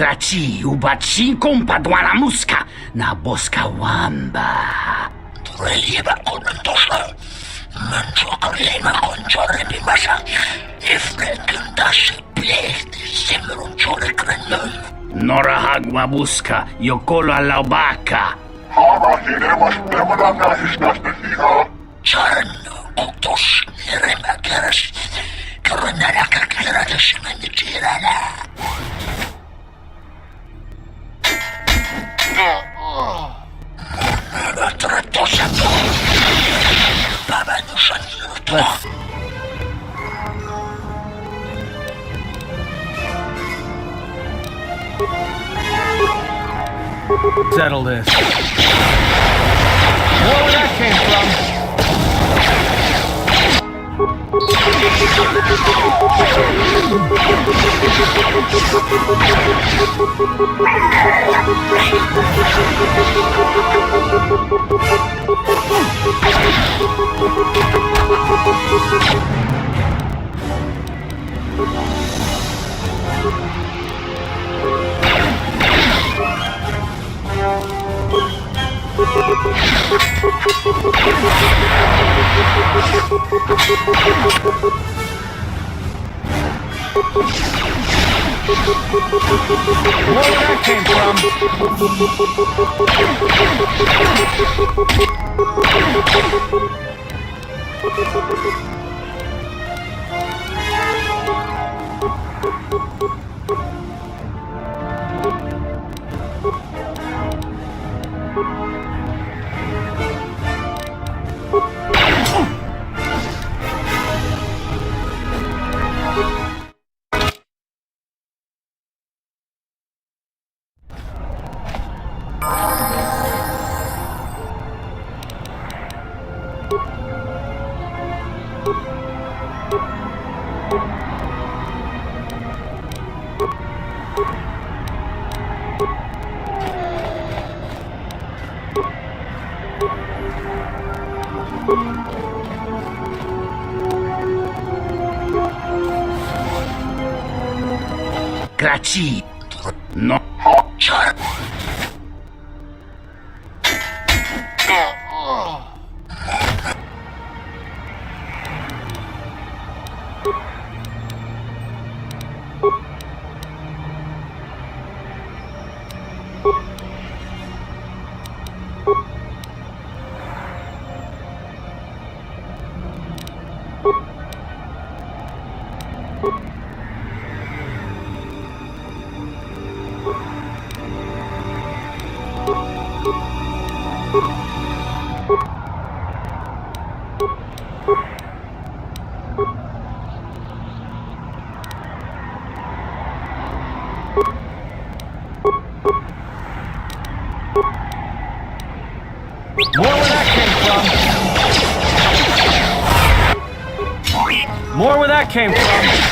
Kraci, ubacinką padła na muska, na boska łamba. Relieva komentarza. Męczo kolejna kończore bimasa. I wrękiem daszy piękny simrączore krenny. Nora hagła buska, jokolo laubaka. Hava hinemas pemanana iskaste liha. Czarno, otos, nierema keres. Koronara kakera desmeni tirana. Mona tratosa to. Baba nusan yurto. Settle this. Where that came from? Where that came from? Kraci. No. Czarno. More where that came from.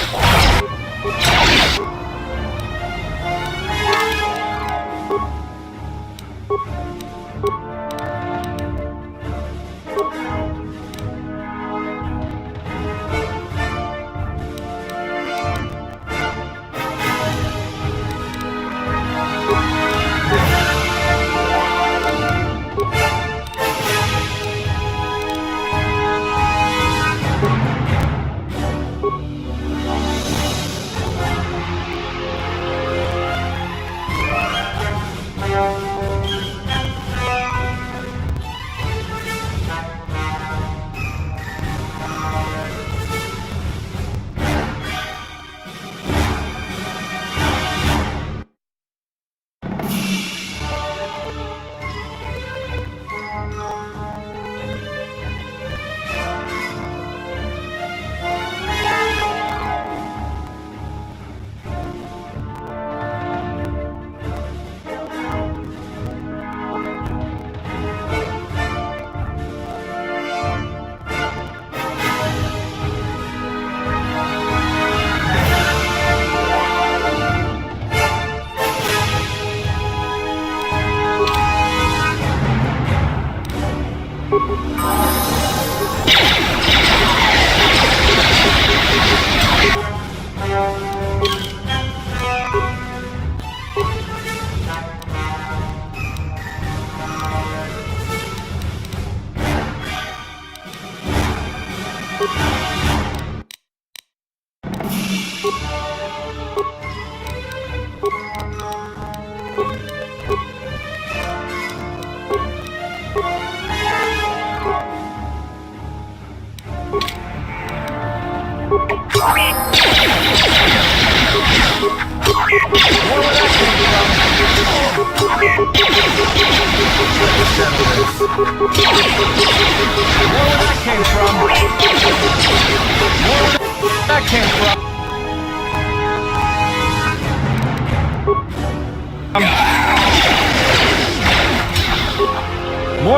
More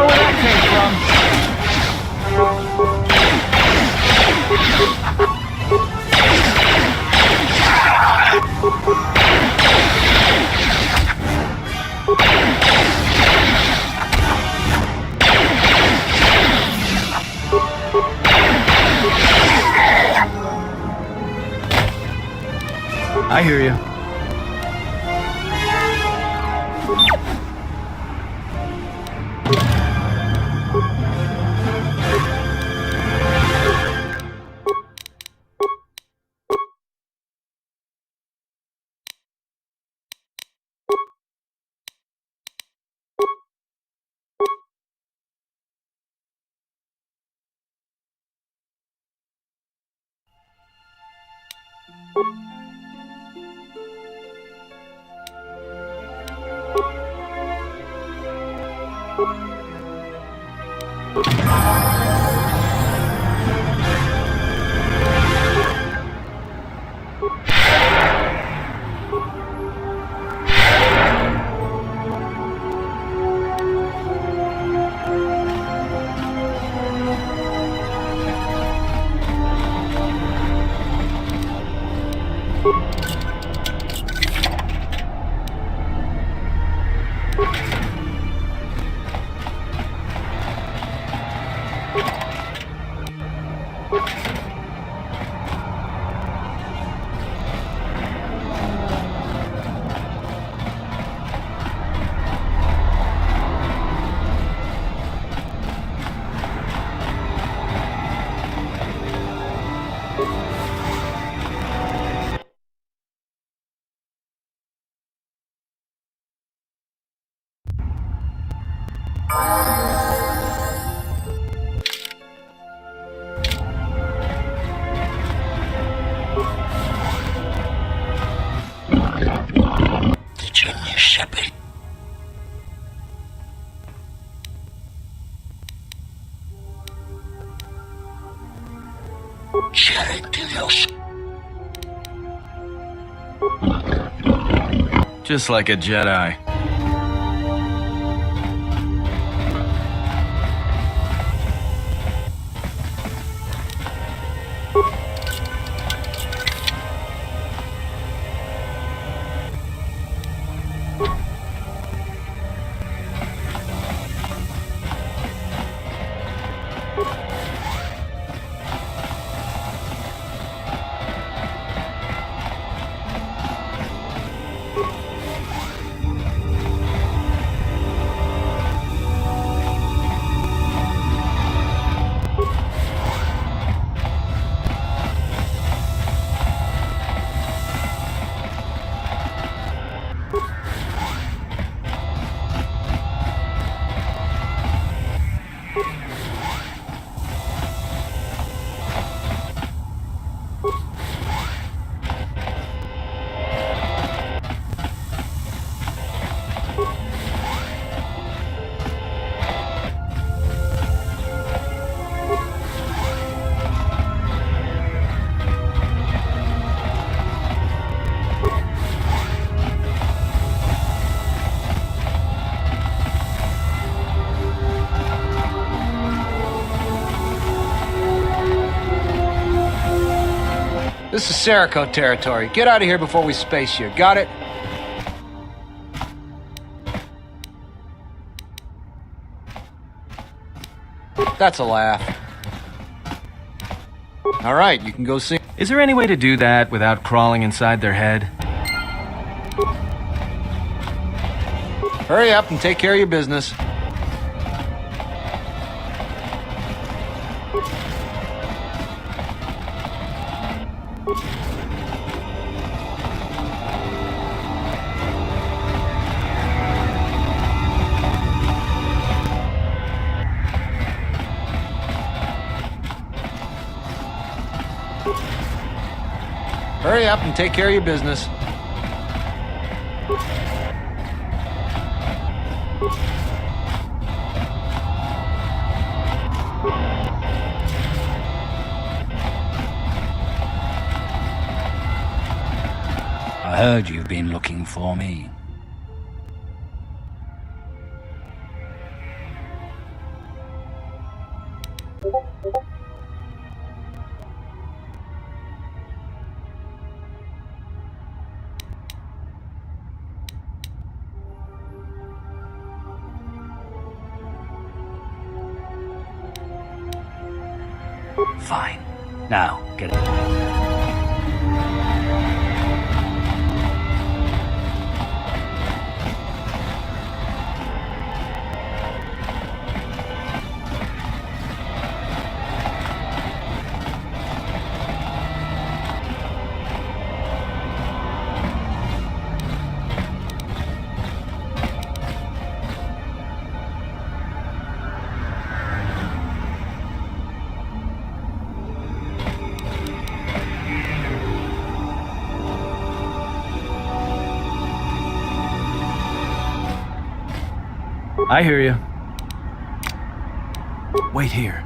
where that came from. I hear you. Dziennie szepy. Ciarentylios. Just like a Jedi. This is Serico territory. Get out of here before we space you. Got it? That's a laugh. All right, you can go see. Is there any way to do that without crawling inside their head? Hurry up and take care of your business. Hurry up and take care of your business. I heard you've been looking for me. Fine. Now, get it. I hear you. Wait here.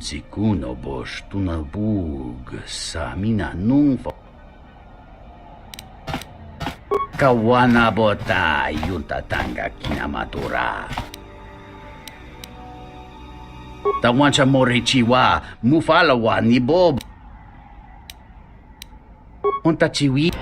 sikuno bosh tunabug sa mina nung kawana bota yuntatanga kinamatura. Tawancha morichiwa mufalawa ni Bob. Ontachiwi.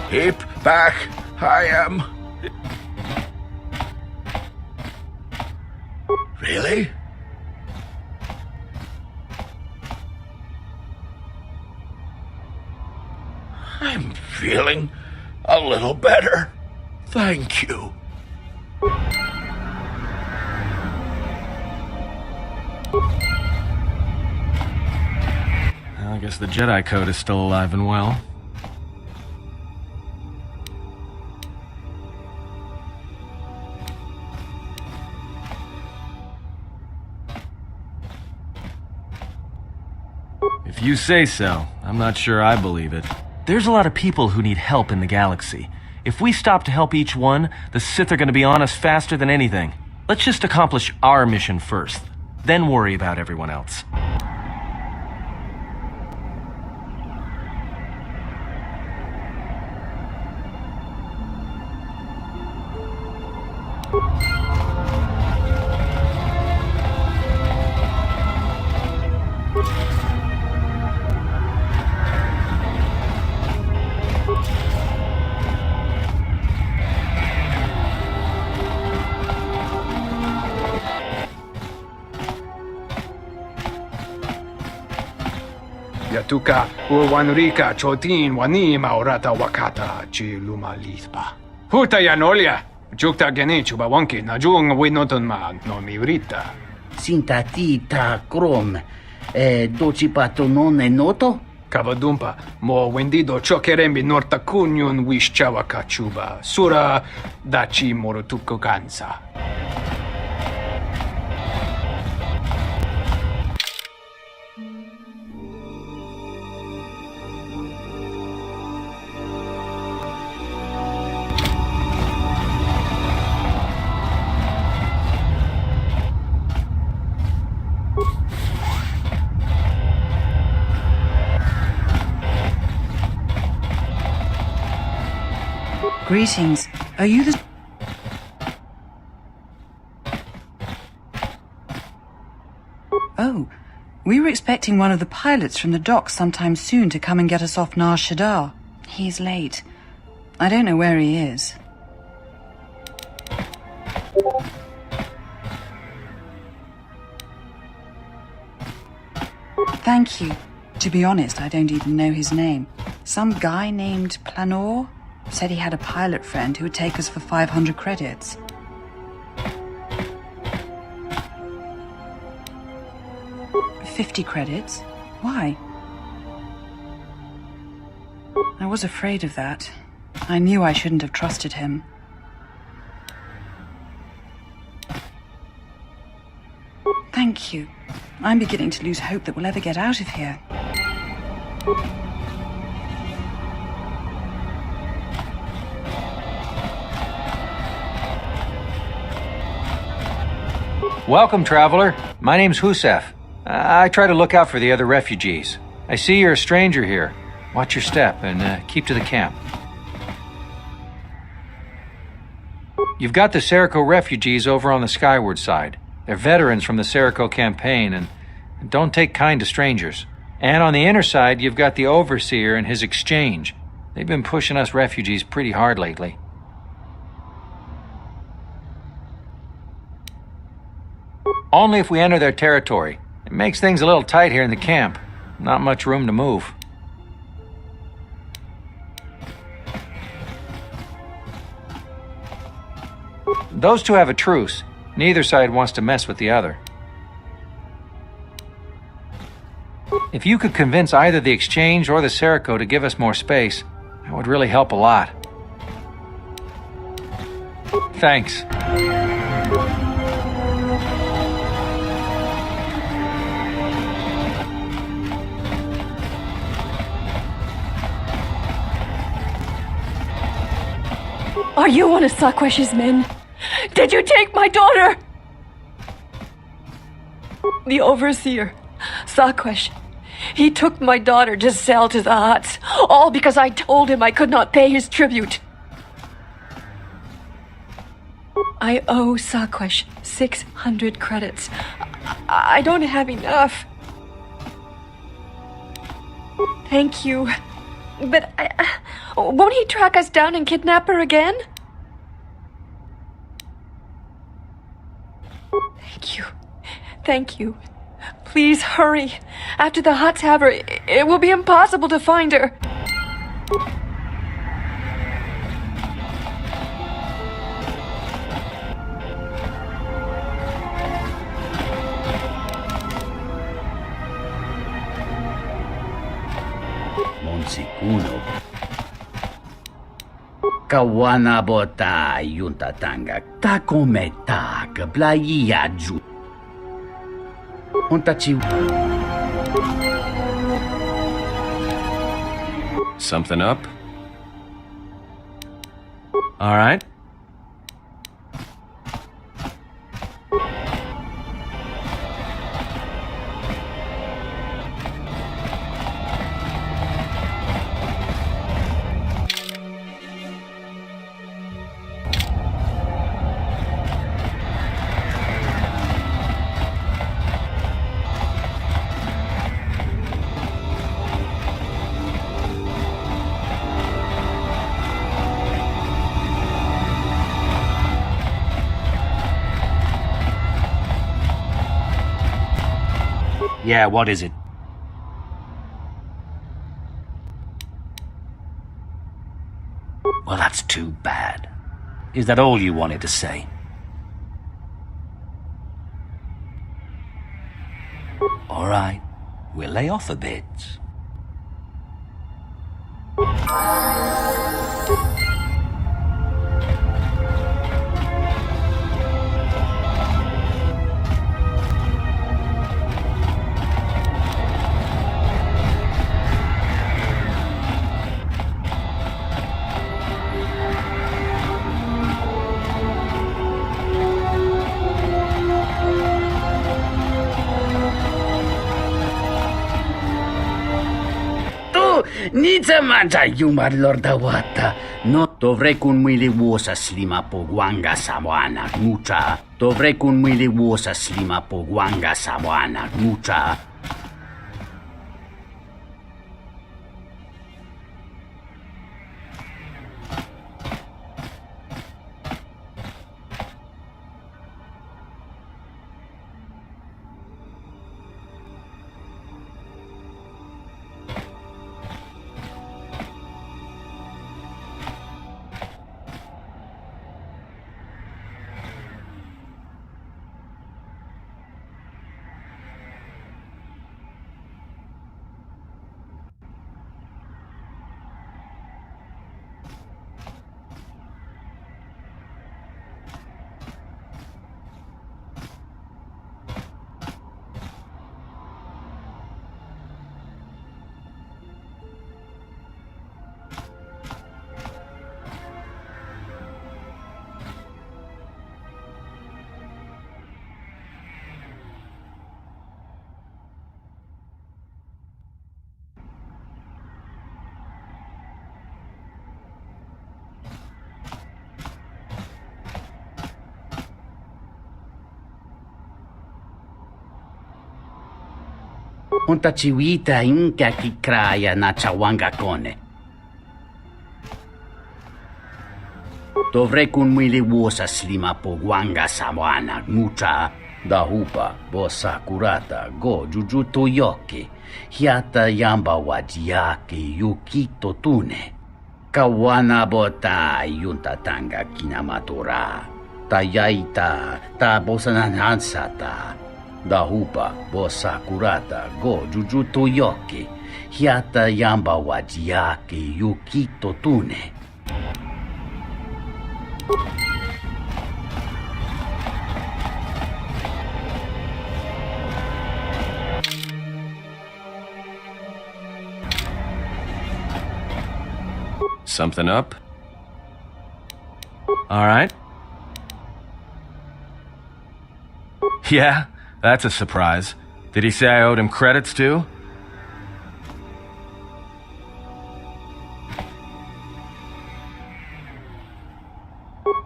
Keep back, I am. Really? I'm feeling a little better. Thank you. I guess the Jedi Code is still alive and well. If you say so, I'm not sure I believe it. There's a lot of people who need help in the galaxy. If we stop to help each one, the Sith are gonna be on us faster than anything. Let's just accomplish our mission first, then worry about everyone else. Yatuka Uwanrika Chotin Wani Maurata Wakata Chiluma Lispa. Huta Yanolia Jukta Genichuba Wonki Najung Winotonma no Mivrita. Sintatita krom. Docipato non è noto? Kavadumpa Mo Wendido Chokerembi Norta Kunyun Wishchawa Kachuba Sura Dachi Morotuko Kansa. Greetings. Are you the... Oh, we were expecting one of the pilots from the docks sometime soon to come and get us off Nar Shaddaa. He's late. I don't know where he is. Thank you. To be honest, I don't even know his name. Some guy named Planor said he had a pilot friend who would take us for 500 credits. $50 credits? Why? I was afraid of that. I knew I shouldn't have trusted him. Thank you. I'm beginning to lose hope that we'll ever get out of here. Welcome, traveler. My name's Husef. I try to look out for the other refugees. I see you're a stranger here. Watch your step and keep to the camp. You've got the Serico refugees over on the skyward side. They're veterans from the Serico campaign and don't take kind to strangers. And on the inner side, you've got the Overseer and his exchange. They've been pushing us refugees pretty hard lately. Only if we enter their territory. makes things a little tight here in the camp. Not much room to move. Those two have a truce. Neither side wants to mess with the other. If you could convince either the Exchange or the Serico to give us more space, that would really help a lot. Thanks. Are you one of Sakwesh's men? Did you take my daughter? The Overseer, Sakwesh, he took my daughter to sell to the Hutts, all because I told him I could not pay his tribute. I owe Sakwesh 600 credits. I don't have enough. Thank you. But won't he track us down and kidnap her again? Thank you. Thank you. Please hurry. After the Hutts have her, it will be impossible to find her. Monsikuno. Kawana bota yunta tanga. Takometa kablaia ju. Ontachi. Something up? All right. Yeah, what is it? Well, that's too bad. Is that all you wanted to say? All right, we'll lay off a bit. Nița manta yumar lordawata. No dovrei kun mwili wosa slima po gwanga sawana mucha. Dovrei kun mwili wosa slima po gwanga sawana mucha. Unta chiwita inka kikraya na chawanga kone. Dovrei kun mwili wosa slima po gwanga sawana mucha. Dahupa bosa kurata go jujuto yoki. Hiata yamba wajiake yukito tune. Kawana bota yunta tanga kinamatora. Tayaita ta bosananansata. Dahupa bosa kurata go jujuto yoki. Hiata yamba wajiake yukito tune. Something up? All right. Yeah, that's a surprise. Did he say I owed him credits too?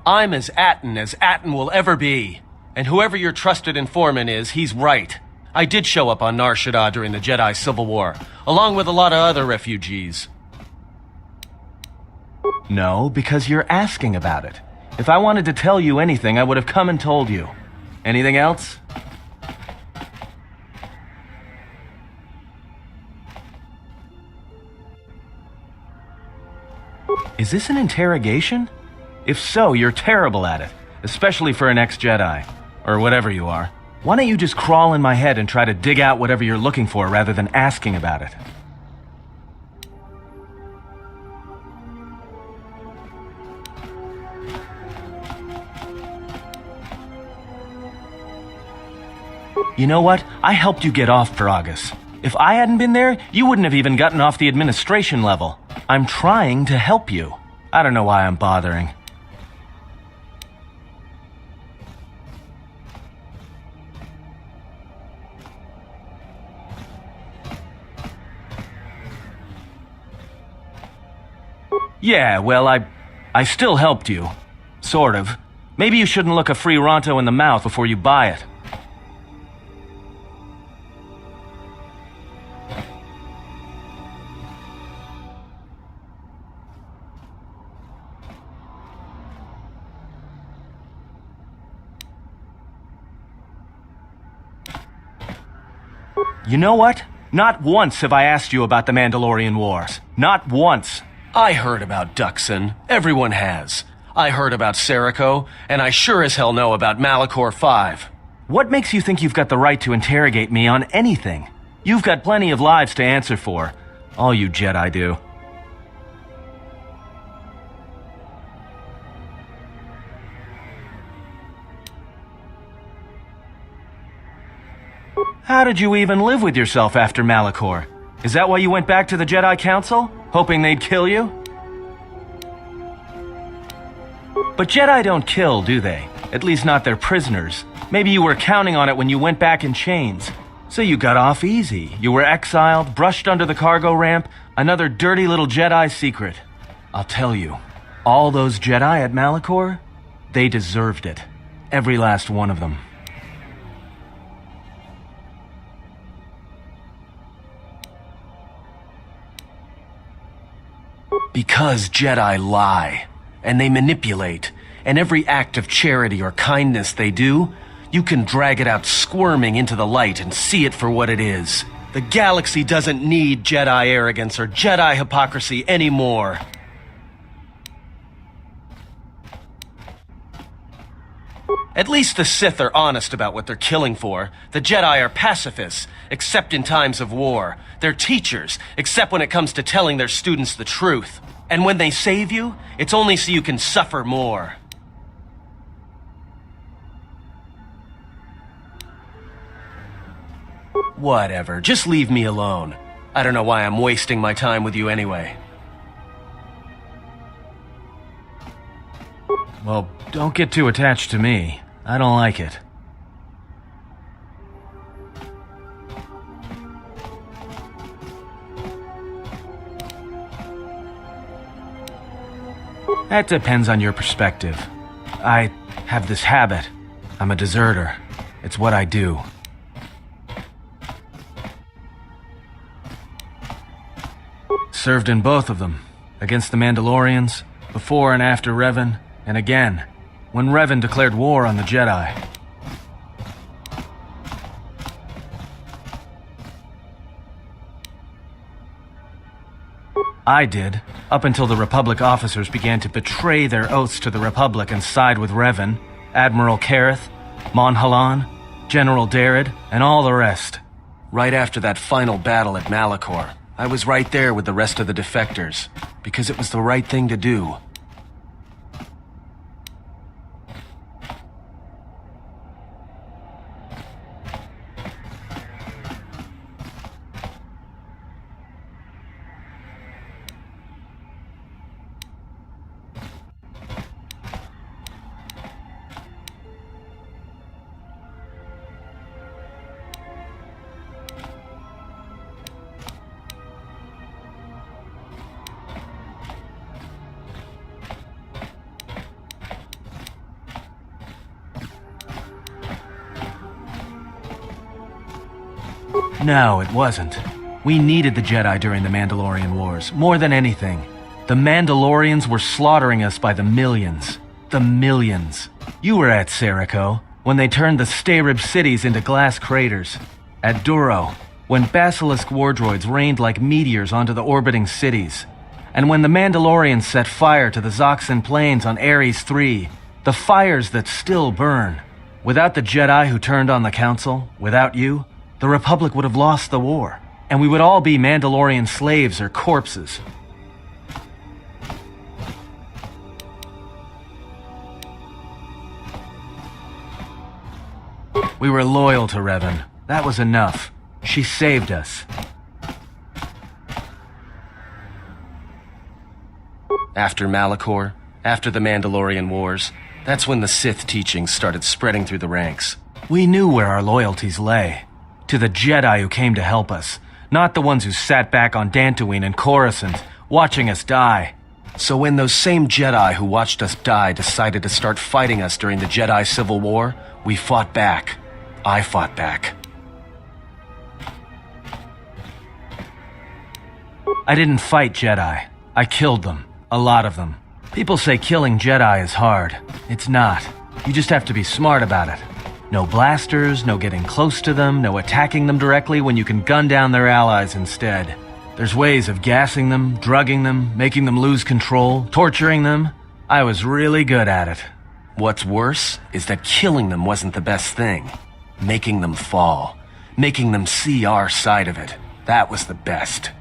I'm as Atten will ever be. And whoever your trusted informant is, he's right. I did show up on Nar Shaddaa during the Jedi Civil War, along with a lot of other refugees. No, because you're asking about it. If I wanted to tell you anything, I would have come and told you. Anything else? Is this an interrogation? If so, you're terrible at it, especially for an ex-Jedi, or whatever you are. Why don't you just crawl in my head and try to dig out whatever you're looking for rather than asking about it? You know what? I helped you get off Veragus. If I hadn't been there, you wouldn't have even gotten off the administration level. I'm trying to help you. I don't know why I'm bothering. Yeah, well, I still helped you. Sort of. Maybe you shouldn't look a free Ronto in the mouth before you buy it. You know what? Not once have I asked you about the Mandalorian Wars. Not once. I heard about Duxon. Everyone has. I heard about Serico, and I sure as hell know about Malachor 5. What makes you think you've got the right to interrogate me on anything? You've got plenty of lives to answer for. All you Jedi do. How did you even live with yourself after Malachor? Is that why you went back to the Jedi Council? Hoping they'd kill you? But Jedi don't kill, do they? At least not their prisoners. Maybe you were counting on it when you went back in chains. So you got off easy. You were exiled, brushed under the cargo ramp, another dirty little Jedi secret. I'll tell you, all those Jedi at Malachor, they deserved it. Every last one of them. Because Jedi lie, and they manipulate, and every act of charity or kindness they do, you can drag it out squirming into the light and see it for what it is. The galaxy doesn't need Jedi arrogance or Jedi hypocrisy anymore. At least the Sith are honest about what they're killing for. The Jedi are pacifists, except in times of war. They're teachers, except when it comes to telling their students the truth. And when they save you, it's only so you can suffer more. Whatever, just leave me alone. I don't know why I'm wasting my time with you anyway. Well, don't get too attached to me. I don't like it. That depends on your perspective. I have this habit. I'm a deserter. It's what I do. Served in both of them. Against the Mandalorians, before and after Revan, and again, when Revan declared war on the Jedi. I did, up until the Republic officers began to betray their oaths to the Republic and side with Revan, Admiral Kareth, Mon Halan, General Darad, and all the rest. Right after that final battle at Malachor, I was right there with the rest of the defectors, because it was the right thing to do. No, it wasn't. We needed the Jedi during the Mandalorian Wars, more than anything. The Mandalorians were slaughtering us by the millions. The millions. You were at Serico, when they turned the Starib cities into glass craters. At Duro, when Basilisk war droids rained like meteors onto the orbiting cities. And when the Mandalorians set fire to the Zoxan plains on Ares III, the fires that still burn. Without the Jedi who turned on the Council, without you, the Republic would have lost the war, and we would all be Mandalorian slaves or corpses. We were loyal to Revan. That was enough. She saved us. After Malachor, after the Mandalorian Wars, that's when the Sith teachings started spreading through the ranks. We knew where our loyalties lay. To the Jedi who came to help us, not the ones who sat back on Dantooine and Coruscant, watching us die. So when those same Jedi who watched us die decided to start fighting us during the Jedi Civil War, we fought back. I fought back. I didn't fight Jedi. I killed them. A lot of them. People say killing Jedi is hard. It's not. You just have to be smart about it. No blasters, no getting close to them, no attacking them directly when you can gun down their allies instead. There's ways of gassing them, drugging them, making them lose control, torturing them. I was really good at it. What's worse is that killing them wasn't the best thing. Making them fall. Making them see our side of it. That was the best.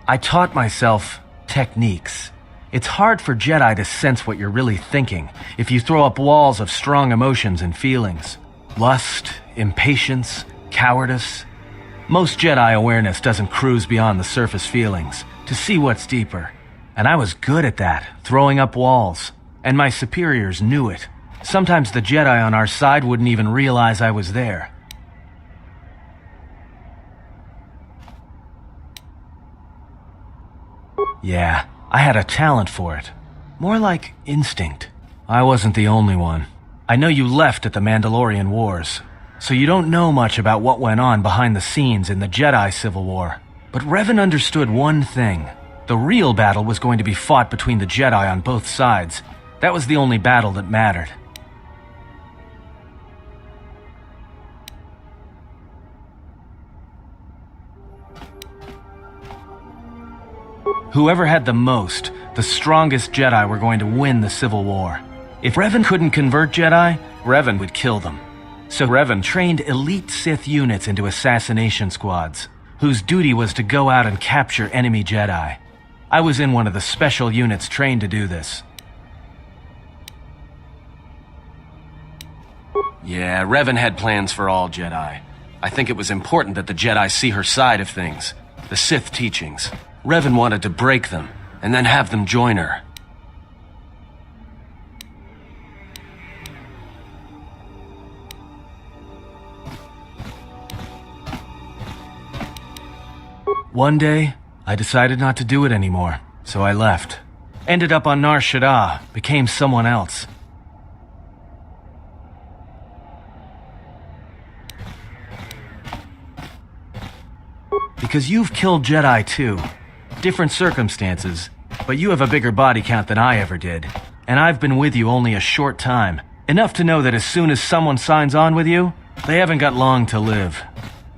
I taught myself techniques. It's hard for Jedi to sense what you're really thinking if you throw up walls of strong emotions and feelings. Lust, impatience, cowardice. Most Jedi awareness doesn't cruise beyond the surface feelings to see what's deeper. And I was good at that, throwing up walls. And my superiors knew it. Sometimes the Jedi on our side wouldn't even realize I was there. Yeah. I had a talent for it. More like instinct. I wasn't the only one. I know you left at the Mandalorian Wars, so you don't know much about what went on behind the scenes in the Jedi Civil War. But Revan understood one thing. The real battle was going to be fought between the Jedi on both sides. That was the only battle that mattered. Whoever had the most, the strongest Jedi were going to win the Civil War. If Revan couldn't convert Jedi, Revan would kill them. So Revan trained elite Sith units into assassination squads, whose duty was to go out and capture enemy Jedi. I was in one of the special units trained to do this. Yeah, Revan had plans for all Jedi. I think it was important that the Jedi see her side of things, the Sith teachings. Revan wanted to break them, and then have them join her. One day, I decided not to do it anymore, so I left. Ended up on Nar Shaddaa, became someone else. Because you've killed Jedi too. Different circumstances, but you have a bigger body count than I ever did. And I've been with you only a short time. Enough to know that as soon as someone signs on with you, they haven't got long to live.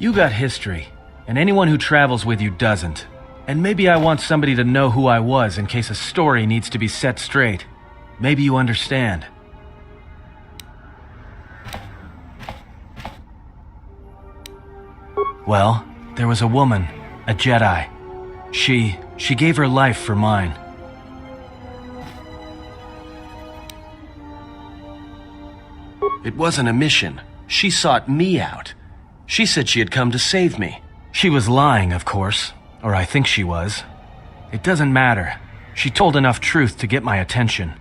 You got history, and anyone who travels with you doesn't. And maybe I want somebody to know who I was in case a story needs to be set straight. Maybe you understand. Well, there was a woman, a Jedi. She gave her life for mine. It wasn't a mission. She sought me out. She said she had come to save me. She was lying, of course. Or I think she was. It doesn't matter. She told enough truth to get my attention.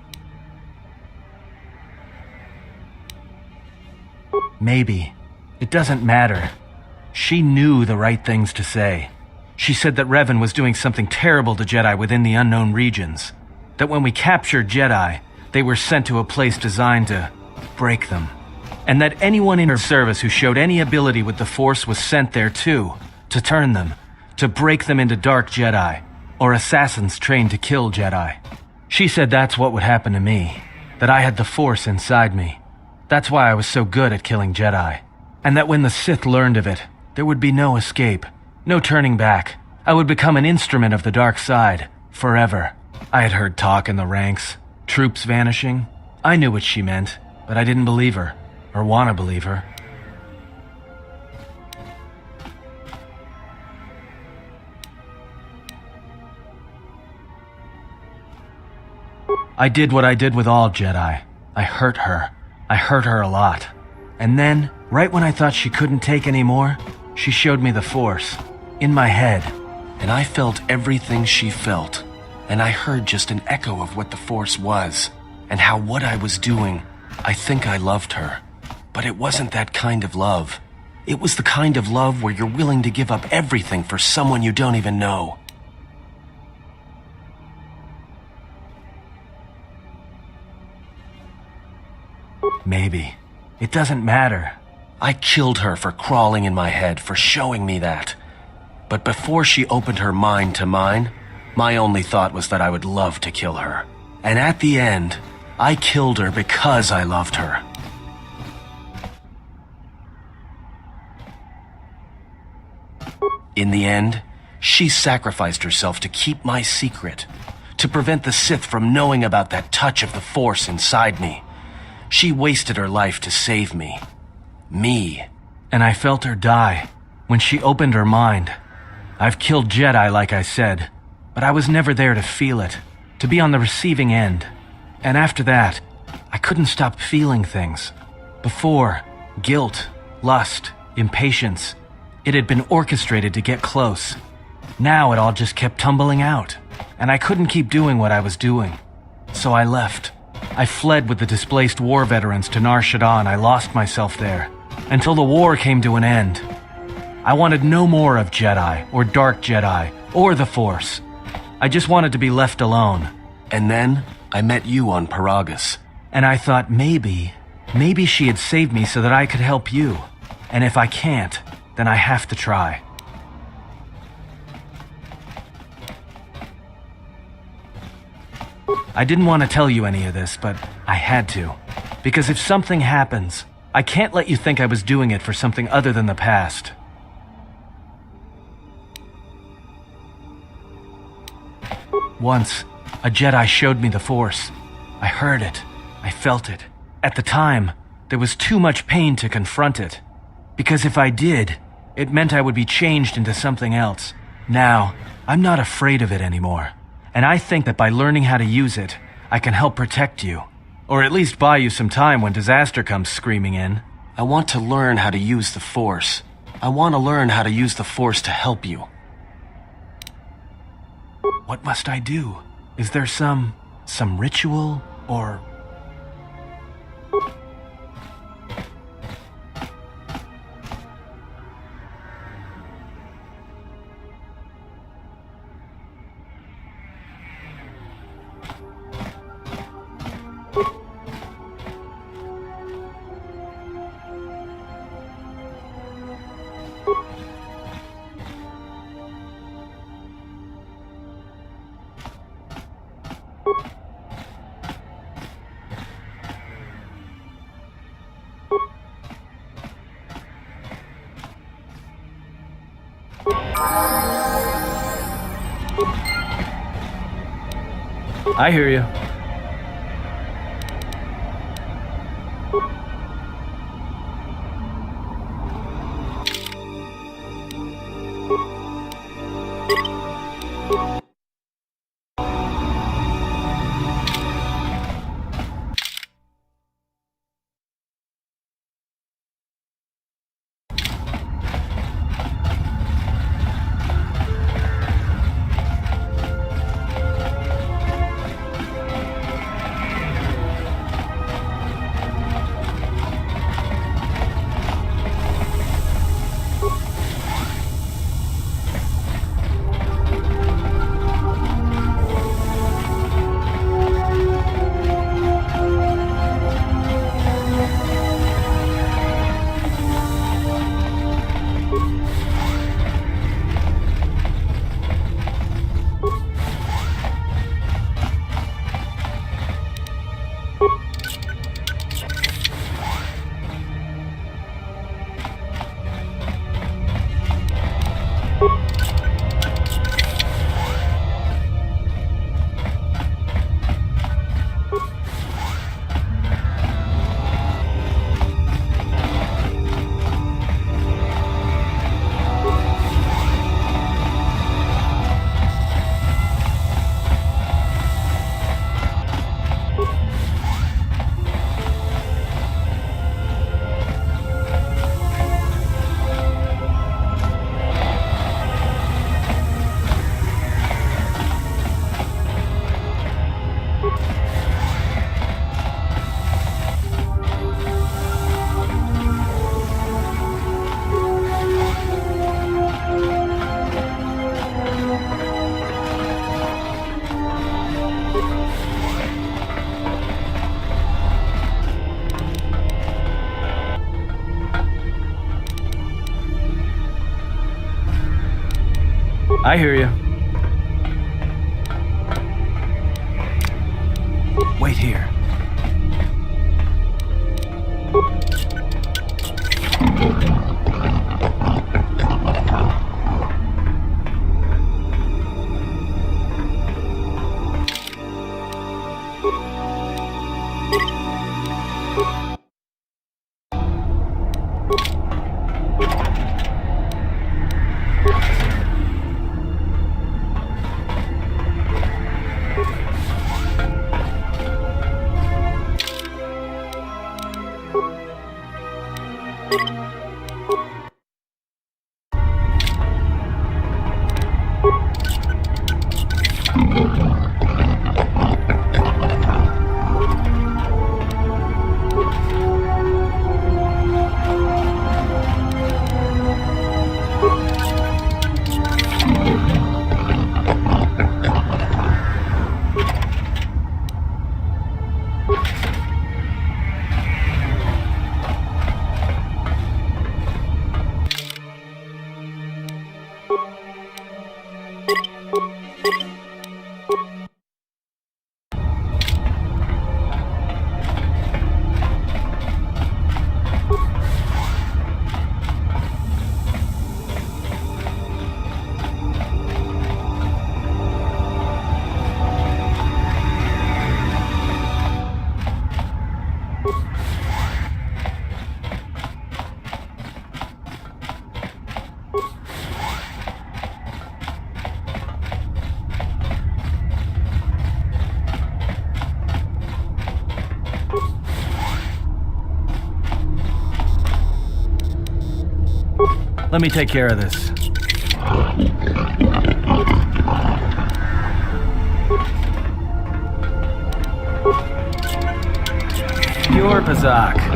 Maybe. It doesn't matter. She knew the right things to say. She said that Revan was doing something terrible to Jedi within the unknown regions. That when we captured Jedi, they were sent to a place designed to break them. And that anyone in her service who showed any ability with the Force was sent there too, to turn them, to break them into dark Jedi, or assassins trained to kill Jedi. She said that's what would happen to me, that I had the Force inside me. That's why I was so good at killing Jedi. And that when the Sith learned of it, there would be no escape, no turning back. I would become an instrument of the dark side, forever. I had heard talk in the ranks, troops vanishing. I knew what she meant, but I didn't believe her, or want to believe her. I did what I did with all Jedi. I hurt her. I hurt her a lot. And then, right when I thought she couldn't take any more, she showed me the Force, in my head. And I felt everything she felt. And I heard just an echo of what the Force was, and how what I was doing, I think I loved her. But it wasn't that kind of love. It was the kind of love where you're willing to give up everything for someone you don't even know. Maybe. It doesn't matter. I killed her for crawling in my head, for showing me that. But before she opened her mind to mine, my only thought was that I would love to kill her. And at the end, I killed her because I loved her. In the end, she sacrificed herself to keep my secret, to prevent the Sith from knowing about that touch of the Force inside me. She wasted her life to save me. Me. And I felt her die when she opened her mind. I've killed Jedi, like I said, but I was never there to feel it, to be on the receiving end. And after that, I couldn't stop feeling things. Before, guilt, lust, impatience. It had been orchestrated to get close. Now it all just kept tumbling out, and I couldn't keep doing what I was doing. So I left. I fled with the displaced war veterans to Nar Shaddaa, and I lost myself there, until the war came to an end. I wanted no more of Jedi, or Dark Jedi, or the Force. I just wanted to be left alone. And then, I met you on Paragus. And I thought maybe she had saved me so that I could help you. And if I can't, then I have to try. I didn't want to tell you any of this, but I had to. Because if something happens, I can't let you think I was doing it for something other than the past. Once, a Jedi showed me the Force. I heard it. I felt it. At the time, there was too much pain to confront it. Because if I did, it meant I would be changed into something else. Now, I'm not afraid of it anymore. And I think that by learning how to use it, I can help protect you. Or at least buy you some time when disaster comes screaming in. I want to learn how to use the Force. I want to learn how to use the Force to help you. What must I do? Is there some ritual, or... I hear you. I hear you. Wait here. Let me take care of this. Your Pazak.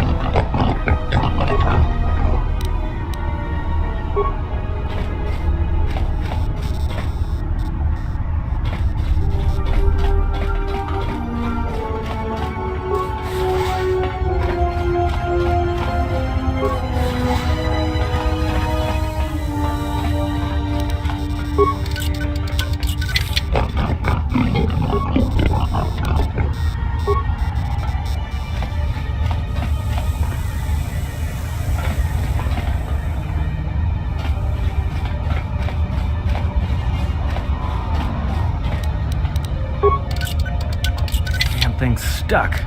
stuck.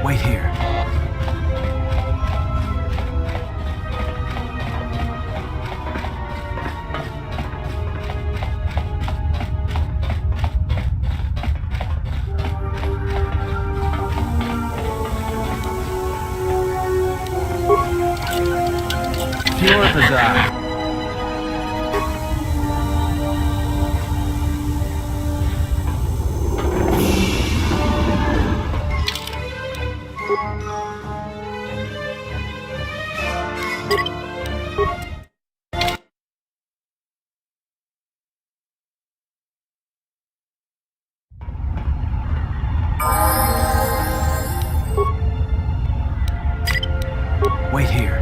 Wait here. Pure Bazaar. Wait here.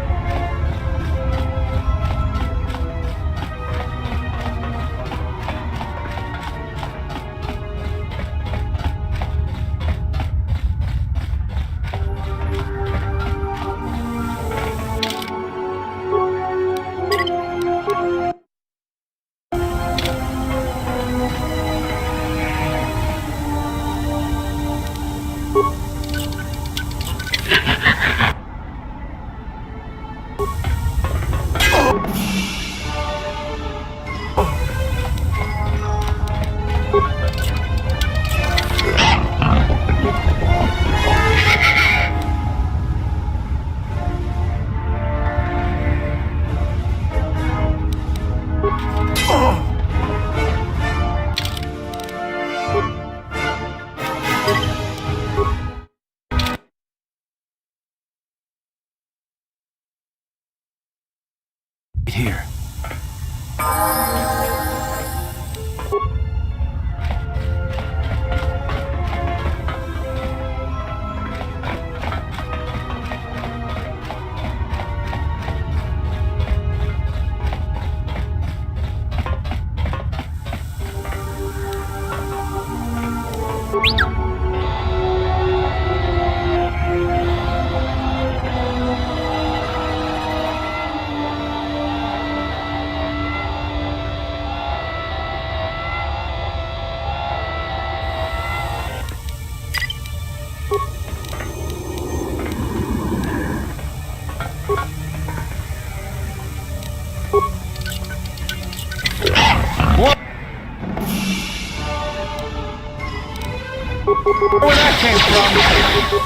Here. Where that came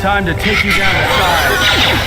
Time to take you down the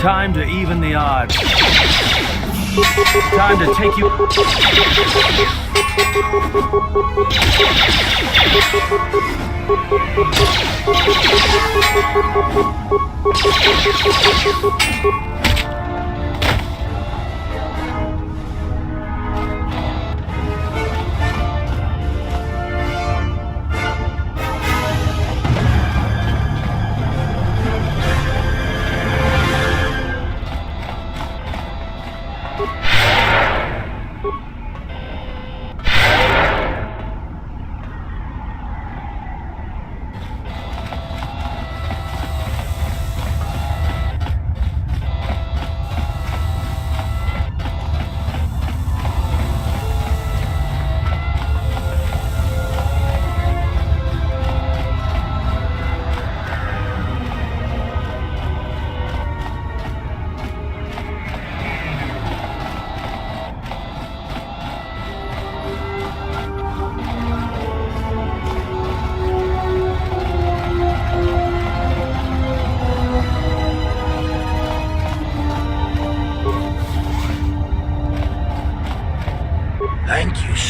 Time to even the odds. Time to take you...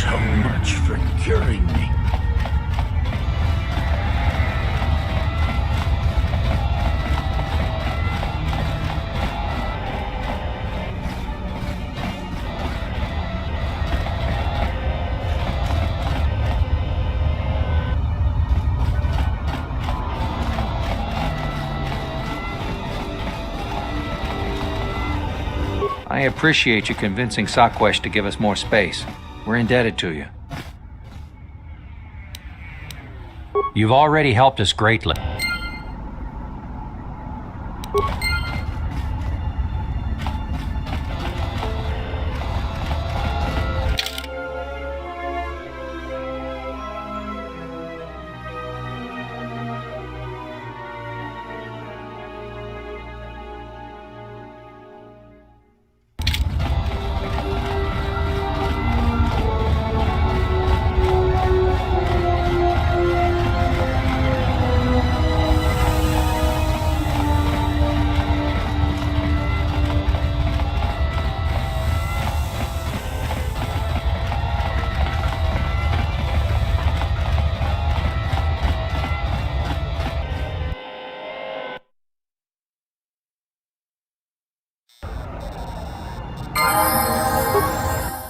so much for curing me. I appreciate you convincing Sakwesh to give us more space. We're indebted to you. You've already helped us greatly.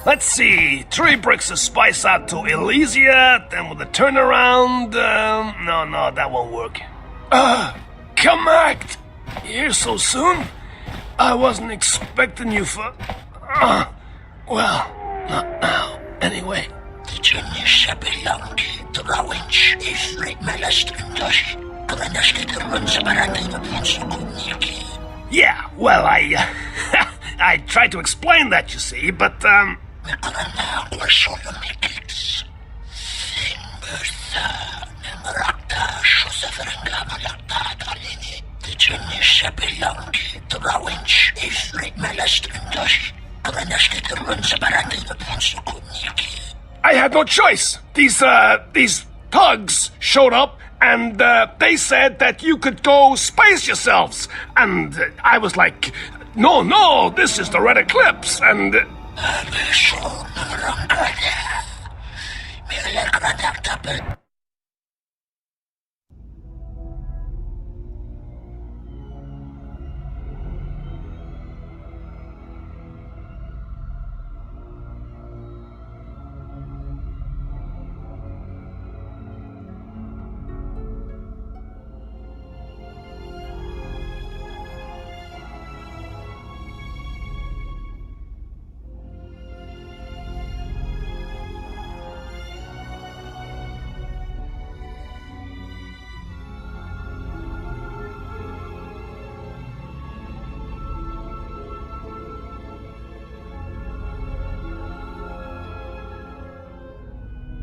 Let's see, 3 bricks of spice out to Elysia, then with a turnaround, no, that won't work. Connect! Here so soon? I wasn't expecting you for... well, not now, anyway. Dziennie szabelonki, drałęcz i frytmelest dość. Greneszki drwon zabaratyno pąsokonniki. Yeah, well, I tried to explain that, you see, but, Mekrana głosolomikix. Simbersa, nemrakta, szoseferengama lakta dalini. Dziennie szabelonki, drałęcz i frytmelest dość. Greneszki drwon zabaratyno pąsokonniki. I had no choice. These thugs showed up, and they said that you could go space yourselves. And I was like, no, this is the Red Eclipse, and...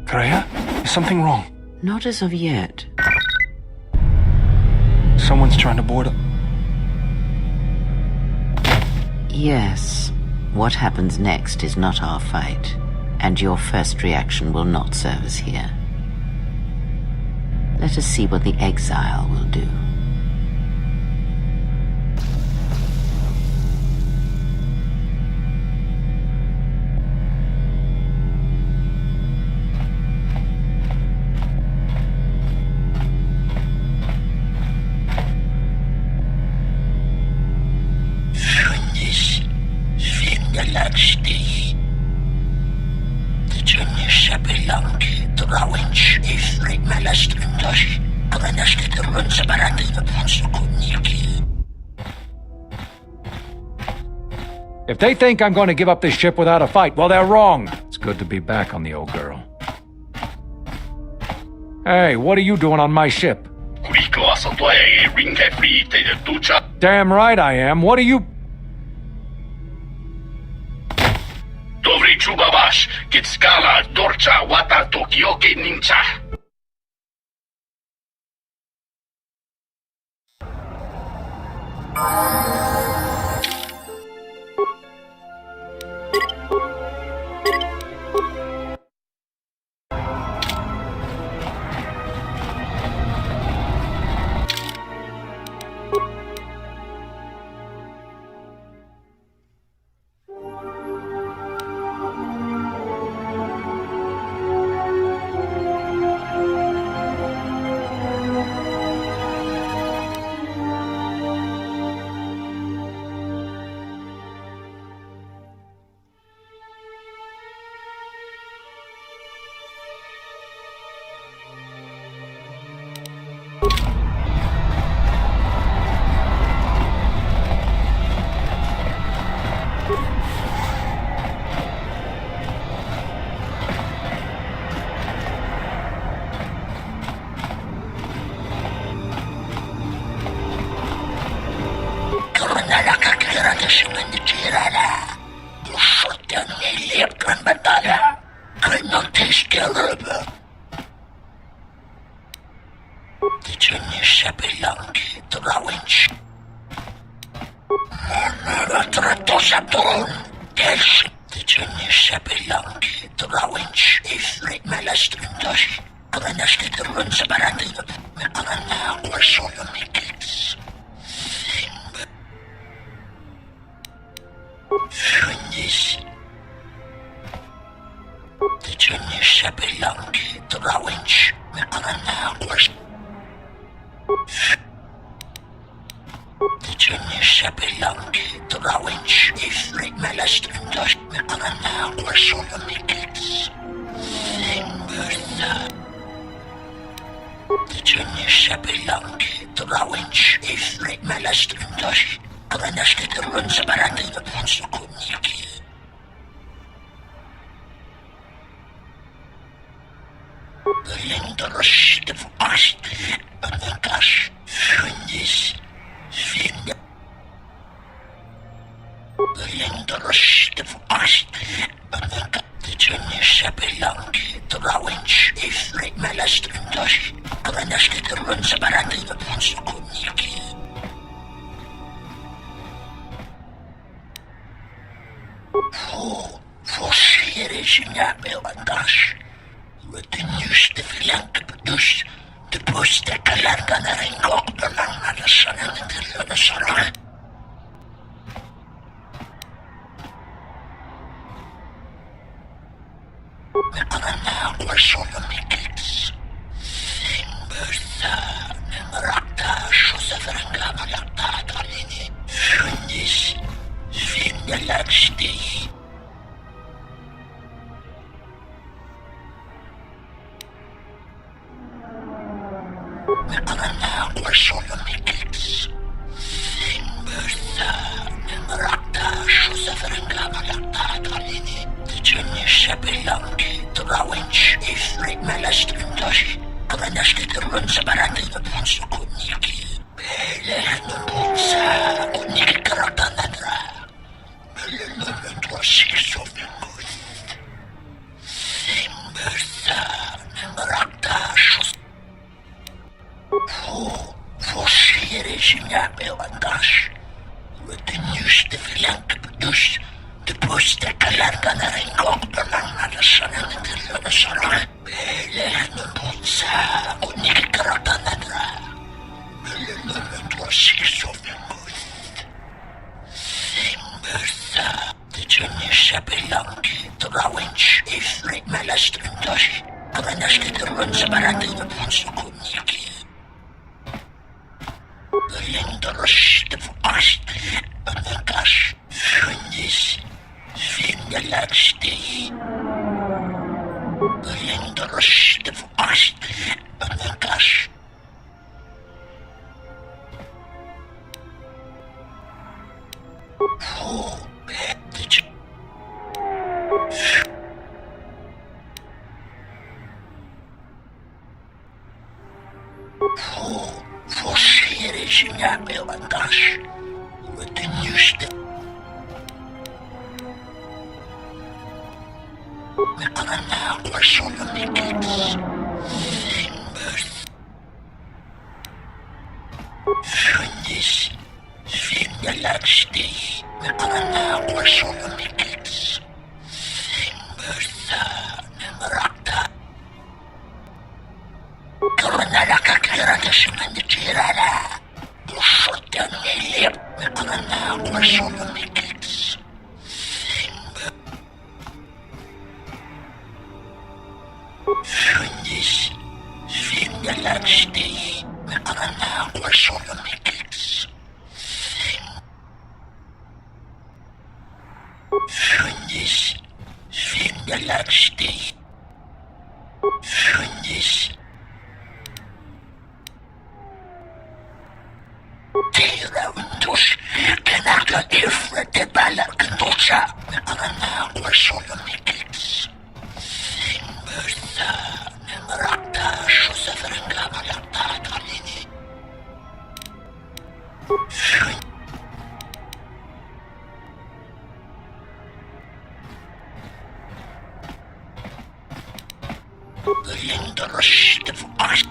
Kreia, is something wrong? Not as of yet. Someone's trying to board up. Yes. What happens next is not our fight, and your first reaction will not serve us here. Let us see what the exile will do. If they think I'm going to give up this ship without a fight, well, they're wrong. It's good to be back on the old girl. Hey, what are you doing on my ship? Damn right I am. What are you... Dobry czubawasz, Kitskala, Dorcha, Wata, Tokioke, Nincha. non teşkelebe. Tıçını şebilanki drawinç. Monara tratosapton. Gelsi. Tıçını şebilanki drawinç. İfrit melestrindaş. Kıraneştidirün seberatını. Ve kırana koşulu mikits. Şunnis. Tıçını şebilanki drawinç. Ve kırana koşulu. Tıçını şebilanki drawinç. İfrit melestrindaş. Ve kırana koşulu mikits. Simbırsa. Tıçını şebilanki drawinç. İfrit melestrindaş. Kıraneştidirün seberatını. Pansukuniki. Lindrus de vast. Önündaş. Şunnis. Svinge. Lindrus de vast. Önündaş. Tıçını şebilanki drawinç. İfrit melestrindaş. Kıraneştidirün seberatını. Pansukuniki. Forceringsina melandash. Met de nieuwste flanken bedus. De bostekken largen er een kok belang naar de zon en de zorg. We kunnen nou zonder mikits. Simbersa, Nemrakta, Shoseverenga, Malakta, Talini. Shundis, Svingelaksti. We kunnen nou zonder mikits. Simbersa, Nemrakta, Shoseverenga, Malakta, Talini. Tıçını şebilanki drawinç. İfrit melestrindaş. Kıraneştidirün seberatını. Pansukuniki. Belehnin bulsa. Kuniki kıratanadra. Mülünün dosik sofingus. Simbersa. Nemrakta. Forceringsina melandash. Met de nieuwste flanken bedus. De bostekken largen er een kok belang naar de zon en de zorg. Belehnin bulsa. Kuniki kıratanadra. Mülünün dosik sofingus. Simbersa. Tıçını şebilanki drawinç. İfrit melestrindaş. Kıraneştidirün seberatını. Pansukuniki. Lindrus de vast. Önündaş. Şunnis. Svingelaksti. Lindrus de vast. Önündaş. Forceringsina melandash. Met de nieuwste. We kunnen nou zonder mikits. Simbers. Shunnis. Svingelaksti. We kunnen nou zonder mikits. Simbersa. Nemrakta. Kırnalaka kıratasının tirana. Bu şorttan elip. Ve kırnalaka zonder mikits. Simber. Shunnis. Svingelaksti. Ve kırnalaka zonder mikits. Shunnis. Svingelaksti. Shunnis. Tira untus. Kenaka ifrit de balakandosha. Ve kırnalaka zonder mikits. Simbersa. Nemrakta. Shoseverenga, Malakta, Talini. Belinders de vast.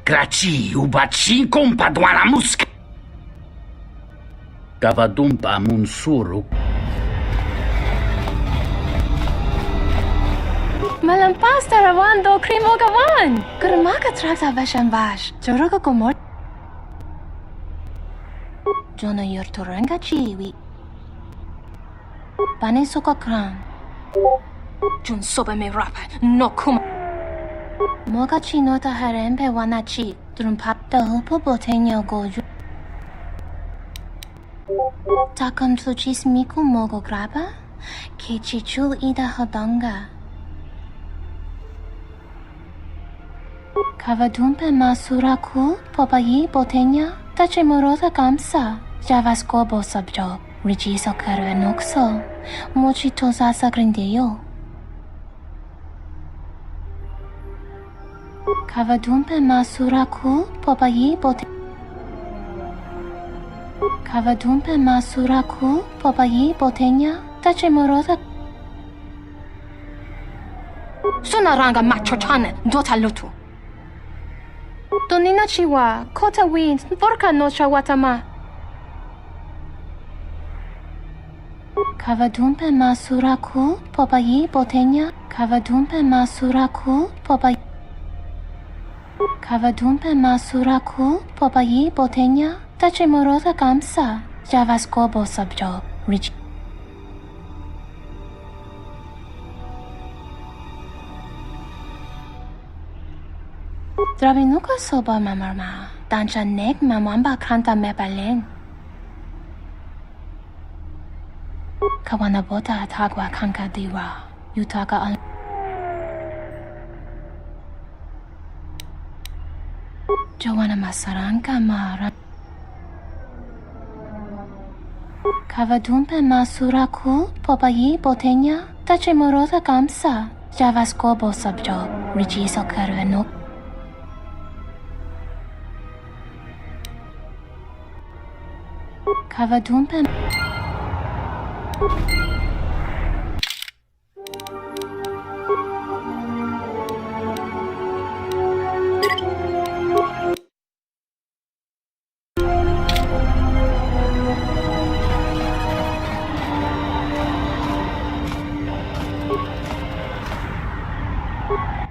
Graci, ubaci, compadwana musk. Kavadumpa munsuru. Malampas tarawando krimo gawan. Kurmaka trakta vashan vash. Joroga gomor. Jona yortoranga chiwi. Bane soka kran. Jun soba me rapa. No kuma. Moga chinota harempe wanachi. Drumpata hupo botenyo goju. Takam tuchis miku mogo graba. Kechichul ida hodonga. Kavadumpe masura ku popayi botenya tachimorota kamsa javaskobo sabjo rijiso karuenokso mochitosa sagrindeyo. Kavadumpe masura ku popayi botenya Kavadumpe masura ku popayi botenya tachimorota Sunaranga machochane dota lutu. Donina chiwa, kota wind, vorka no chawatama. Kavadumpe masura ku popayi botenya. Kavadumpe masura ku popayi. Kavadumpe masura ku popayi botenya. Tachimorota kamsa. Javaskobo sabjo. Rich. Drabinuka soba mamarma, dancha nek mamamba kranta mepalen. Kawanabota atagwa kanka diwa, yutaka al. Jowana masaranka mara. Kavadumpe masura ku popayi botenya, tachimorota kamsa, javaskobo sabjo, rijiso karuenok. Kavadumpe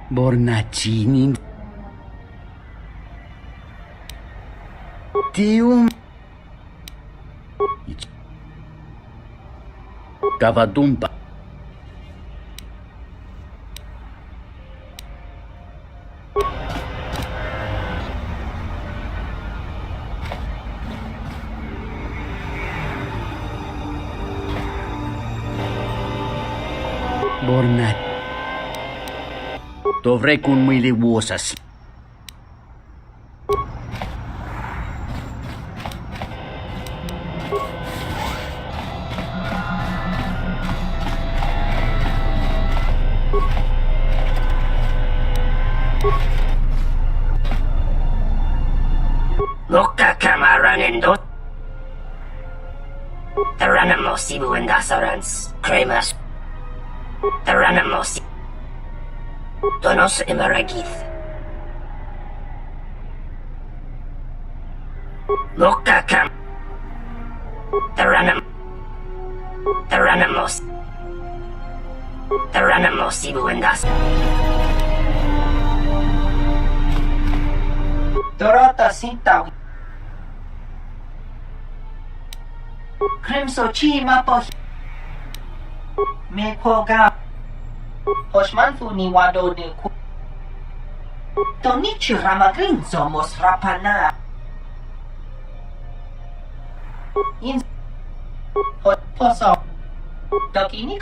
Bornacini. Tium. Kavadumpa. Bornat. Dovrei cu mâinile uosas. Loka kamaranindo. Taranamos ibu endasarans. Cremas. Taranamos. Donos emaragith. Loka kam. Taranamos. Ibu endas. Dorota sinta. Crimso chi mapo. Me koga. Osman funi wado de ku. Tonichi ramagrin somos rapana. In poso. Dokini.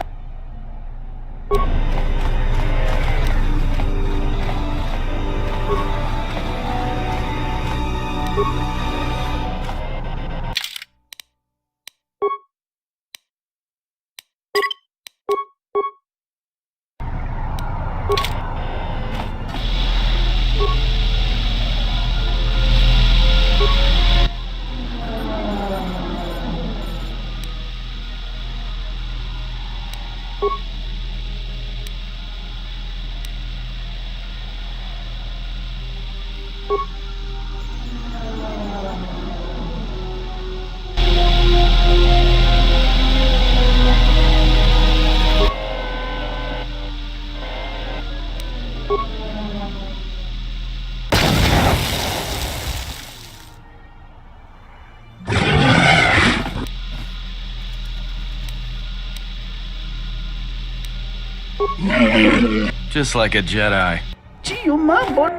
Just like a Jedi. Gio mambo.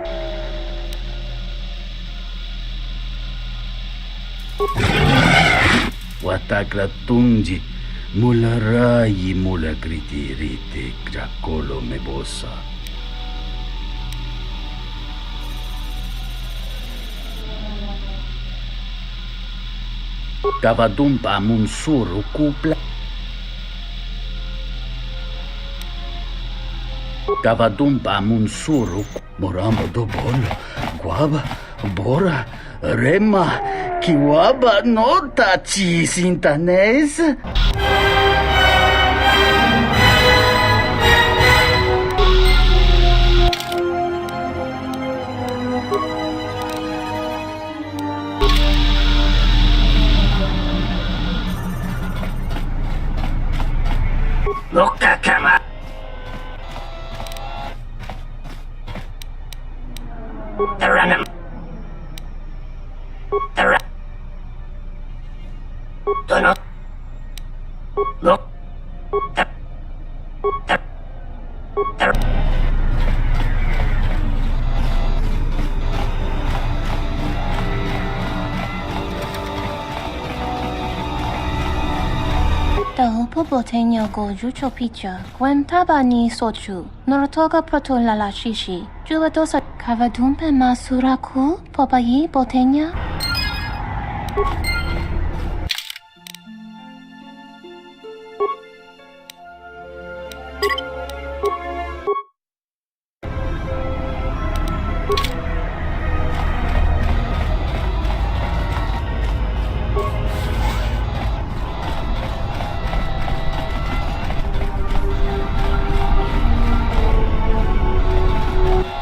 Watakratunji mula rayi mula gritirite grakolo mebosa. Kavadumpa munsuru kupla. Kavadumpa munsuru moramba do bolo guava bora rema kiwaba nota chi sintanes. Loka kama. Taranam. Dono. Look. Popotenyo go jucho picha, Gwem tabani sochu, Norotoga proto lala shishi, Juvadosa Kavadumpe masuraku, Popayi botenya.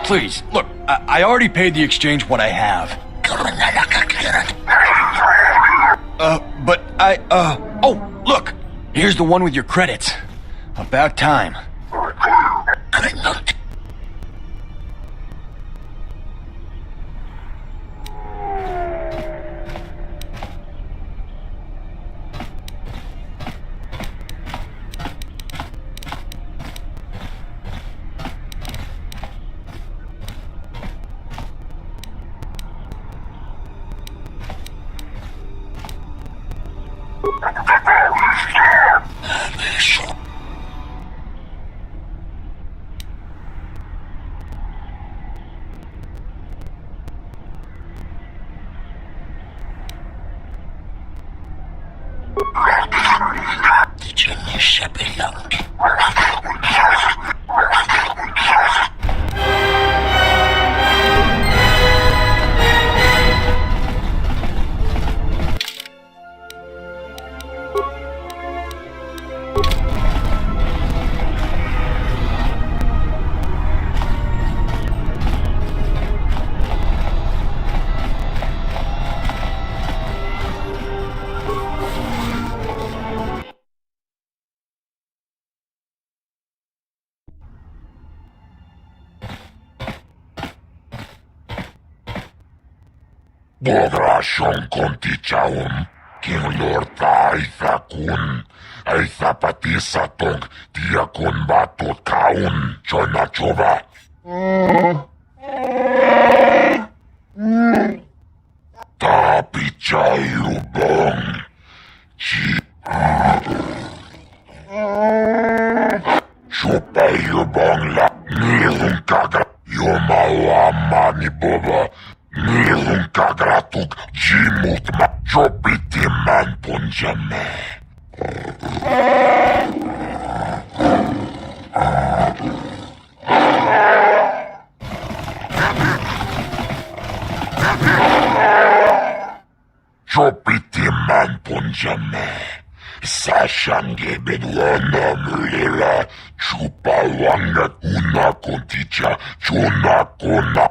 Please, look, I already paid the exchange what I have. Oh, look! Here's the one with your credits. About time. Bodrashon kontichaum, King Lord Aitha kun, Aitha patisatong, Tiakun batot kaun, Chonachova. Tapichayubong, Chupayubong la, Nilung kaga, Yomawa mani boba, Nil Lungka gratuk jimutma jopitiman punjame. Jopitiman punjame. Sashange bedwana mulila chupawanga kuna konticha chuna kona.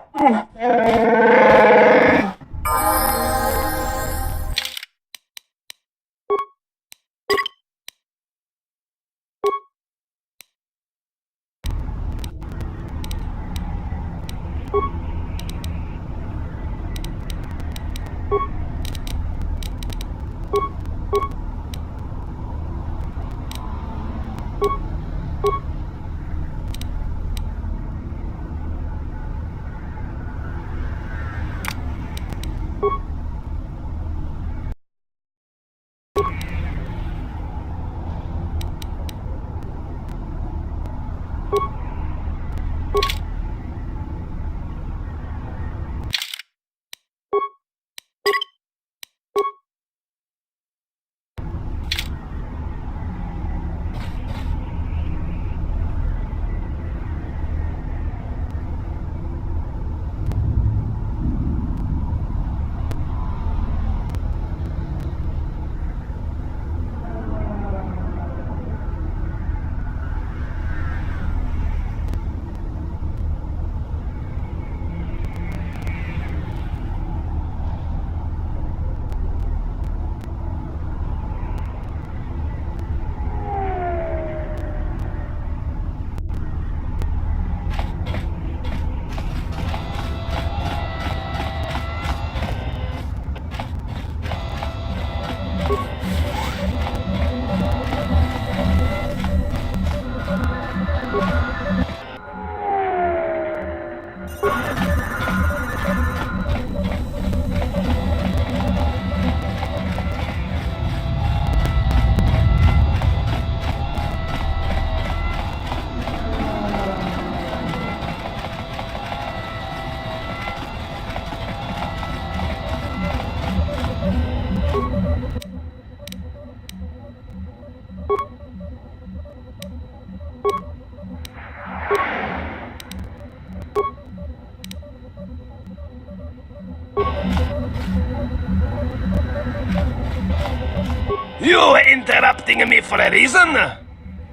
You interrupting me for a reason?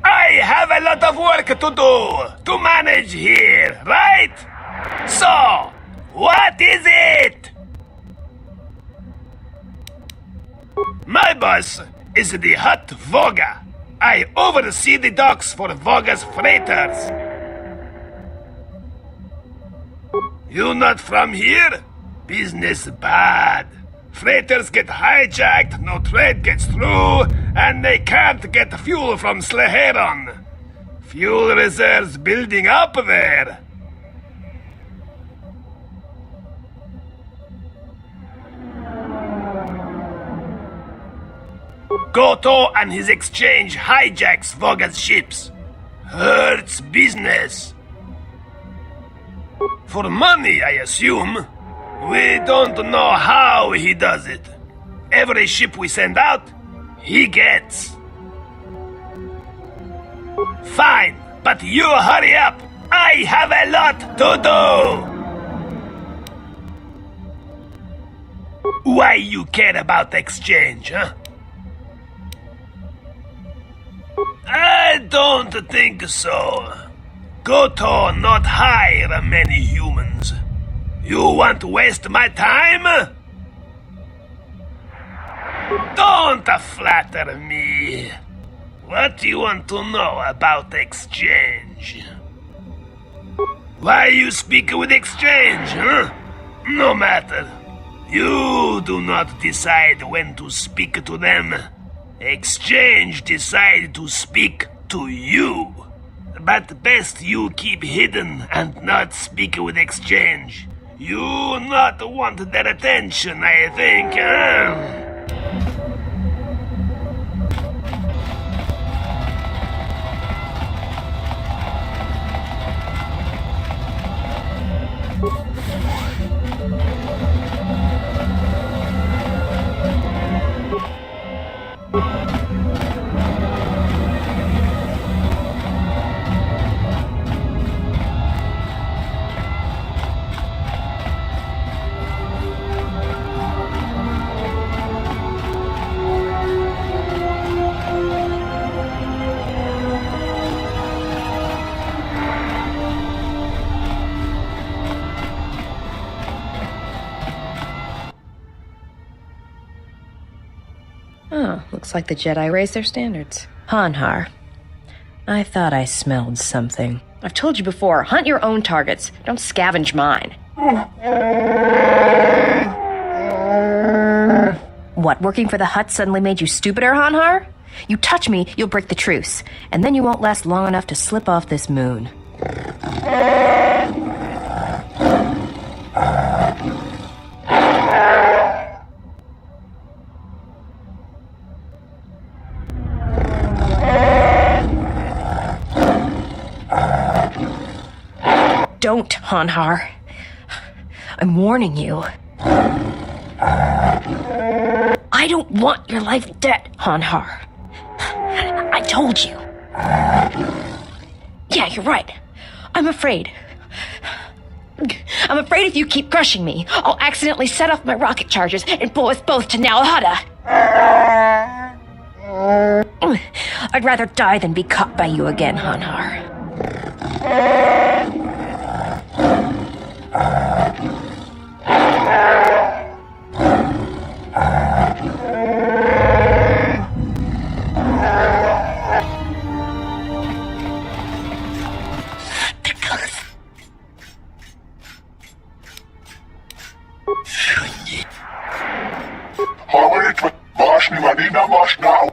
I have a lot of work to do to manage here, right? So, what is it? My boss is the Hut Voga. I oversee the docks for Voga's freighters. You not from here? Business bad. Freighters get hijacked, no trade gets through, and they can't get fuel from Sleheron. Fuel reserves building up there. Goto and his exchange hijacks Voga's ships. Hurts business. For money, I assume. We don't know how he does it. Every ship we send out, he gets. Fine, but you hurry up. I have a lot to do. Why you care about exchange, huh? I don't think so. Goto not hire many humans. You want to waste my time? Don't flatter me. What do you want to know about exchange? Why you speak with exchange, huh? No matter. You do not decide when to speak to them. Exchange decide to speak to you. But best you keep hidden and not speak with exchange. You not want their attention, I think, huh? Oh, looks like the Jedi raised their standards. Hanhar, I thought I smelled something. I've told you before, hunt your own targets. Don't scavenge mine. What, working for the Hutt suddenly made you stupider, Hanhar? You touch me, you'll break the truce, and then you won't last long enough to slip off this moon. Don't, Hanhar. I'm warning you. I don't want your life dead, Hanhar. I told you. Yeah, you're right. I'm afraid. I'm afraid if you keep crushing me, I'll accidentally set off my rocket charges and pull us both to Nalhada. I'd rather die than be caught by you again, Hanhar. Havarit baš ni manina baš now.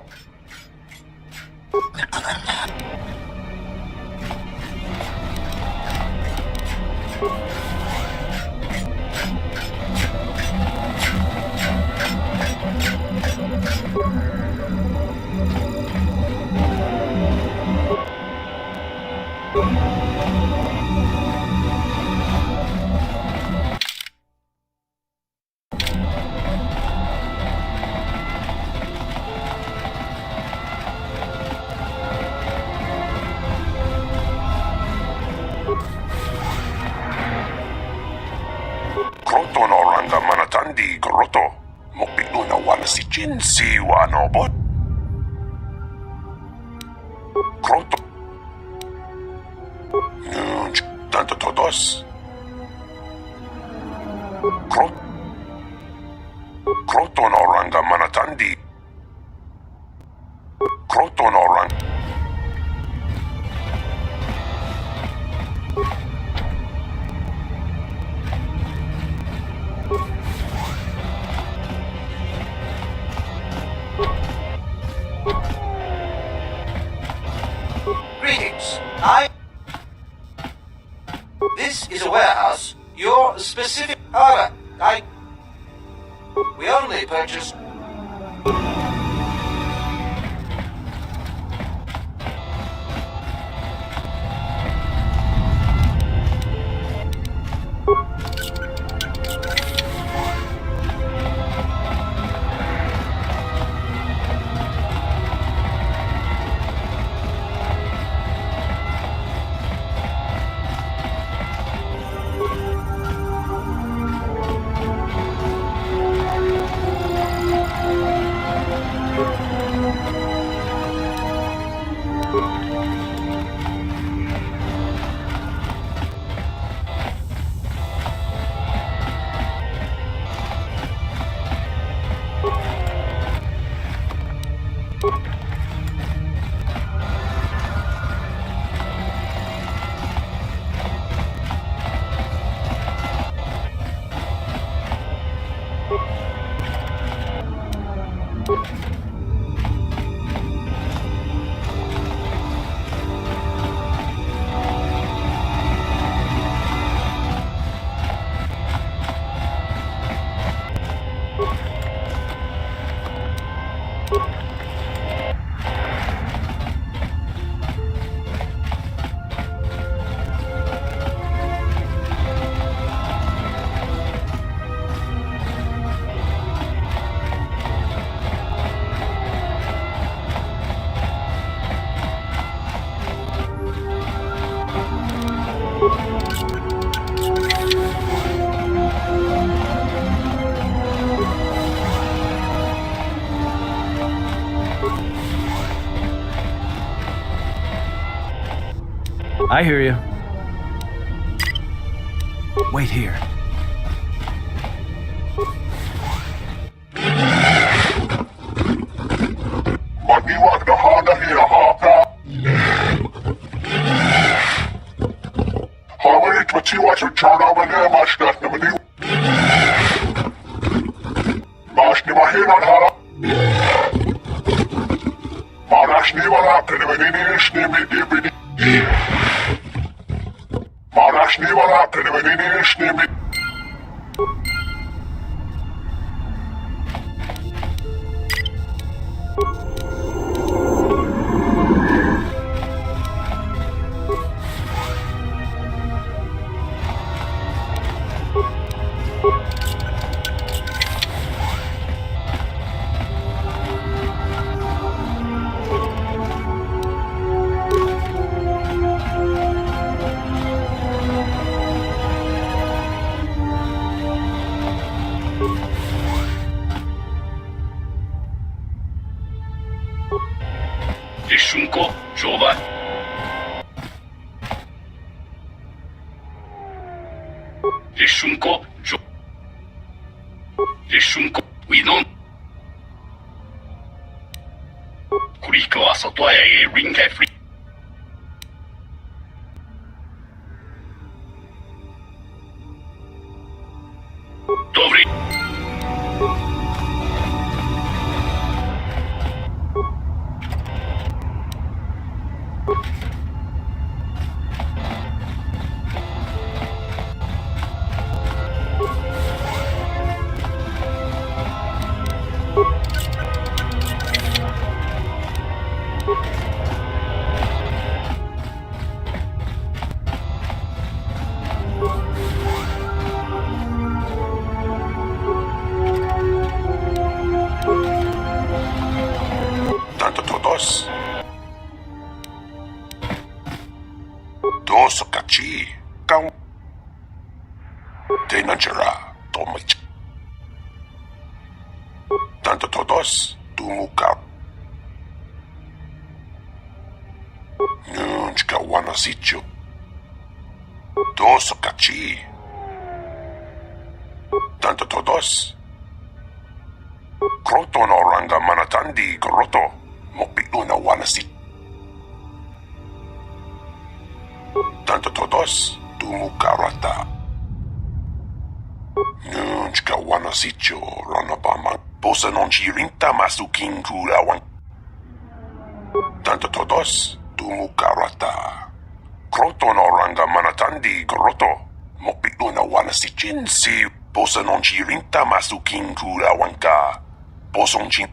Kroto no ranga manatandi groto. Mokpigno na wana si Jin si wanobot. Kroto. Tanto todos. Kroto no ranga manatandi. Kroto no ranga. Greetings. This is a warehouse. You're specific. However, we only purchased. I hear you. Wait here. hinan hala. Manash ni wala kanimaninish ni midibidi. Manash ni wala kanimaninish ni midibidi. Rysunko, Jova. Rysunko, Rysunko, Winon. Kuriko wa soto he ring free. Dobry. Dos kachi kang Tenanjara Tomich Tanto todos Tumuka Nunchka wana sitio Dos kachi Tanto todos Kroto no ranga manatandi groto Mopiuna wana sit Tanto todos Tumukarata Nunchka wana sitio Ranabama Posa non chirinta masukin kurawan Tanto todos Tumukarata Kroto no ranga manatandi groto Mopiuna wana sichin si Posa non chirinta masukin kurawan ka Poson chin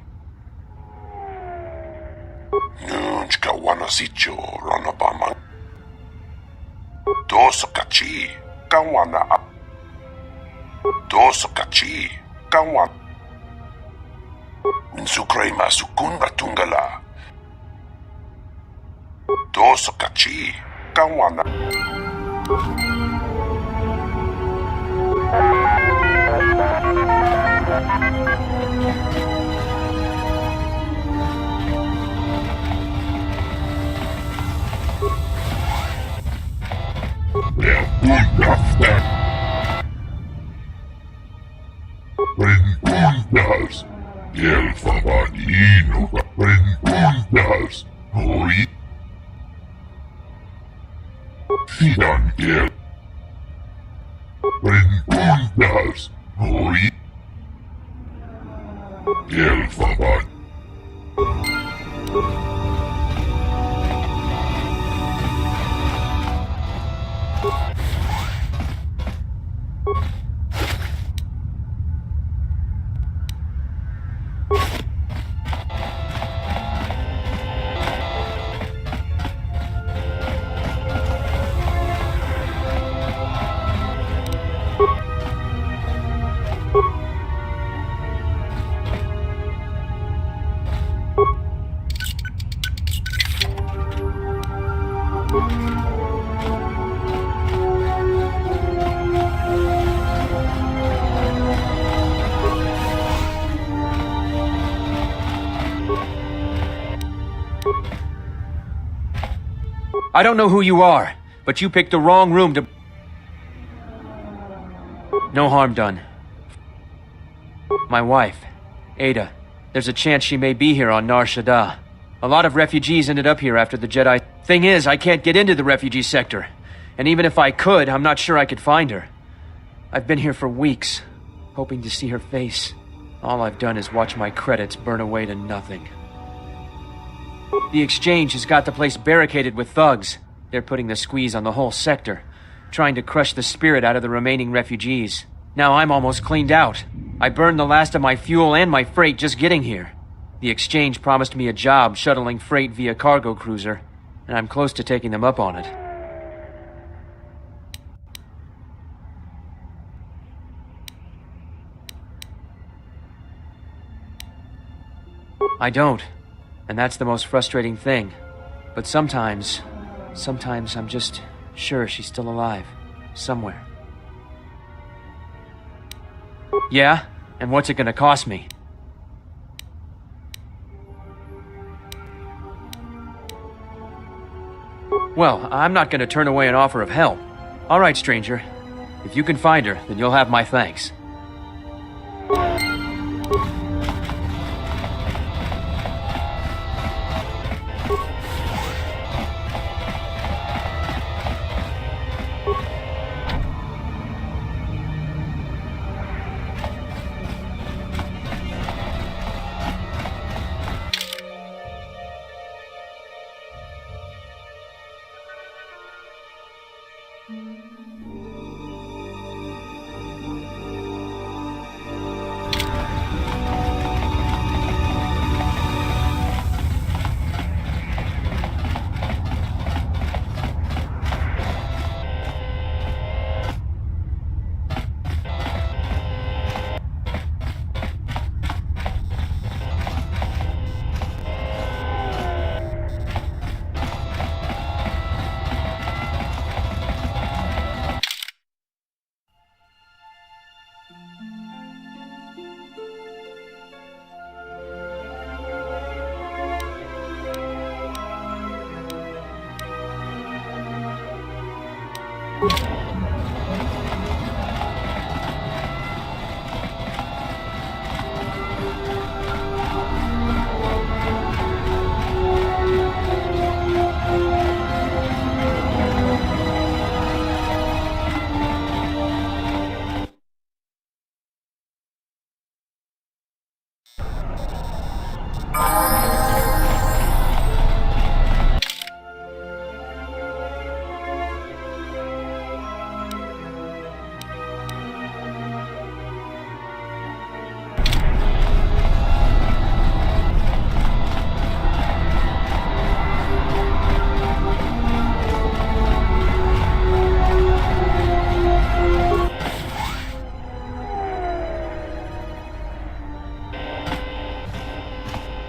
Nunchka wana sitio Ranabama Dos kachi kawana Dos kachi kawan Minsukray masukun batungala Dos kachi kawana Rentundas, el favanino, rentundas, hoy. Fidan el. Rentundas, hoy. El favan. I don't know who you are, but you picked the wrong room to... No harm done. My wife, Ada. There's a chance she may be here on Nar Shaddaa. A lot of refugees ended up here after the Jedi... Thing is, I can't get into the refugee sector. And even if I could, I'm not sure I could find her. I've been here for weeks, hoping to see her face. All I've done is watch my credits burn away to nothing. The exchange has got the place barricaded with thugs. They're putting the squeeze on the whole sector, trying to crush the spirit out of the remaining refugees. Now I'm almost cleaned out. I burned the last of my fuel and my freight just getting here. The exchange promised me a job shuttling freight via cargo cruiser, and I'm close to taking them up on it. I don't, and that's the most frustrating thing. But sometimes I'm just sure she's still alive, somewhere. Yeah? And what's it gonna cost me? Well, I'm not gonna turn away an offer of help. Alright, stranger. If you can find her, then you'll have my thanks.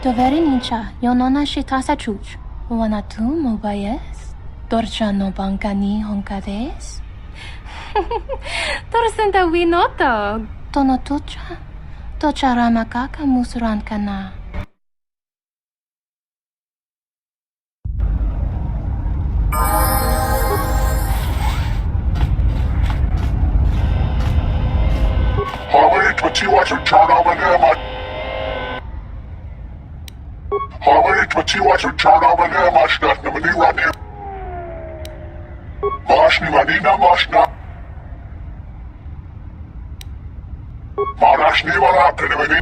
Doverenicha, Yonona Shitasa Chuch, Wanatu Mobayes, Dorcha no Bankani Honkades, Torsenta Winoto, Tonotucha, Tocha Ramakaka Musrankana. Harmony 21 to turn over there, Harmony 21 to turn over there, Mashna, Namani Rani. Mashni Manina Mashna. Marashni Marakanamani.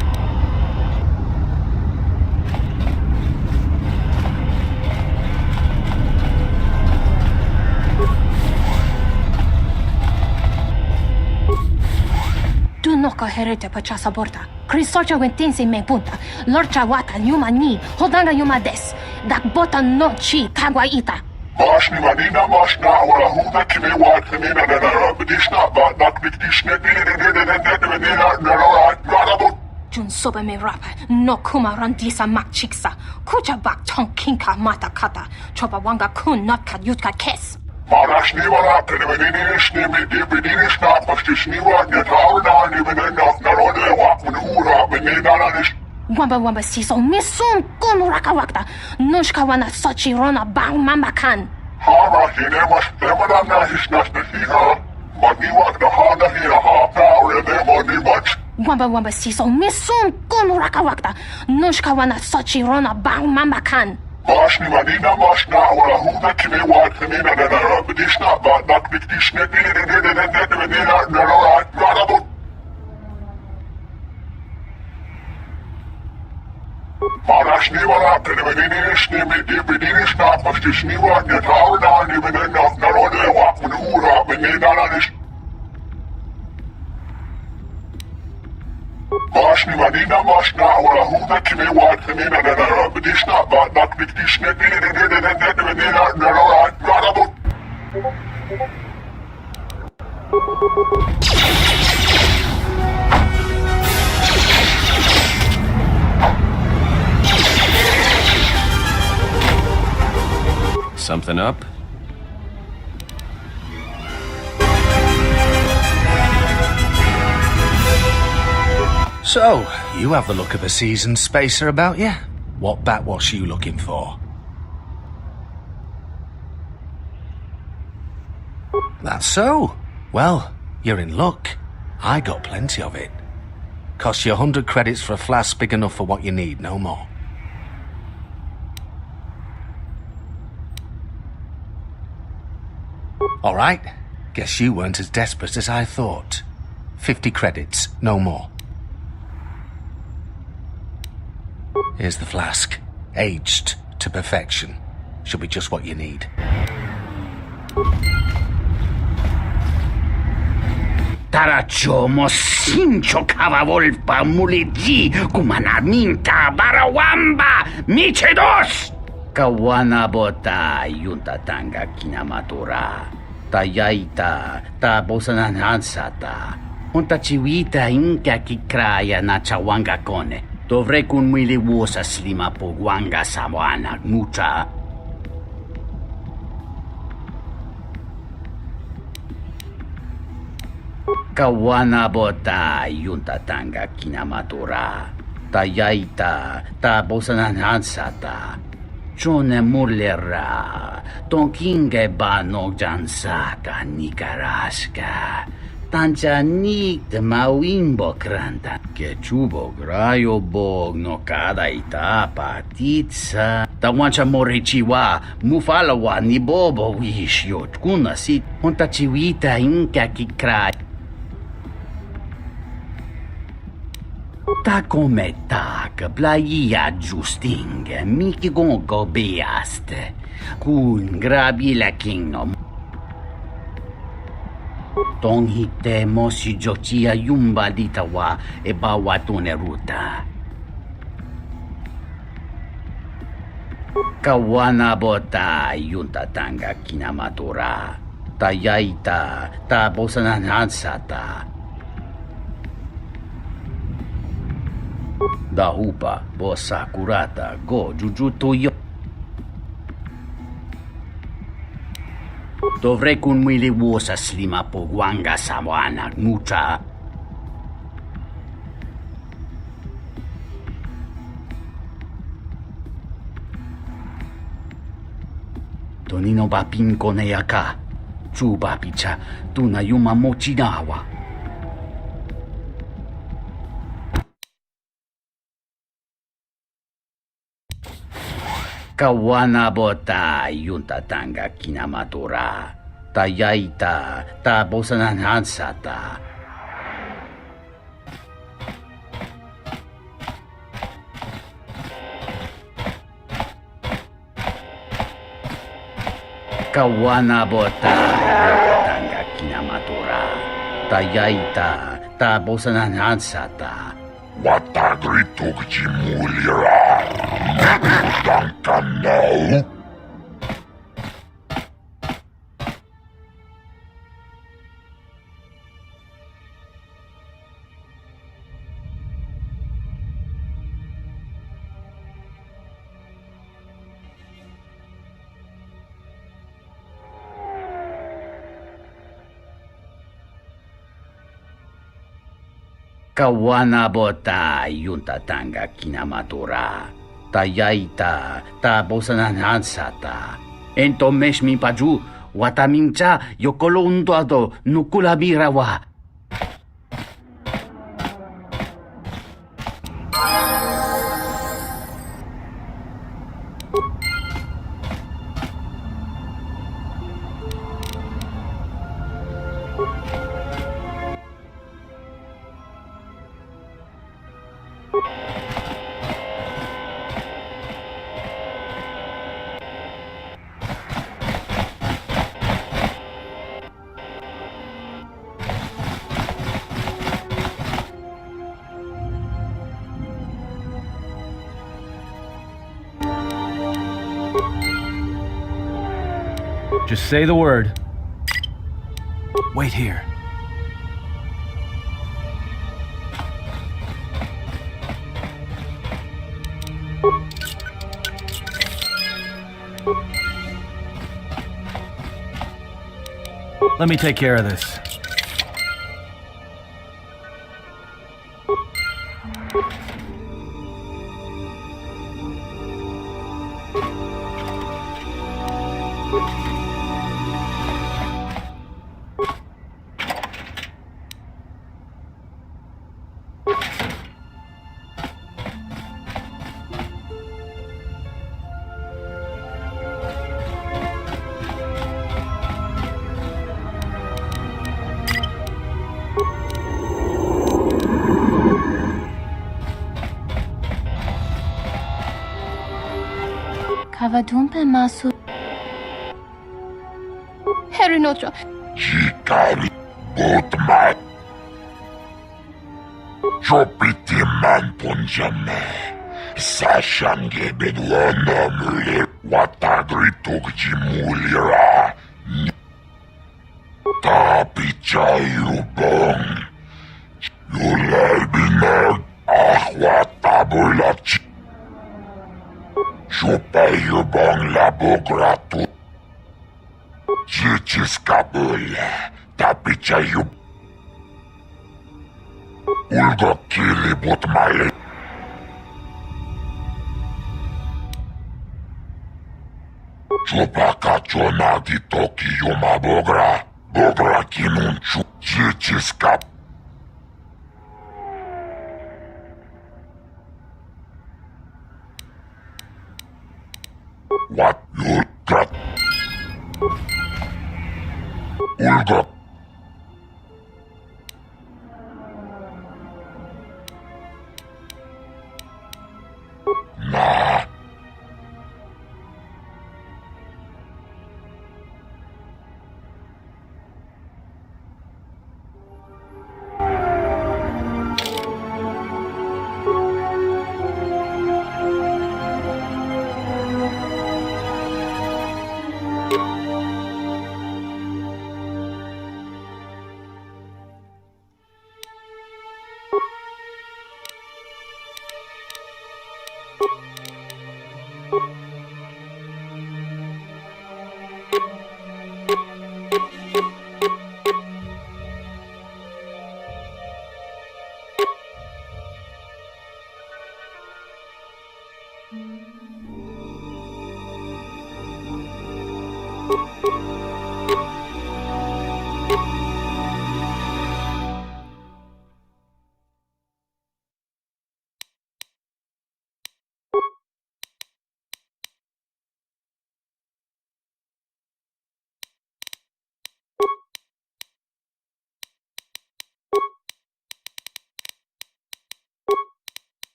Tu no coherete pa chasa borta. Crisocha wentense me punta. Lorcha wata nyuma ni. Hodanga nyuma des. Dak bota no chi kagwa ita. Mashni Manina Mashna. Wala huda kime wat kanina na bedishna ba nak dikdishne Jun soba me rapa. No kuma randisa mak chiksa. Kucha bak tong kinka mata kata. Chopa wanga kun not kat yutka kes. Marashni Marakanamani Snimi Dibidishna Pastishniwa Natauna Nibanana Narone Wak Manura Benedanish. Wamba siso misum kun rakawakta. Nushka wana sochi rona bang mamakan. Hara Hinemas Lemanana Hisnasna Hiha. Maniwak the Hana Hia Ha Power Lemoni Much. Wamba siso misum kun rakawakta. Nushka wana sochi rona bang mamakan. Mashni Manina Mashna Wala Huda Kime Wat Kanina na Bedishna Ba Nak Dikdishne Paraš nivala, kad me vidiš napašti sniva, ne tavna, ni me narodeva, me ura, me ne dalaniš. Baš nima ni namašna, ora huda ki me vat, me ne da vidiš napat, vidiš ne Something up? So, you have the look of a seasoned spacer about you. What backwash you looking for? That's so. Well, you're in luck. I got plenty of it. Costs you 100 credits for a flask big enough for what you need, no more. Alright, guess you weren't as desperate as I thought. 50 credits, no more. Here's the flask. Aged to perfection. Should be just what you need. Tarachomo sincho kavavolpa muliji kumanaminta barawamba michedos. Kawana bota yunta tanga kinamatura. Tayaita ta bosananhansata. Unta chiwita inka kikraya na chawanga kone. Dovrei kun mwili wosa slima po wanga sawana mucha. Kawana bota yunta tanga kinamatura. Tayaita ta bosananhansata. Chone mulera, tonkinge bano jansaka nikaraska, tancha nik de mawimbo kranta, que chubo grayo bog no kada itapa titsa, tawancha morichiwa, mufalawa ni bobo wish yot kuna sit, unta chiwita inka kikra. Ta come tak, blaia giusting, miki gongo beaste, kun grabi la kingdom. Tong hite mosi jochia yumba ditawa e bawatune ruta. Kawana bota yunta tanga kinamatura, tayaita ta bosananhansata. Dahupa, bossa curata, go jujuto yo. Dovrei kun mwili wosa slima po wanga sawana mucha. Tonino ba pinko ne yaka. Chuba picha, tuna yuma mochinawa. Kawana bota yunta tanga kinamatura. Tayaita ta bosananhansata. Kawana bota yunta tanga kinamatura. Tayaita ta bosananhansata. Wata grito kchimulira. Dankanau. Kawana bota yunta tanga kinamatura. Tayaita ta bosananhansata. Ento mesh mi paju, watamincha yokolondo ado nukulabirawa. Just say the word. Wait here. Let me take care of this. Kavadumpe masu. Herinotra. Jikari Botman. Chopiti man punjame. Sashange bedwana mule. Watagritok jimulira. Tapi chayubong. Yulay binag. Ahwatabulachi. Chupayubong labogratu. Chichiskabula. Tapi chayub. Ulgo kilibut mali. Chupakachona di Tokyo mabogra. Bogra kinunchu. Chichiskab. What you got? Ulgo. Nah.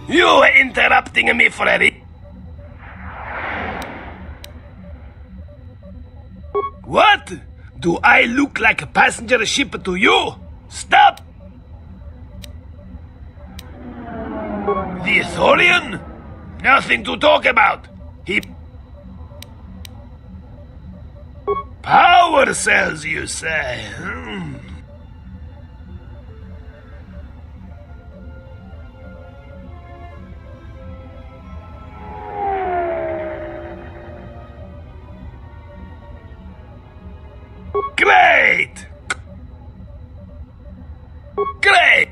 You interrupting me, Freddy? What? Do I look like a passenger ship to you? Stop! The Thorian? Nothing to talk about. He... Power cells, you say? Great! Great!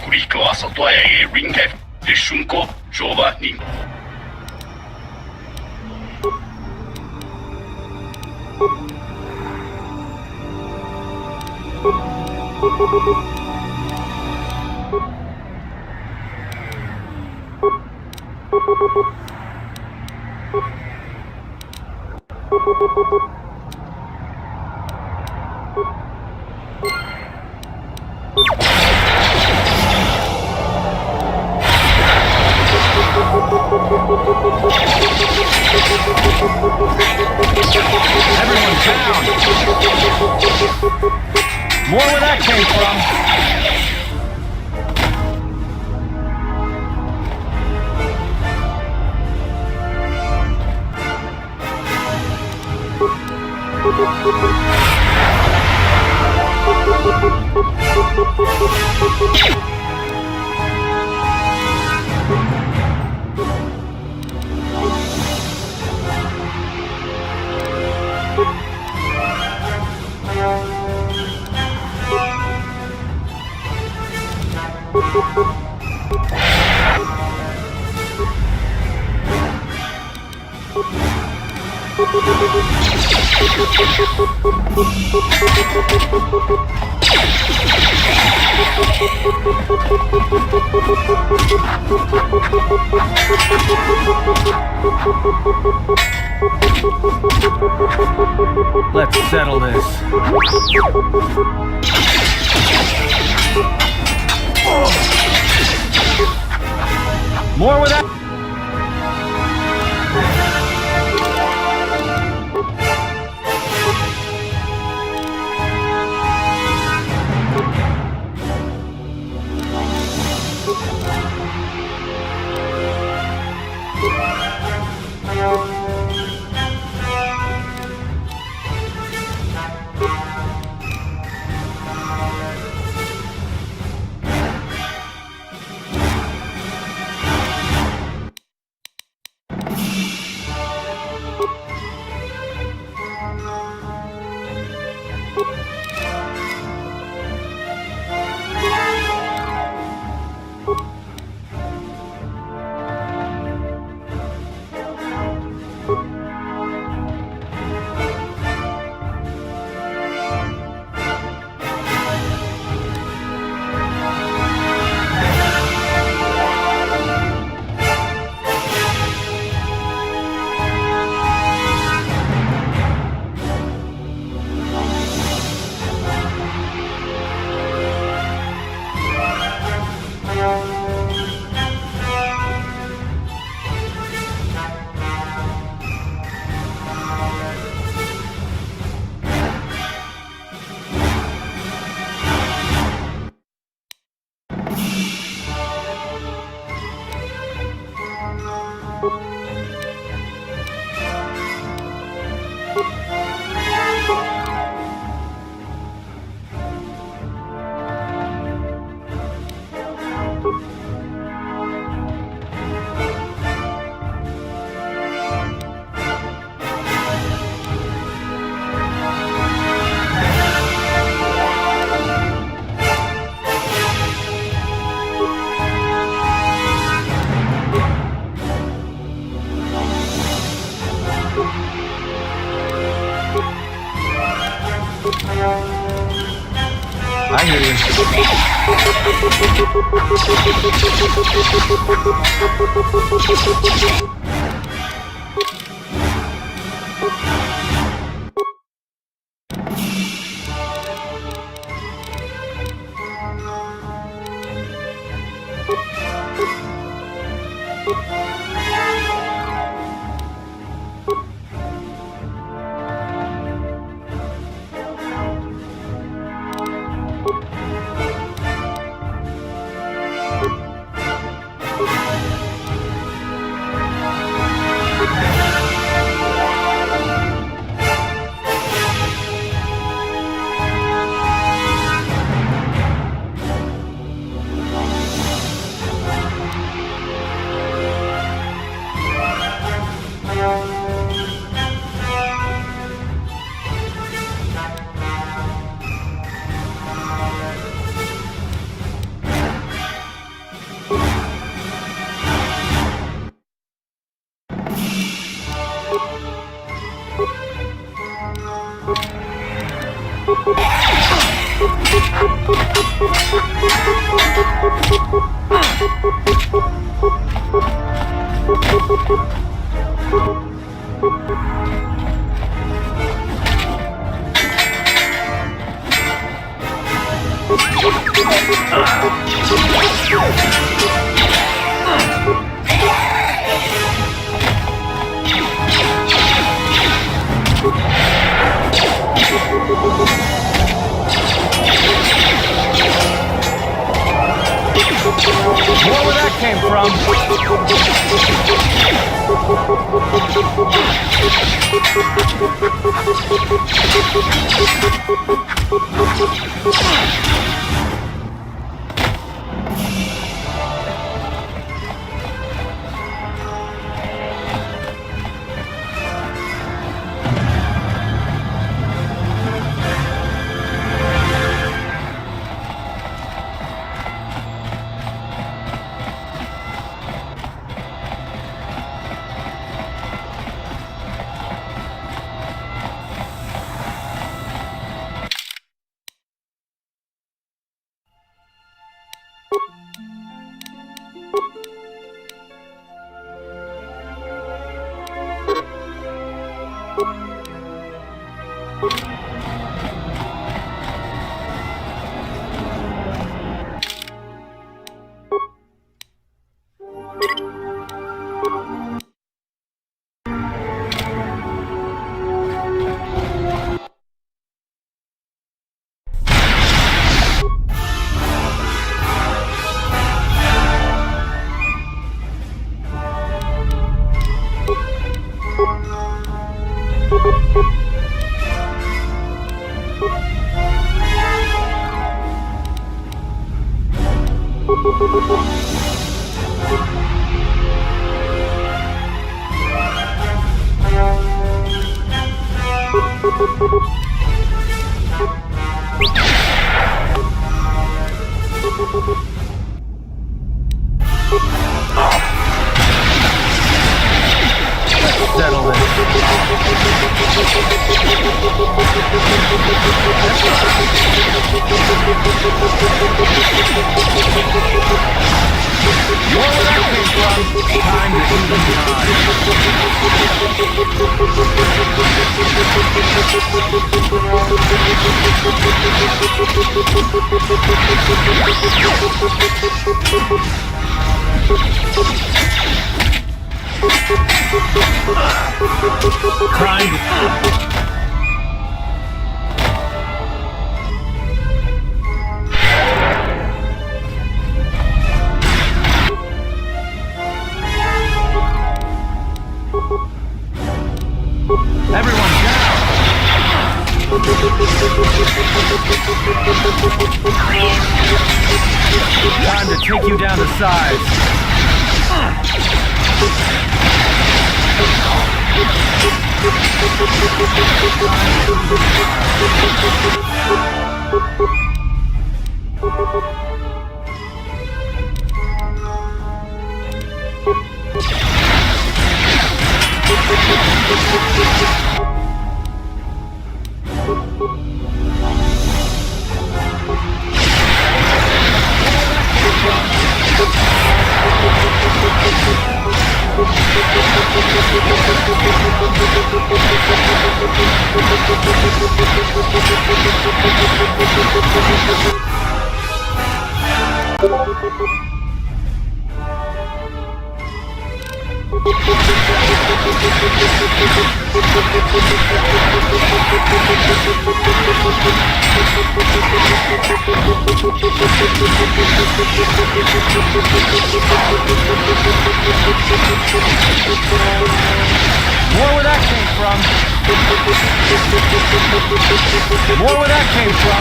Kuriko asotoa e ringef de shunko jova nin. Everyone down! More where that came Let's settle this. More with that. I hear you. More where that came from. More where that came from.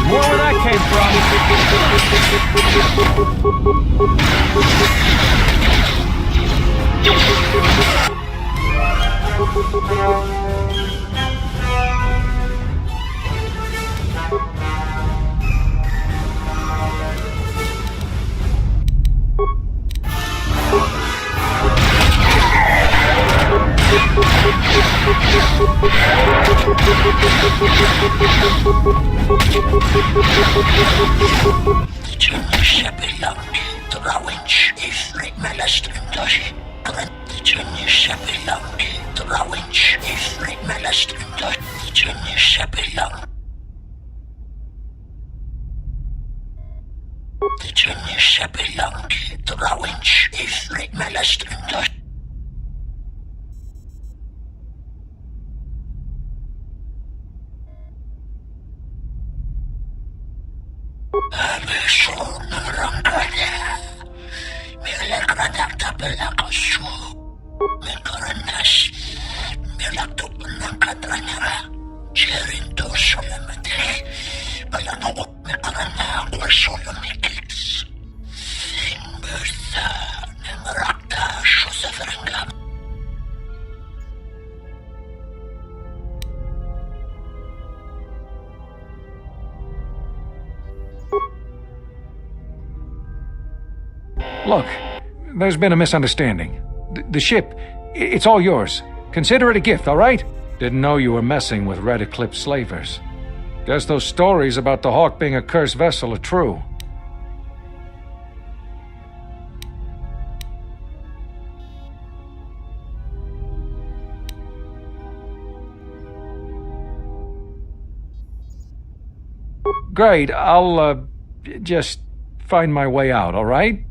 More where that came Look, there's been a misunderstanding. The ship, it's all yours. Consider it a gift, all right? Didn't know you were messing with Red Eclipse slavers. Guess those stories about the Hawk being a cursed vessel are true. Great, I'll, just find my way out, all right?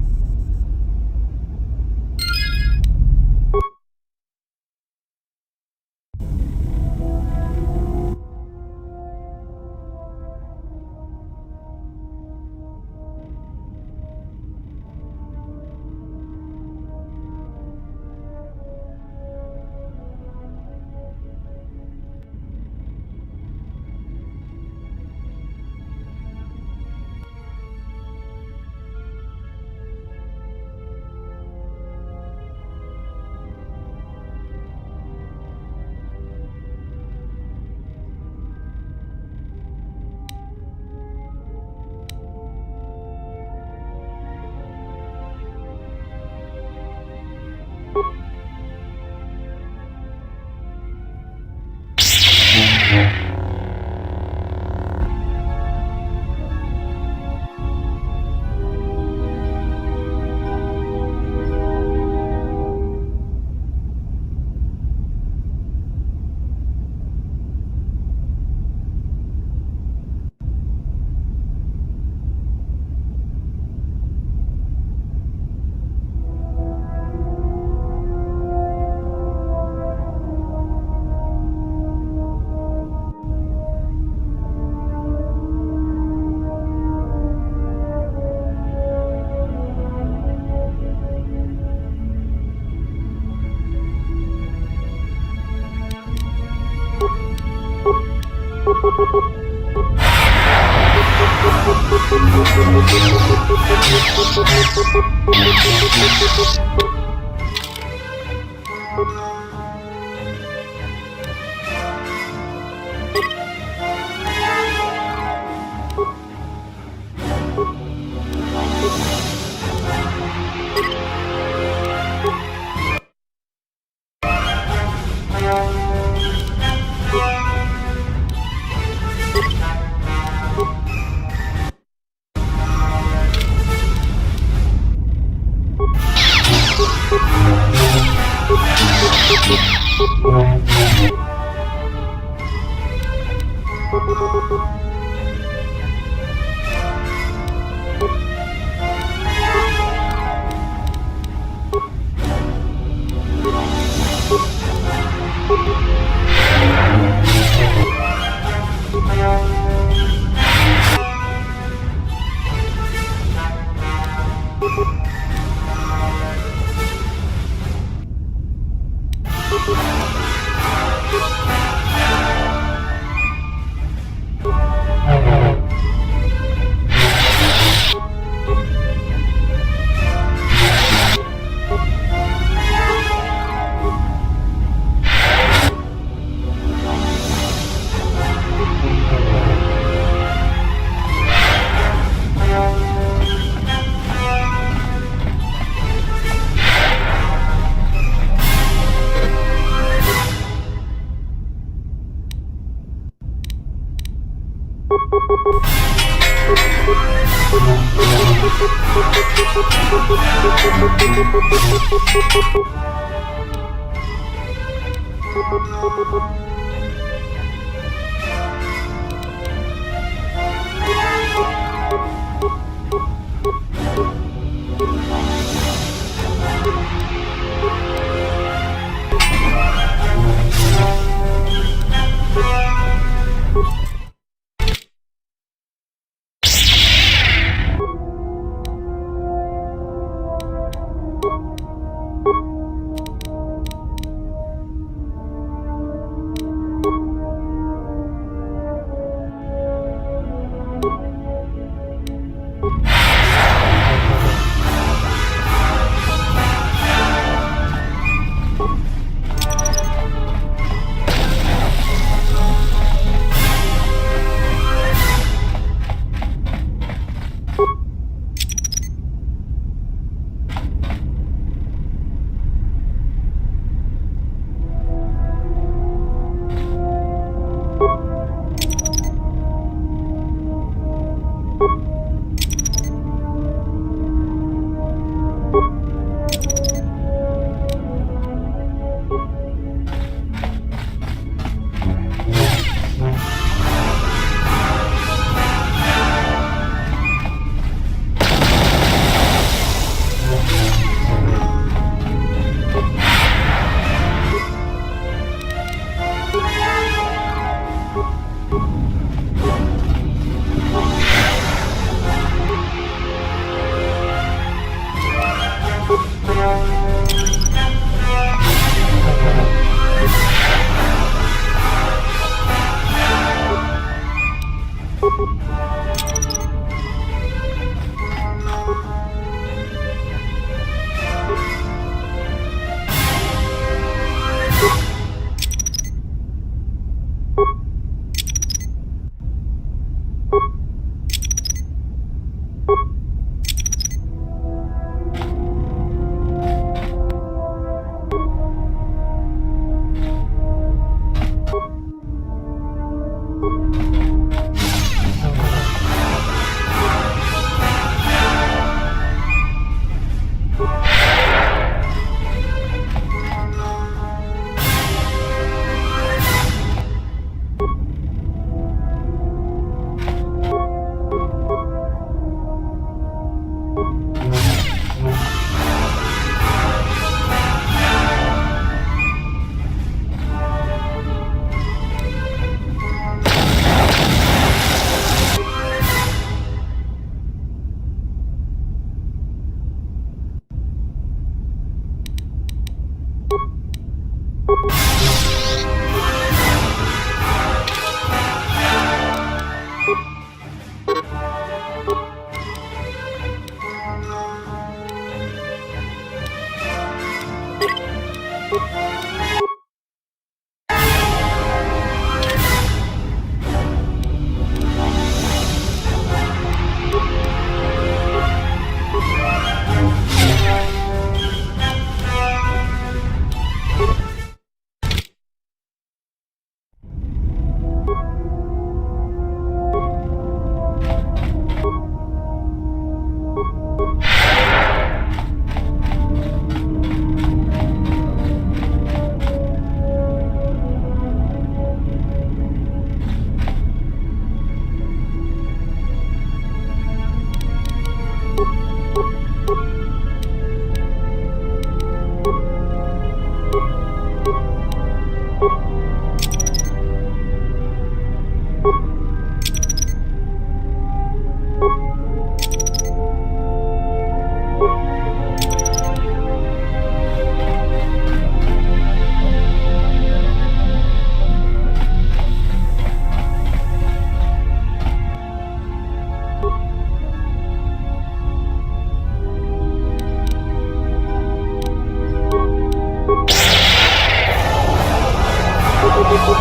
I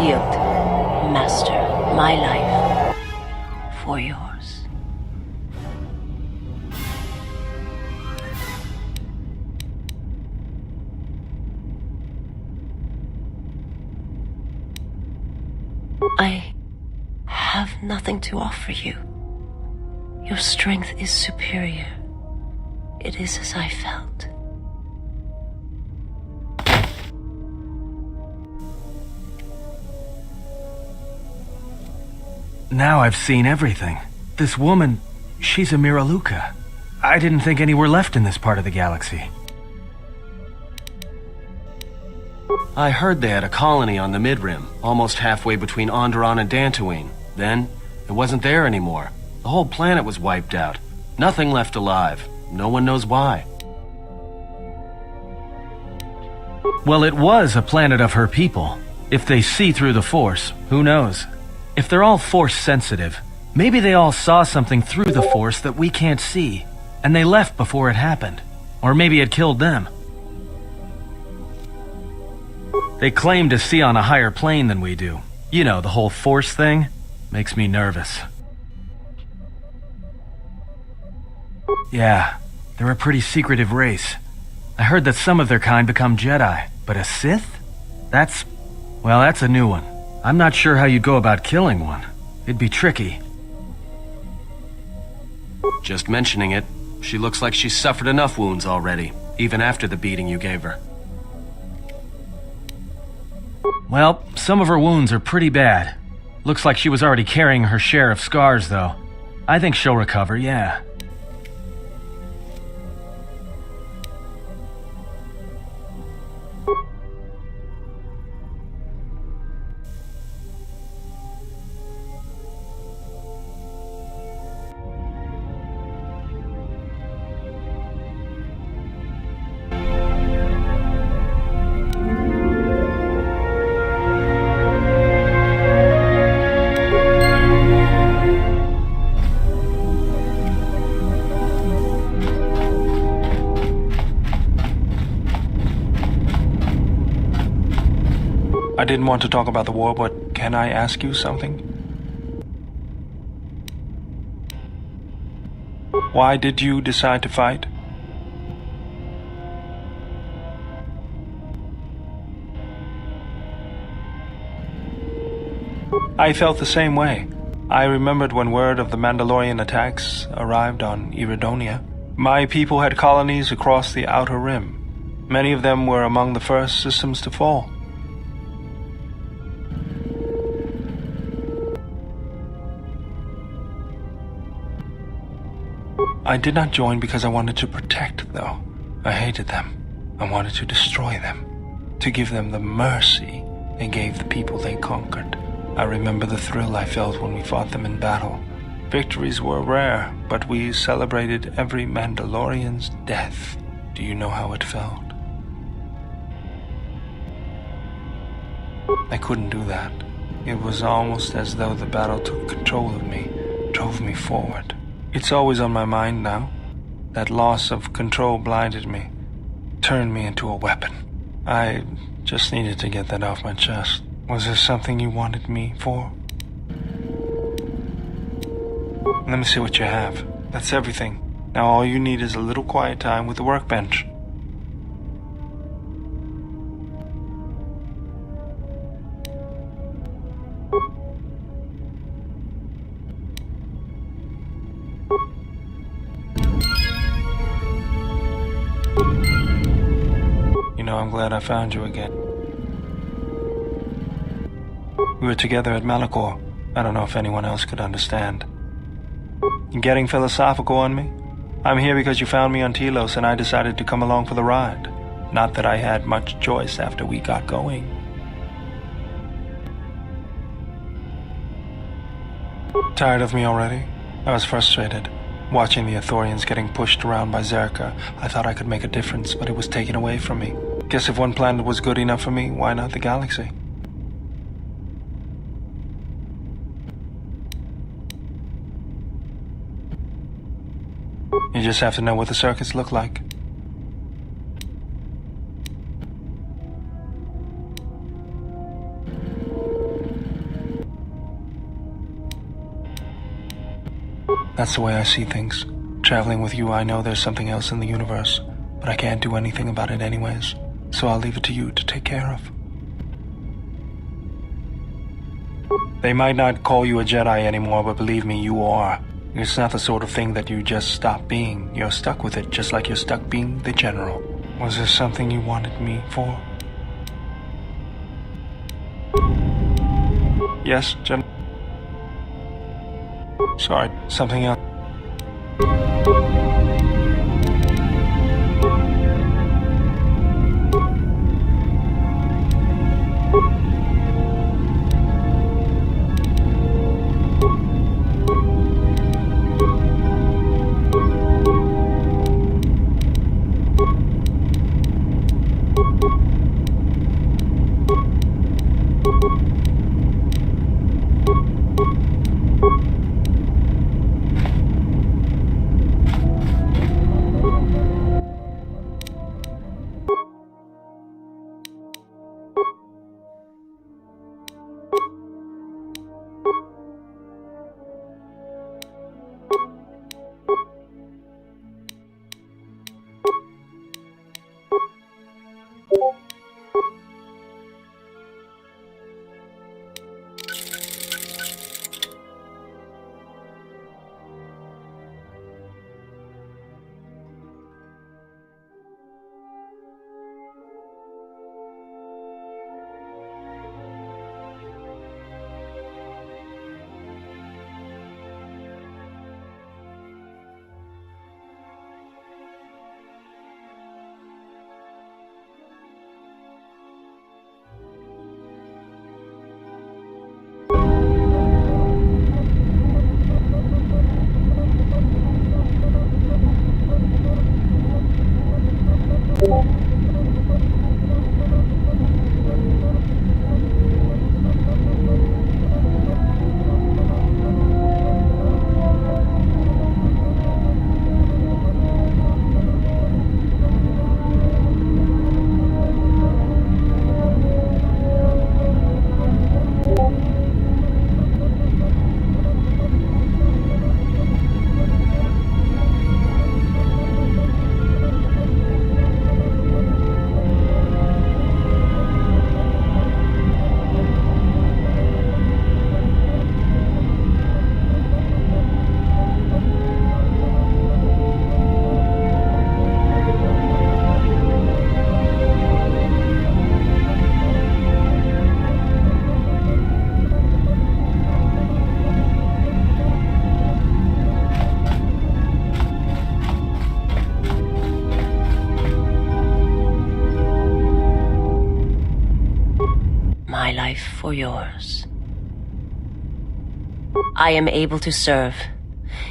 yield, Master, my life for yours. I have nothing to offer you. Your strength is superior. It is as I felt. Now I've seen everything. This woman, she's a Miraluka. I didn't think any were left in this part of the galaxy. I heard they had a colony on the Midrim, almost halfway between Onderon and Dantooine. Then, it wasn't there anymore. The whole planet was wiped out. Nothing left alive. No one knows why. Well, it was a planet of her people. If they see through the Force, who knows? If they're all Force-sensitive, maybe they all saw something through the Force that we can't see, and they left before it happened. Or maybe it killed them. They claim to see on a higher plane than we do. You know, the whole Force thing makes me nervous. Yeah, they're a pretty secretive race. I heard that some of their kind become Jedi, but a Sith? That's a new one. I'm not sure how you'd go about killing one. It'd be tricky. Just mentioning it, she looks like she's suffered enough wounds already, even after the beating you gave her. Well, some of her wounds are pretty bad. Looks like she was already carrying her share of scars, though. I think she'll recover, yeah. I didn't want to talk about the war, but can I ask you something? Why did you decide to fight? I felt the same way. I remembered when word of the Mandalorian attacks arrived on Iridonia. My people had colonies across the Outer Rim. Many of them were among the first systems to fall. I did not join because I wanted to protect, though. I hated them. I wanted to destroy them. To give them the mercy they gave the people they conquered. I remember the thrill I felt when we fought them in battle. Victories were rare, but we celebrated every Mandalorian's death. Do you know how it felt? I couldn't do that. It was almost as though the battle took control of me, drove me forward. It's always on my mind now. That loss of control blinded me, turned me into a weapon. I just needed to get that off my chest. Was there something you wanted me for? Let me see what you have. That's everything. Now all you need is a little quiet time with the workbench. I'm glad I found you again. We were together at Malachor. I don't know if anyone else could understand. You getting philosophical on me? I'm here because you found me on Telos and I decided to come along for the ride. Not that I had much choice after we got going. Tired of me already? I was frustrated. Watching the Ithorians getting pushed around by Zerka, I thought I could make a difference, but it was taken away from me. Guess if one planet was good enough for me, why not the galaxy? You just have to know what the circuits look like. That's the way I see things. Traveling with you, I know there's something else in the universe, but I can't do anything about it anyways, so I'll leave it to you to take care of. They might not call you a Jedi anymore, but believe me, you are. It's not the sort of thing that you just stop being. You're stuck with it, just like you're stuck being the General. Was there something you wanted me for? Yes, General? Sorry, something else. For yours. I am able to serve.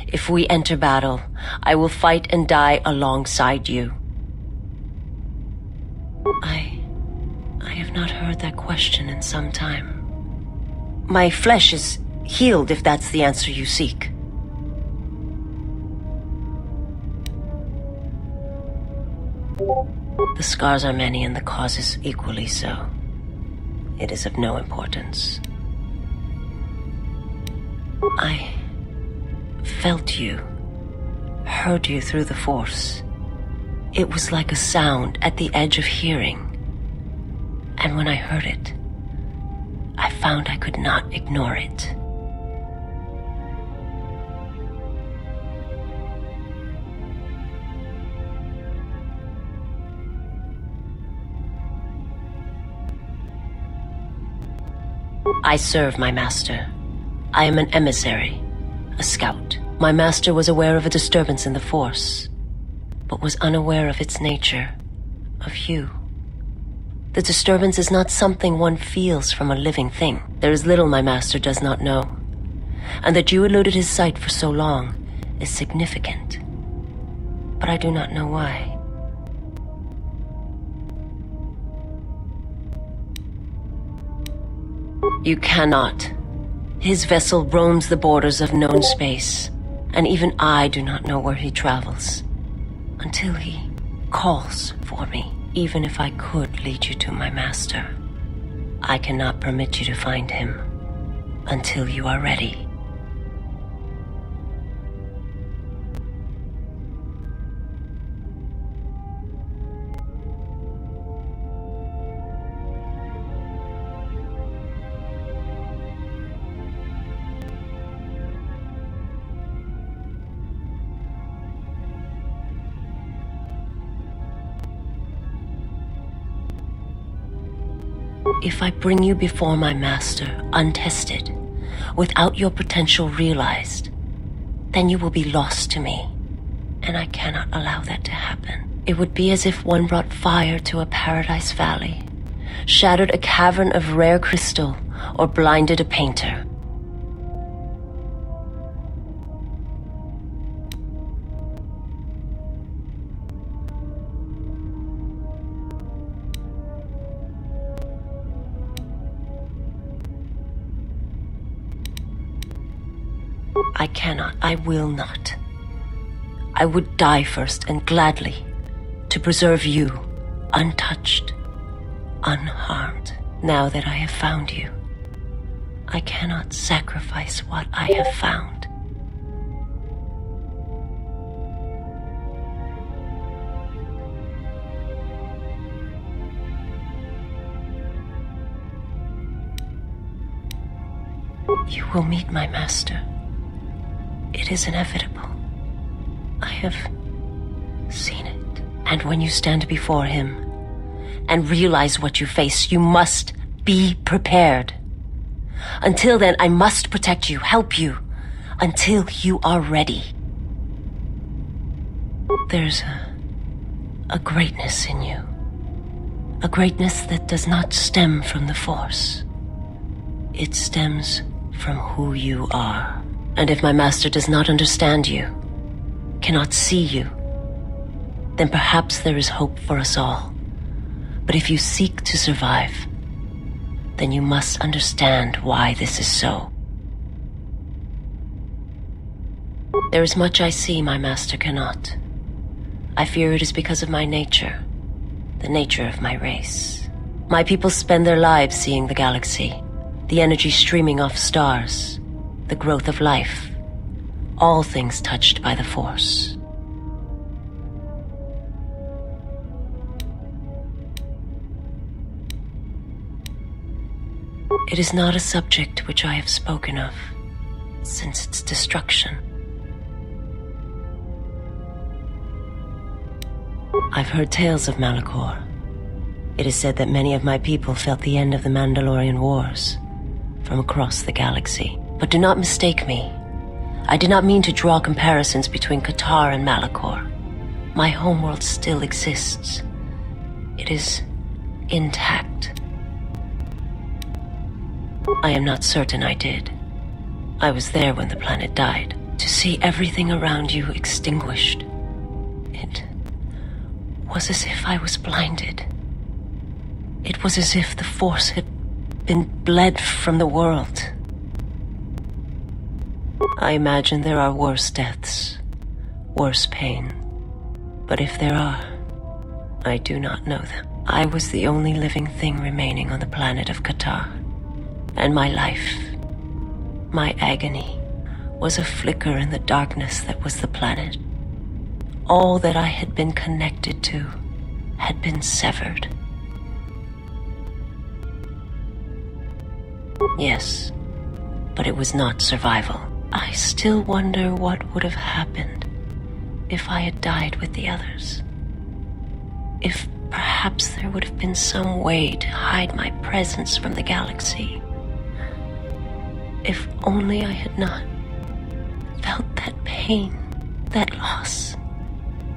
If we enter battle, I will fight and die alongside you. I have not heard that question in some time. My flesh is healed if that's the answer you seek. The scars are many and the cause is equally so. It is of no importance. I felt you, heard you through the Force. It was like a sound at the edge of hearing. And when I heard it, I found I could not ignore it. I serve my master. I am an emissary, a scout. My master was aware of a disturbance in the Force, but was unaware of its nature, of you. The disturbance is not something one feels from a living thing. There is little my master does not know, and that you eluded his sight for so long is significant. But I do not know why. You cannot. His vessel roams the borders of known space, And even I do not know where he travels. Until he calls for me. Even if I could lead you to my master, I cannot permit you to find him until you are ready. If I bring you before my master, untested, without your potential realized, then you will be lost to me, and I cannot allow that to happen. It would be as if one brought fire to a paradise valley, shattered a cavern of rare crystal, or blinded a painter. I cannot, I will not. I would die first and gladly to preserve you untouched, unharmed. Now that I have found you, I cannot sacrifice what I have found. You will meet my master. It is inevitable. I have seen it. And when you stand before him and realize what you face, you must be prepared. Until then, I must protect you, help you, until you are ready. There's a greatness in you. A greatness that does not stem from the Force. It stems from who you are. And if my master does not understand you, cannot see you, then perhaps there is hope for us all. But if you seek to survive, then you must understand why this is so. There is much I see my master cannot. I fear it is because of my nature, the nature of my race. My people spend their lives seeing the galaxy, the energy streaming off stars, the growth of life, all things touched by the Force. It is not a subject which I have spoken of since its destruction. I've heard tales of Malachor. It is said that many of my people felt the end of the Mandalorian Wars from across the galaxy. But do not mistake me. I did not mean to draw comparisons between Qatar and Malachor. My homeworld still exists. It is intact. I am not certain I did. I was there when the planet died. To see everything around you extinguished. It was as if I was blinded. It was as if the Force had been bled from the world. I imagine there are worse deaths, worse pain. But if there are, I do not know them. I was the only living thing remaining on the planet of Qatar. And my life, my agony, was a flicker in the darkness that was the planet. All that I had been connected to had been severed. Yes, but it was not survival. I still wonder what would have happened if I had died with the others. If perhaps there would have been some way to hide my presence from the galaxy. If only I had not felt that pain, that loss,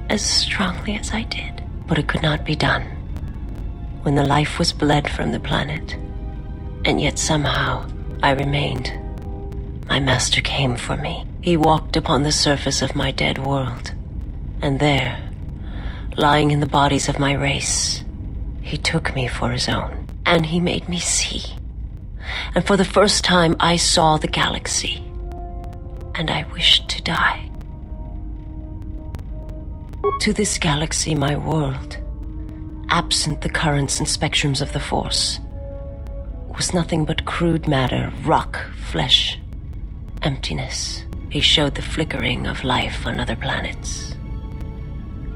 as strongly as I did. But it could not be done. When the life was bled from the planet, and yet somehow I remained. My master came for me. He walked upon the surface of my dead world. And there, lying in the bodies of my race, he took me for his own. And he made me see. And for the first time I saw the galaxy. And I wished to die. To this galaxy, my world, absent the currents and spectrums of the Force, was nothing but crude matter, rock, flesh, emptiness. He showed the flickering of life on other planets.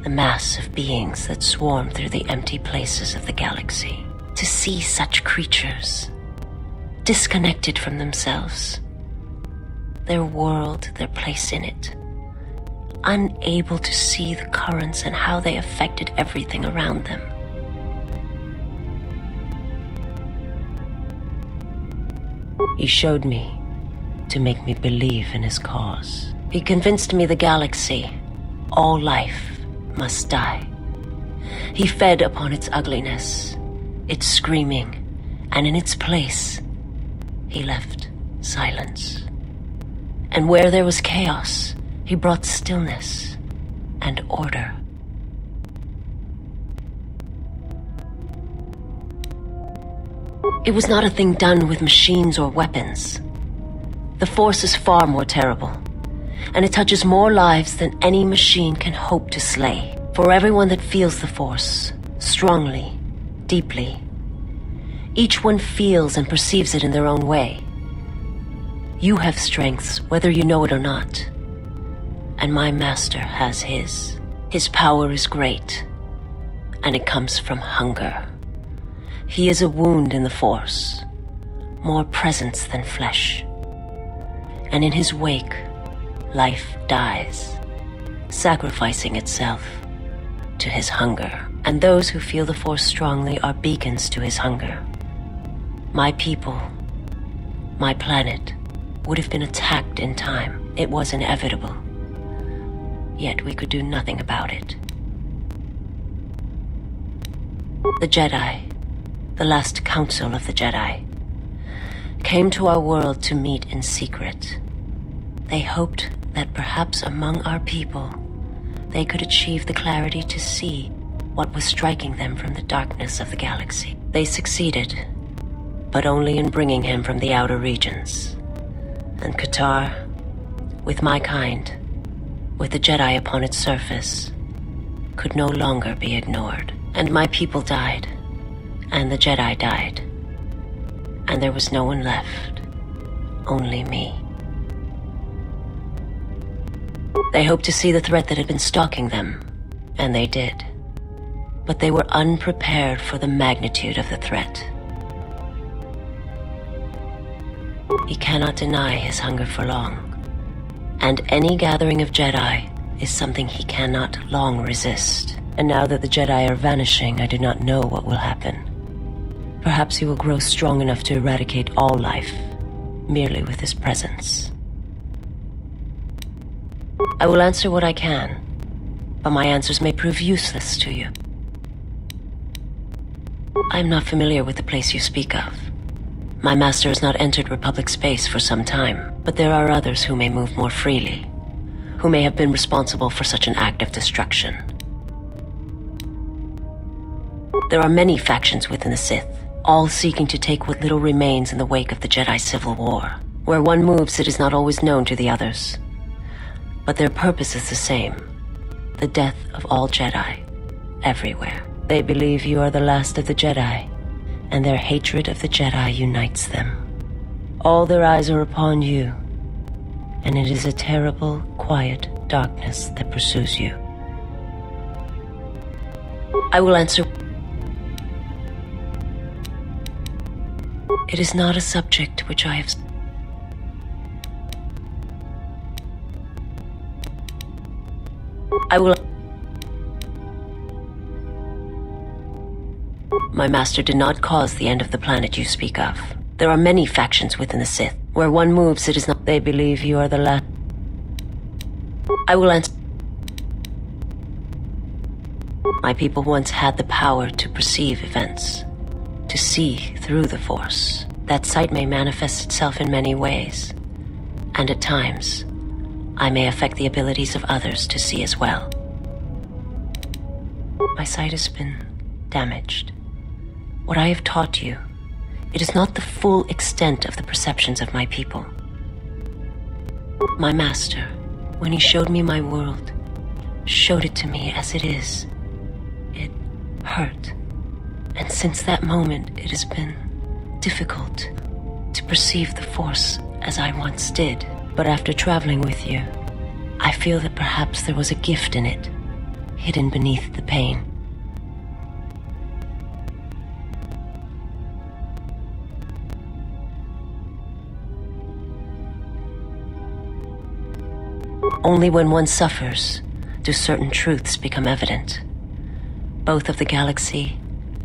The mass of beings that swarm through the empty places of the galaxy. To see such creatures, disconnected from themselves, their world, their place in it, unable to see the currents and how they affected everything around them. He showed me to make me believe in his cause. He convinced me the galaxy, all life, must die. He fed upon its ugliness, its screaming, and in its place, he left silence. And where there was chaos, he brought stillness and order. It was not a thing done with machines or weapons. The Force is far more terrible, and it touches more lives than any machine can hope to slay. For everyone that feels the Force, strongly, deeply, each one feels and perceives it in their own way. You have strengths, whether you know it or not. And my master has his. His power is great, and it comes from hunger. He is a wound in the Force, more presence than flesh. And in his wake, life dies, sacrificing itself to his hunger. And those who feel the Force strongly are beacons to his hunger. My people, my planet, would have been attacked in time. It was inevitable. Yet we could do nothing about it. The Jedi, the last council of the Jedi, came to our world to meet in secret. They hoped that perhaps among our people, they could achieve the clarity to see what was striking them from the darkness of the galaxy. They succeeded, but only in bringing him from the outer regions. And Qatar, with my kind, with the Jedi upon its surface, could no longer be ignored. And my people died, and the Jedi died, and there was no one left, only me. They hoped to see the threat that had been stalking them, and they did. But they were unprepared for the magnitude of the threat. He cannot deny his hunger for long, and any gathering of Jedi is something he cannot long resist. And now that the Jedi are vanishing, I do not know what will happen. Perhaps he will grow strong enough to eradicate all life, merely with his presence. I will answer what I can, but my answers may prove useless to you. I am not familiar with the place you speak of. My master has not entered Republic space for some time, but there are others who may move more freely, who may have been responsible for such an act of destruction. There are many factions within the Sith, all seeking to take what little remains in the wake of the Jedi Civil War. Where one moves, it is not always known to the others. But their purpose is the same, the death of all Jedi, everywhere. They believe you are the last of the Jedi, and their hatred of the Jedi unites them. All their eyes are upon you, and it is a terrible, quiet darkness that pursues you. I will answer. It is not a subject which I have... I will... My master did not cause the end of the planet you speak of. There are many factions within the Sith. Where one moves, it is not... They believe you are the last... I will answer... My people once had the power to perceive events, to see through the Force. That sight may manifest itself in many ways, and at times, I may affect the abilities of others to see as well. My sight has been damaged. What I have taught you, it is not the full extent of the perceptions of my people. My master, when he showed me my world, showed it to me as it is. It hurt. And since that moment, it has been difficult to perceive the Force as I once did. But after traveling with you, I feel that perhaps there was a gift in it, hidden beneath the pain. Only when one suffers do certain truths become evident, both of the galaxy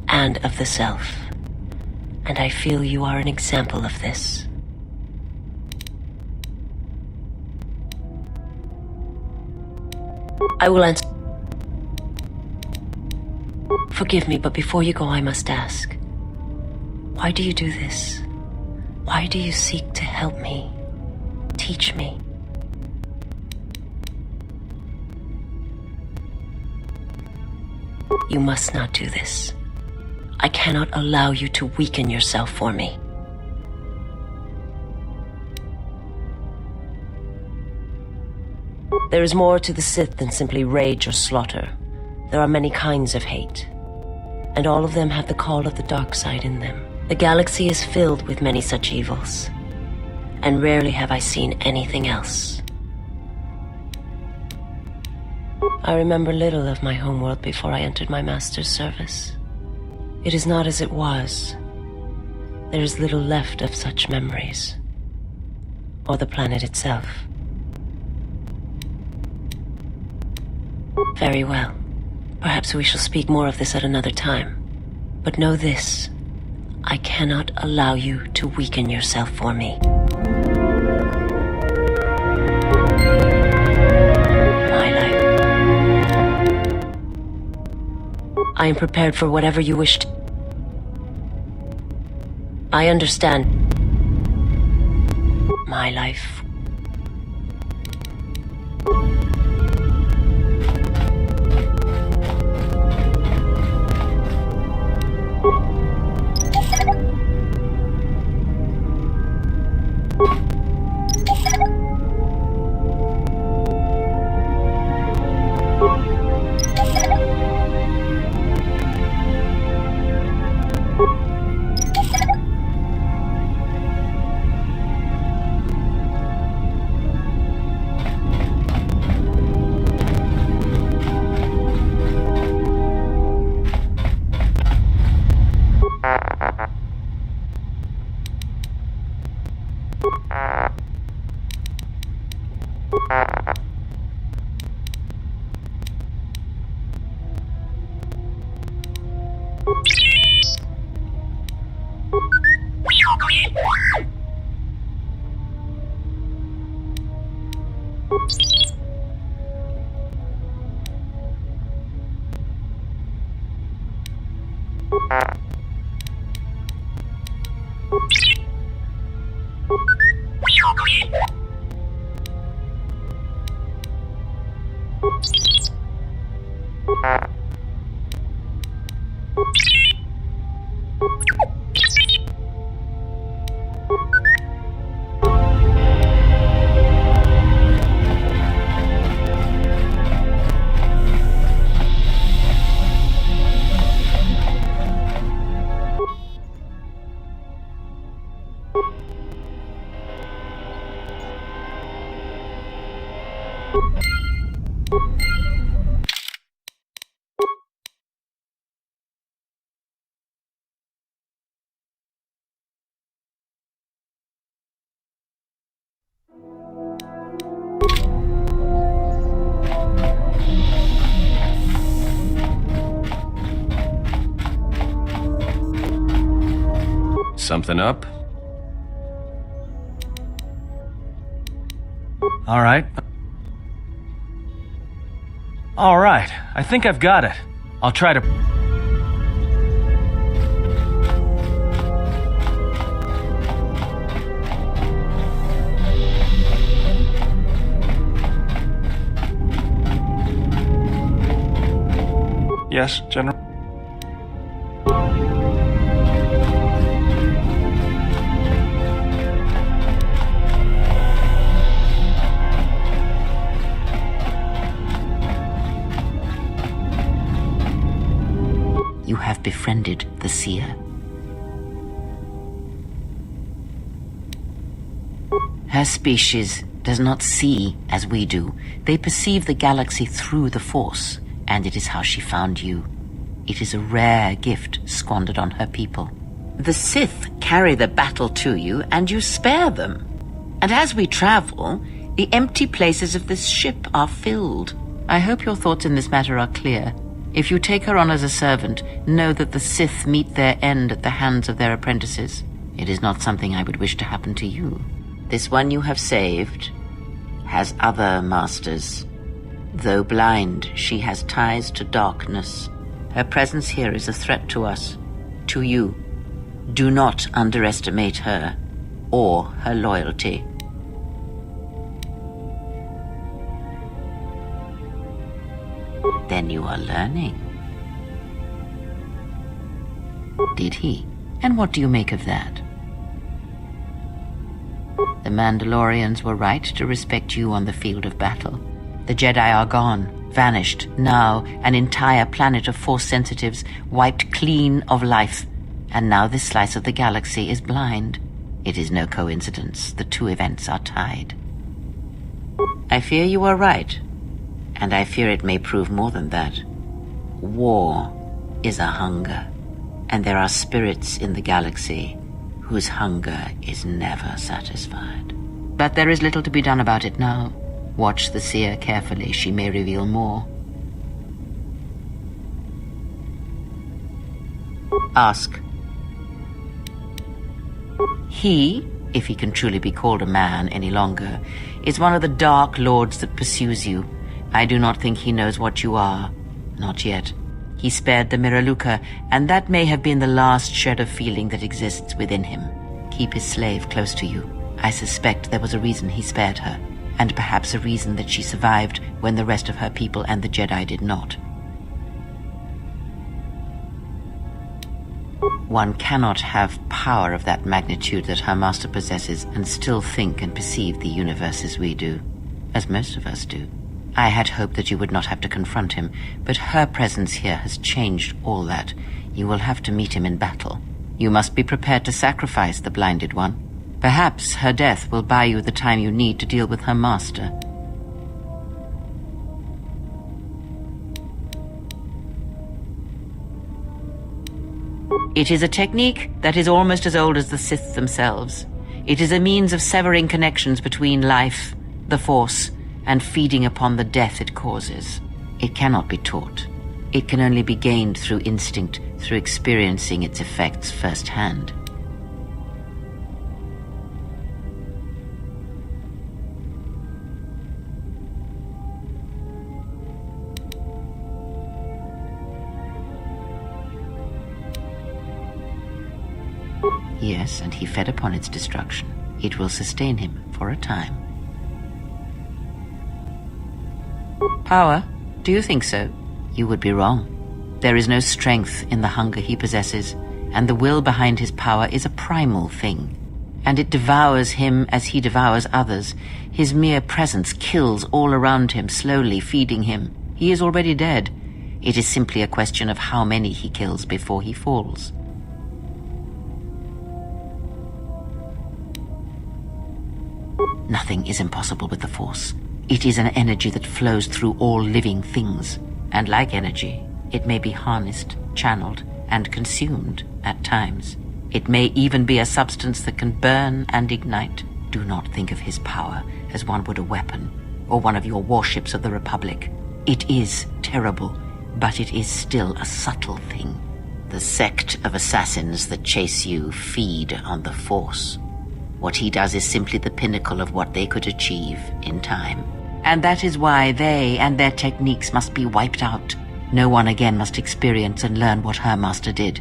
and of the self. And I feel you are an example of this. I will answer. Forgive me, but before you go, I must ask. Why do you do this? Why do you seek to help me? Teach me? You must not do this. I cannot allow you to weaken yourself for me. There is more to the Sith than simply rage or slaughter. There are many kinds of hate, and all of them have the call of the dark side in them. The galaxy is filled with many such evils, and rarely have I seen anything else. I remember little of my homeworld before I entered my master's service. It is not as it was. There is little left of such memories, or the planet itself. Very well. Perhaps we shall speak more of this at another time. But know this, I cannot allow you to weaken yourself for me. My life. I am prepared for whatever you wish to. I understand. My life. Something up? All right. All right. I think I've got it. I'll try to... Yes, General? have befriended the seer. Her species does not see as we do. They perceive the galaxy through the Force, and it is how she found you. It is a rare gift squandered on her people. The Sith carry the battle to you, and you spare them. And as we travel, the empty places of this ship are filled. I hope your thoughts in this matter are clear. If you take her on as a servant, know that the Sith meet their end at the hands of their apprentices. It is not something I would wish to happen to you. This one you have saved has other masters. Though blind, she has ties to darkness. Her presence here is a threat to us, to you. Do not underestimate her or her loyalty. Then you are learning. Did he? And what do you make of that? The Mandalorians were right to respect you on the field of battle. The Jedi are gone, vanished. Now, an entire planet of Force sensitives wiped clean of life. And now this slice of the galaxy is blind. It is no coincidence. The two events are tied. I fear you are right. And I fear it may prove more than that. War is a hunger. And there are spirits in the galaxy whose hunger is never satisfied. But there is little to be done about it now. Watch the seer carefully. She may reveal more. Ask. He, if he can truly be called a man any longer, is one of the dark lords that pursues you. I do not think he knows what you are. Not yet. He spared the Miraluka, and that may have been the last shred of feeling that exists within him. Keep his slave close to you. I suspect there was a reason he spared her, and perhaps a reason that she survived when the rest of her people and the Jedi did not. One cannot have power of that magnitude that her master possesses and still think and perceive the universe as we do, as most of us do. I had hoped that you would not have to confront him, but her presence here has changed all that. You will have to meet him in battle. You must be prepared to sacrifice the blinded one. Perhaps her death will buy you the time you need to deal with her master. It is a technique that is almost as old as the Sith themselves. It is a means of severing connections between life, the Force, and feeding upon the death it causes. It cannot be taught. It can only be gained through instinct, through experiencing its effects firsthand. Yes, and he fed upon its destruction. It will sustain him for a time. Power? Do you think so? You would be wrong. There is no strength in the hunger he possesses, and the will behind his power is a primal thing. And it devours him as he devours others. His mere presence kills all around him, slowly feeding him. He is already dead. It is simply a question of how many he kills before he falls. Nothing is impossible with the Force. It is an energy that flows through all living things. And like energy, it may be harnessed, channeled, and consumed at times. It may even be a substance that can burn and ignite. Do not think of his power as one would a weapon, or one of your warships of the Republic. It is terrible, but it is still a subtle thing. The sect of assassins that chase you feed on the Force. What he does is simply the pinnacle of what they could achieve in time. And that is why they and their techniques must be wiped out. No one again must experience and learn what her master did.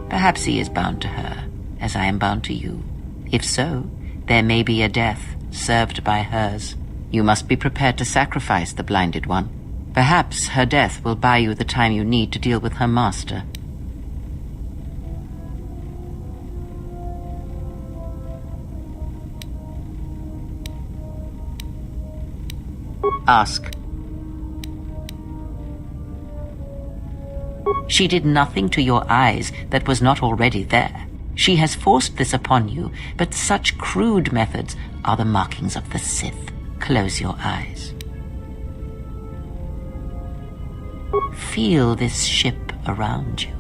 Perhaps he is bound to her, as I am bound to you. If so, there may be a death served by hers. You must be prepared to sacrifice the blinded one. Perhaps her death will buy you the time you need to deal with her master. Ask. She did nothing to your eyes that was not already there. She has forced this upon you, but such crude methods are the markings of the Sith. Close your eyes. Feel this ship around you.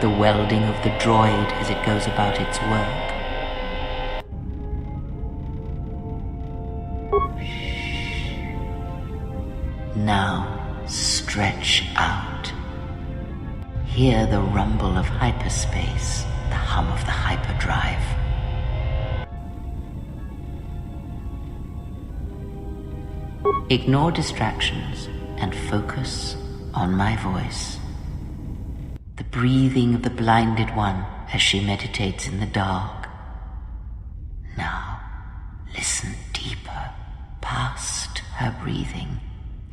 The welding of the droid as it goes about its work. Now, stretch out. Hear the rumble of hyperspace, the hum of the hyperdrive. Ignore distractions and focus on my voice. The breathing of the blinded one as she meditates in the dark. Now, listen deeper, past her breathing,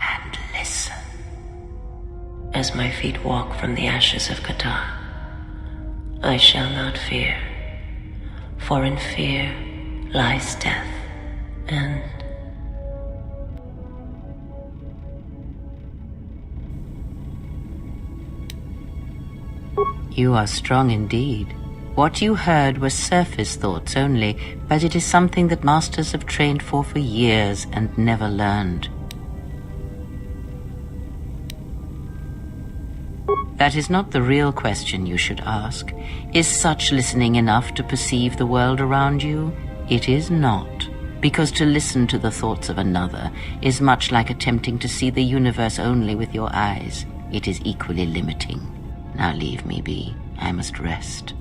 and listen. As my feet walk from the ashes of Qatar, I shall not fear, for in fear lies death, and you are strong indeed. What you heard were surface thoughts only, but it is something that masters have trained for years and never learned. That is not the real question you should ask. Is such listening enough to perceive the world around you? It is not, because to listen to the thoughts of another is much like attempting to see the universe only with your eyes. It is equally limiting. Now leave me be. I must rest.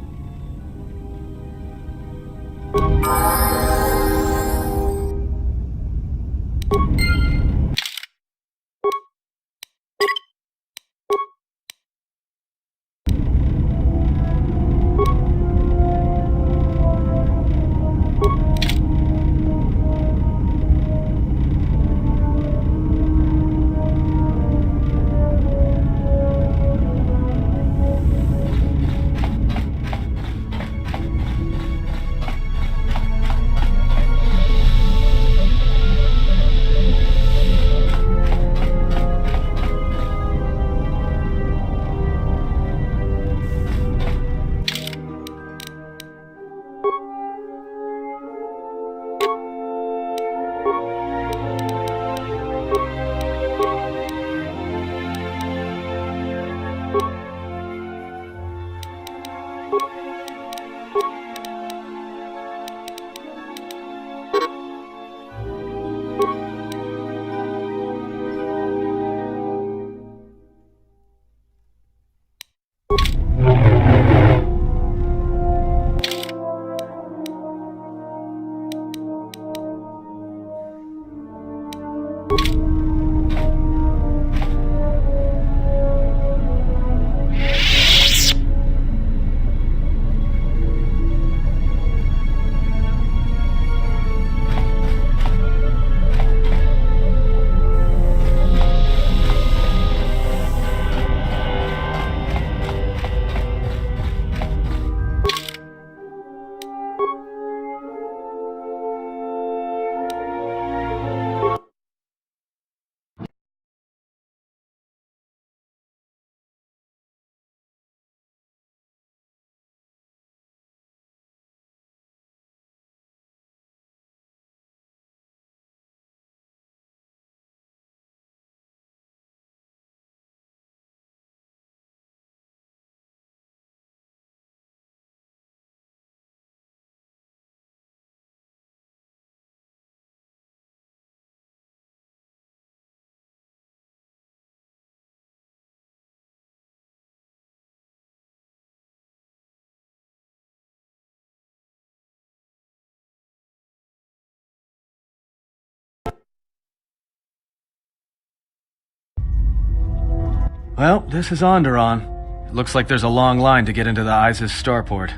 Well, this is Onderon. It looks like there's a long line to get into the ISIS starport.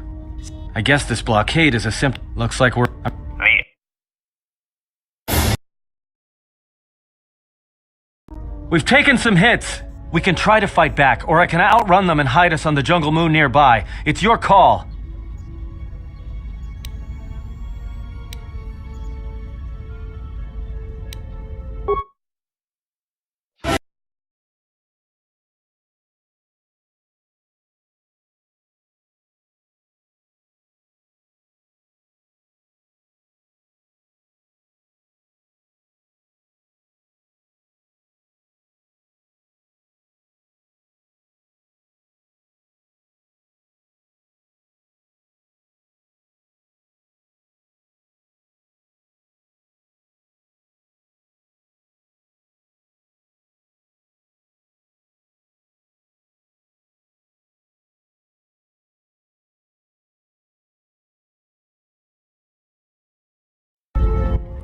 I guess this blockade is a symptom. Looks like we're... We've taken some hits. We can try to fight back, or I can outrun them and hide us on the jungle moon nearby. It's your call.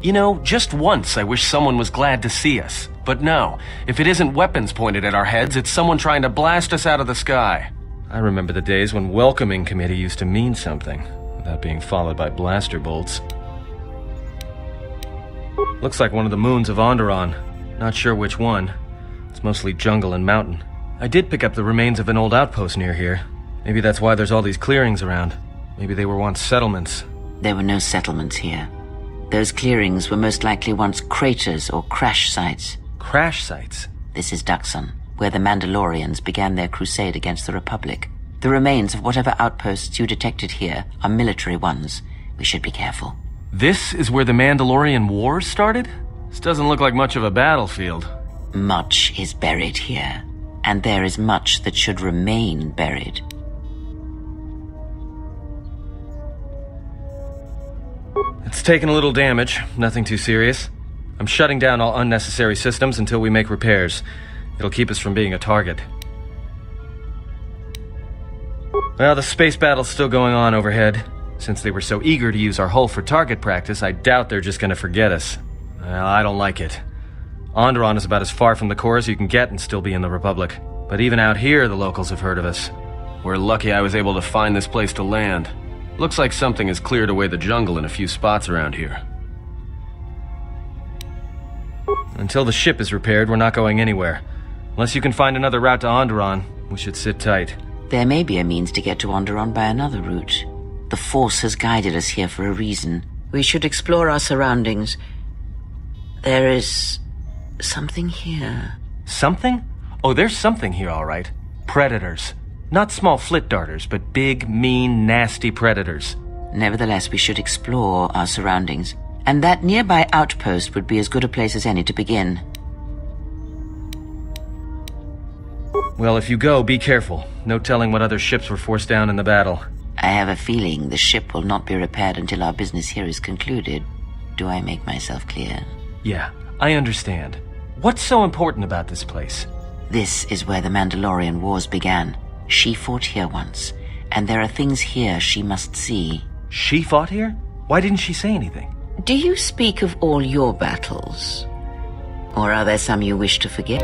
You know, just once I wish someone was glad to see us. But no, if it isn't weapons pointed at our heads, it's someone trying to blast us out of the sky. I remember the days when welcoming committee used to mean something, without being followed by blaster bolts. Looks like one of the moons of Onderon. Not sure which one. It's mostly jungle and mountain. I did pick up the remains of an old outpost near here. Maybe that's why there's all these clearings around. Maybe they were once settlements. There were no settlements here. Those clearings were most likely once craters or crash sites. Crash sites? This is Duxon, where the Mandalorians began their crusade against the Republic. The remains of whatever outposts you detected here are military ones. We should be careful. This is where the Mandalorian Wars started? This doesn't look like much of a battlefield. Much is buried here, and there is much that should remain buried. It's taken a little damage, nothing too serious. I'm shutting down all unnecessary systems until we make repairs. It'll keep us from being a target. Well, the space battle's still going on overhead. Since they were so eager to use our hull for target practice, I doubt they're just gonna forget us. Well, I don't like it. Onderon is about as far from the core as you can get and still be in the Republic. But even out here, the locals have heard of us. We're lucky I was able to find this place to land. Looks like something has cleared away the jungle in a few spots around here. Until the ship is repaired, we're not going anywhere. Unless you can find another route to Onderon, we should sit tight. There may be a means to get to Onderon by another route. The Force has guided us here for a reason. We should explore our surroundings. There is something here. Something? Oh, there's something here, all right. Predators. Not small flit darters, but big, mean, nasty predators. Nevertheless, we should explore our surroundings. And that nearby outpost would be as good a place as any to begin. Well, if you go, be careful. No telling what other ships were forced down in the battle. I have a feeling the ship will not be repaired until our business here is concluded. Do I make myself clear? Yeah, I understand. What's so important about this place? This is where the Mandalorian Wars began. She fought here once, and there are things here she must see. She fought here? Why didn't she say anything? Do you speak of all your battles? Or are there some you wish to forget?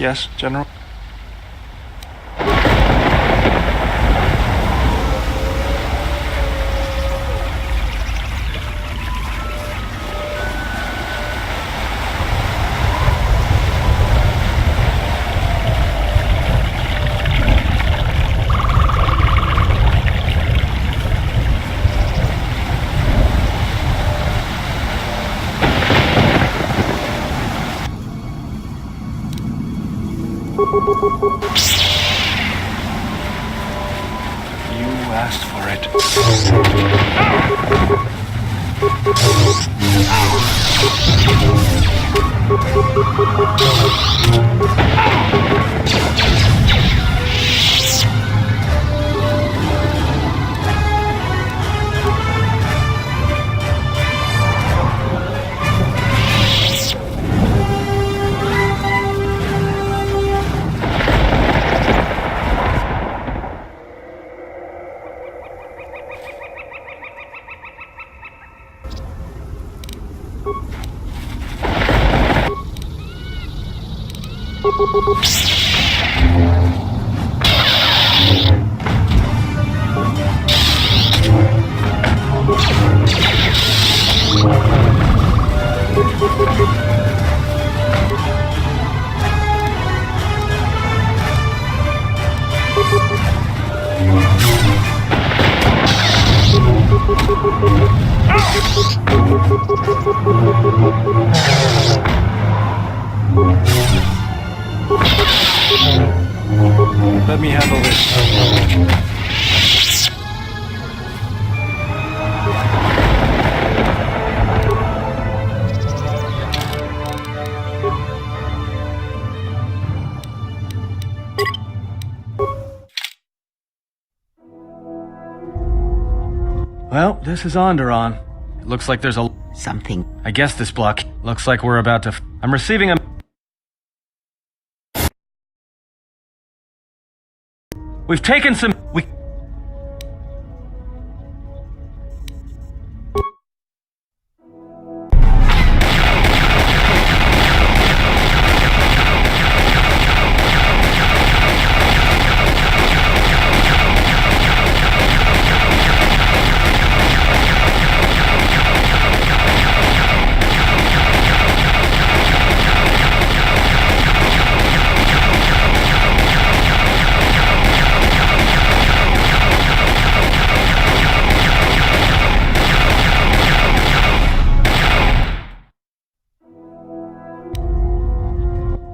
Yes, General? You asked for it. Let me handle this. Well, this is Onderon. It looks like there's a... Something. I guess this block. Looks like we're about to... I'm receiving a... We've taken some...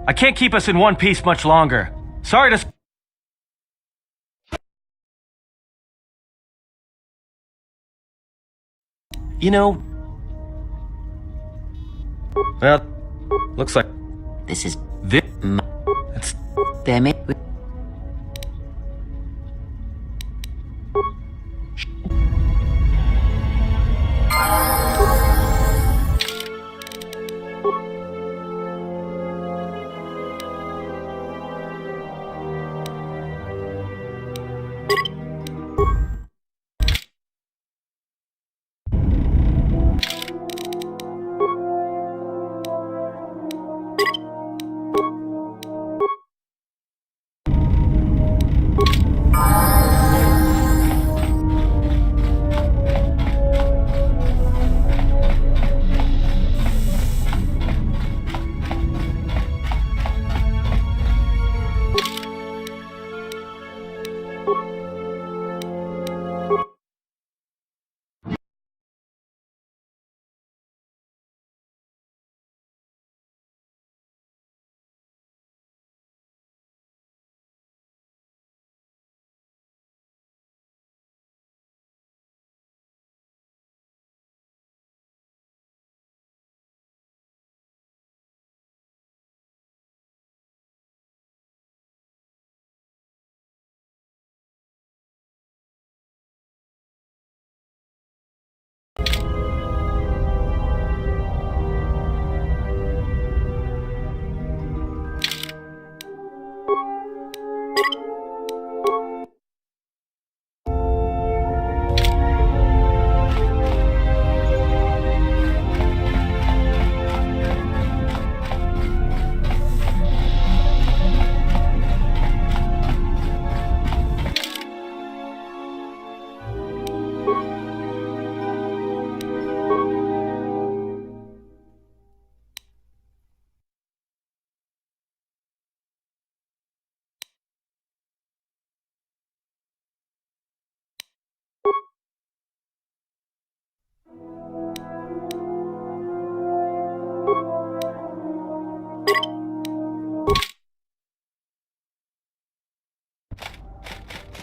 I can't keep us in one piece much longer. Sorry to... You know... Well, looks like... This is... It's... Damn it.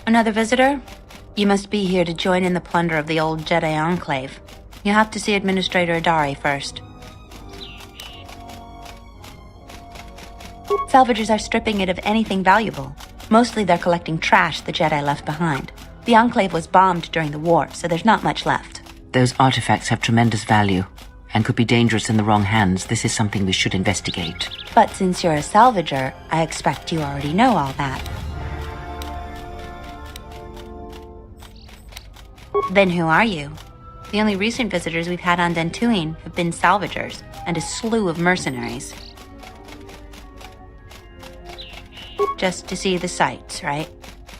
Another visitor? You must be here to join in the plunder of the old Jedi Enclave. You have to see Administrator Adari first. Salvagers are stripping it of anything valuable. Mostly they're collecting trash the Jedi left behind. The Enclave was bombed during the war, so there's not much left. Those artifacts have tremendous value and could be dangerous in the wrong hands. This is something we should investigate. But since you're a salvager, I expect you already know all that. Then who are you? The only recent visitors we've had on Dantooine have been salvagers and a slew of mercenaries. Just to see the sights, right?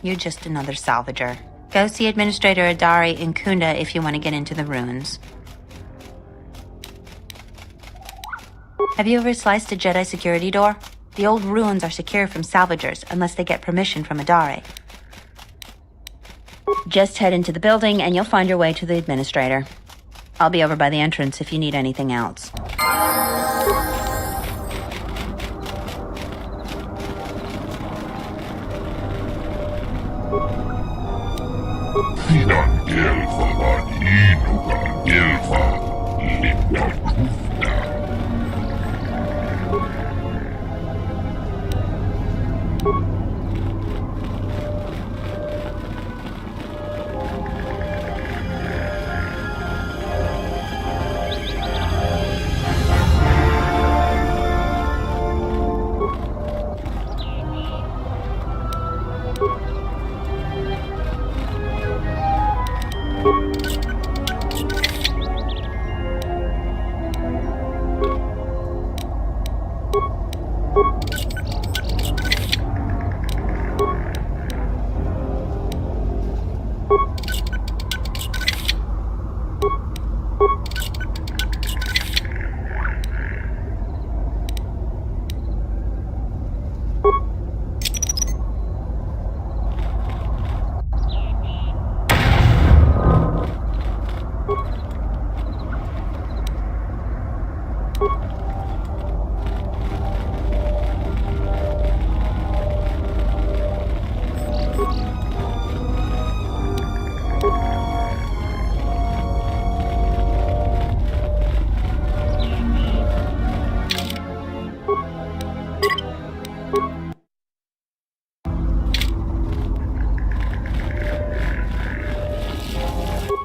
You're just another salvager. Go see Administrator Adari in Kunda if you want to get into the ruins. Have you ever sliced a Jedi security door? The old ruins are secure from salvagers unless they get permission from Adari. Just head into the building and you'll find your way to the Administrator. I'll be over by the entrance if you need anything else.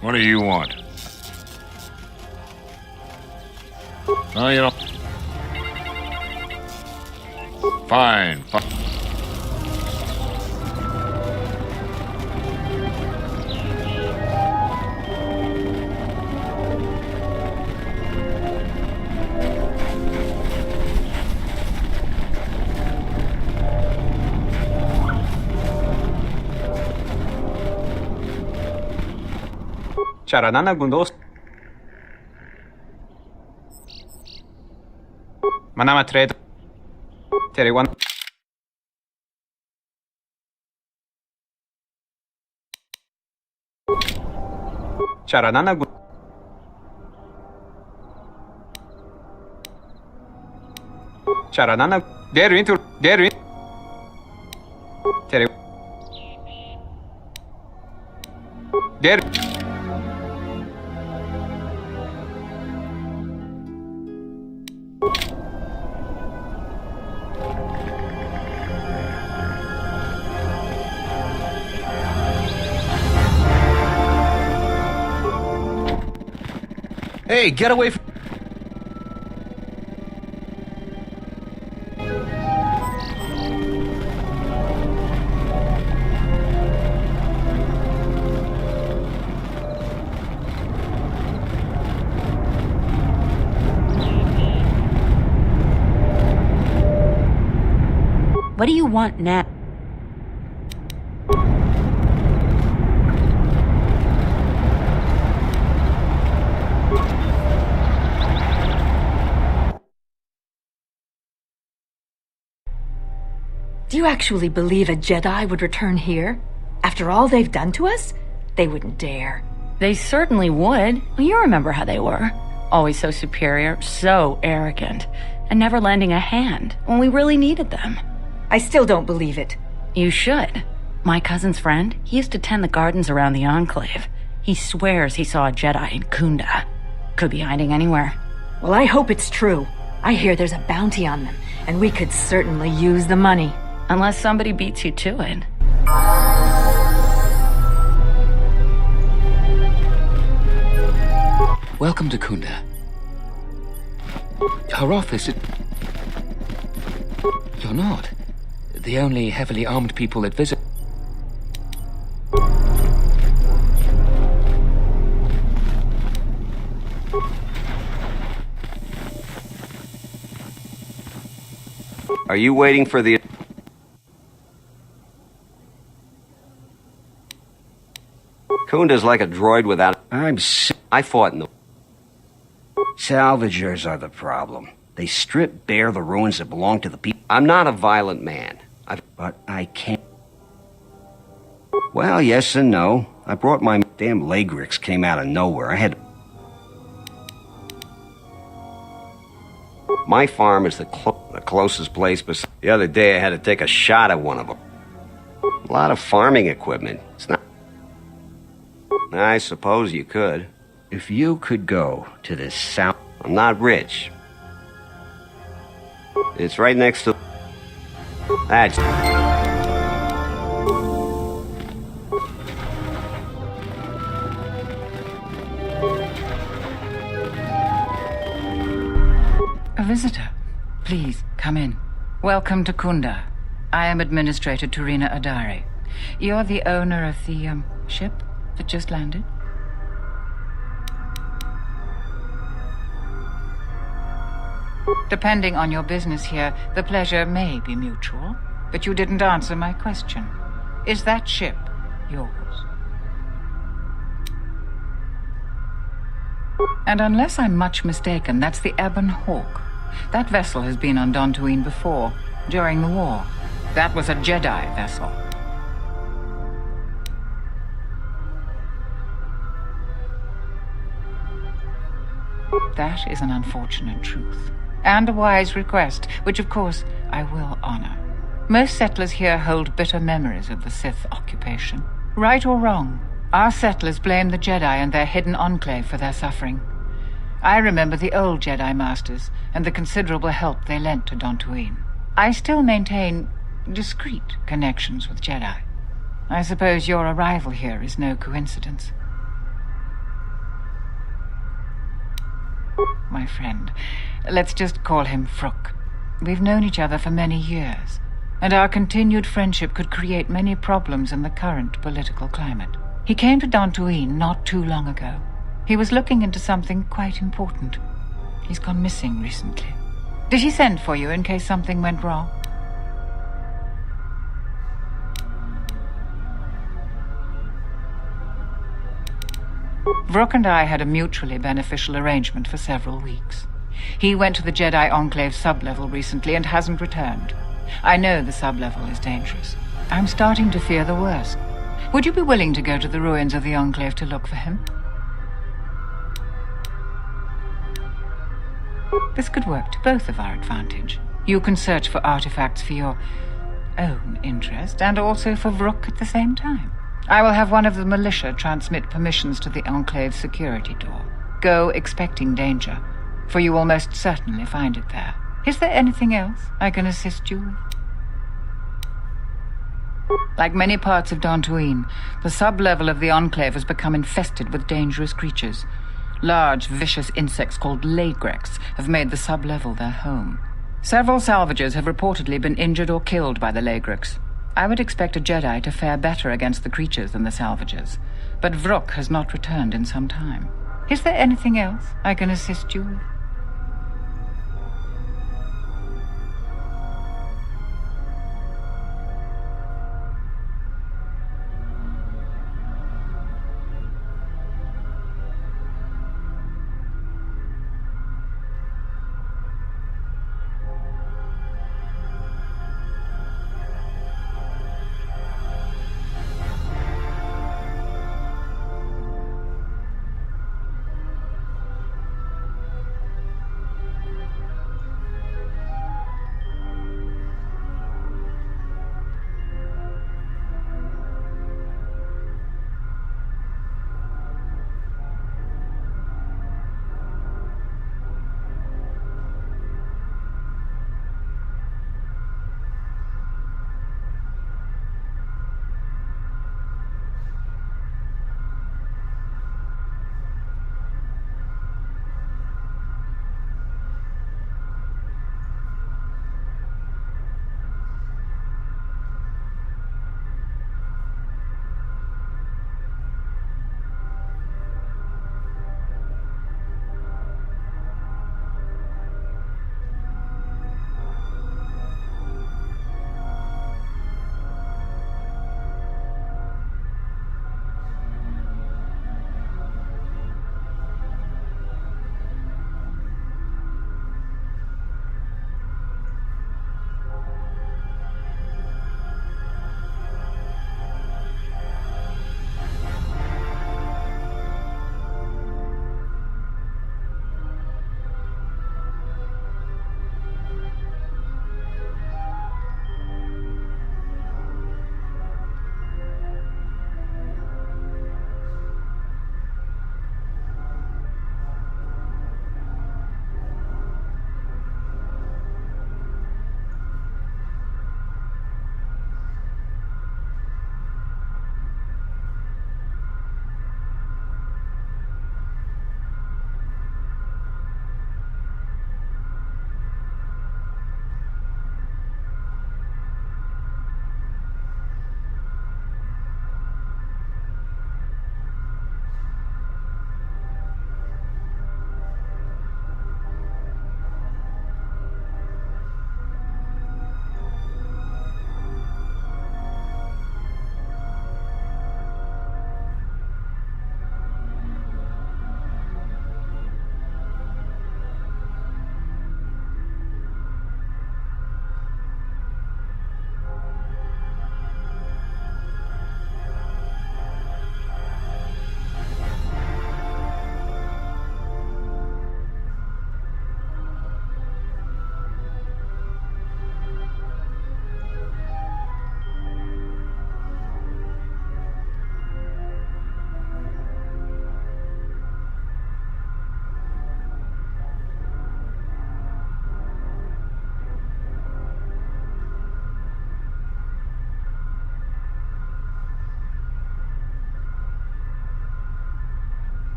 What do you want? Oh, you know. Fine. Charanana Gundos. Manama Tred. Terewan. Charanana Gun. Charanana. Derin. Tere. Der. Hey, get away from... What do you want now? Do you actually believe a Jedi would return here? After all they've done to us? They wouldn't dare. They certainly would. You remember how they were. Always so superior, so arrogant, and never lending a hand when we really needed them. I still don't believe it. You should. My cousin's friend, he used to tend the gardens around the Enclave. He swears he saw a Jedi in Kunda. Could be hiding anywhere. Well, I hope it's true. I hear there's a bounty on them, and we could certainly use the money. Unless somebody beats you to it. Welcome to Kunda. Her office is... You're not. The only heavily armed people that visit... Are you waiting for the... Kunda's like a droid without... I fought in the... Salvagers are the problem. They strip bare the ruins that belong to the people. I'm not a violent man. But I can't... Well, yes and no. I brought my... Damn Lagrix came out of nowhere. I had... My farm is the closest place, but the other day I had to take a shot at one of them. A lot of farming equipment. It's not... I suppose you could. If you could go to this south... I'm not rich. It's right next to... That's... A visitor. Please, come in. Welcome to Kunda. I am Administrator Turina Adari. You're the owner of the, ship that just landed? Depending on your business here, the pleasure may be mutual, but you didn't answer my question. Is that ship yours? And unless I'm much mistaken, that's the Ebon Hawk. That vessel has been on Dantooine before, during the war. That was a Jedi vessel. That is an unfortunate truth. And a wise request, which of course I will honor. Most settlers here hold bitter memories of the Sith occupation. Right or wrong, our settlers blame the Jedi and their hidden enclave for their suffering. I remember the old Jedi Masters and the considerable help they lent to Dantooine. I still maintain discreet connections with Jedi. I suppose your arrival here is no coincidence. My friend, let's just call him Vrook. We've known each other for many years, and our continued friendship could create many problems in the current political climate. He came to Dantooine not too long ago. He was looking into something quite important. He's gone missing recently. Did he send for you in case something went wrong? Vrook and I had a mutually beneficial arrangement for several weeks. He went to the Jedi Enclave sublevel recently and hasn't returned. I know the sublevel is dangerous. I'm starting to fear the worst. Would you be willing to go to the ruins of the Enclave to look for him? This could work to both of our advantage. You can search for artifacts for your own interest, and also for Vrook at the same time. I will have one of the militia transmit permissions to the Enclave security door. Go expecting danger, for you will most certainly find it there. Is there anything else I can assist you with? Like many parts of Dantooine, the sublevel of the Enclave has become infested with dangerous creatures. Large, vicious insects called Lagrix have made the sublevel their home. Several salvagers have reportedly been injured or killed by the Lagrix. I would expect a Jedi to fare better against the creatures than the salvagers, but Vrook has not returned in some time. Is there anything else I can assist you with?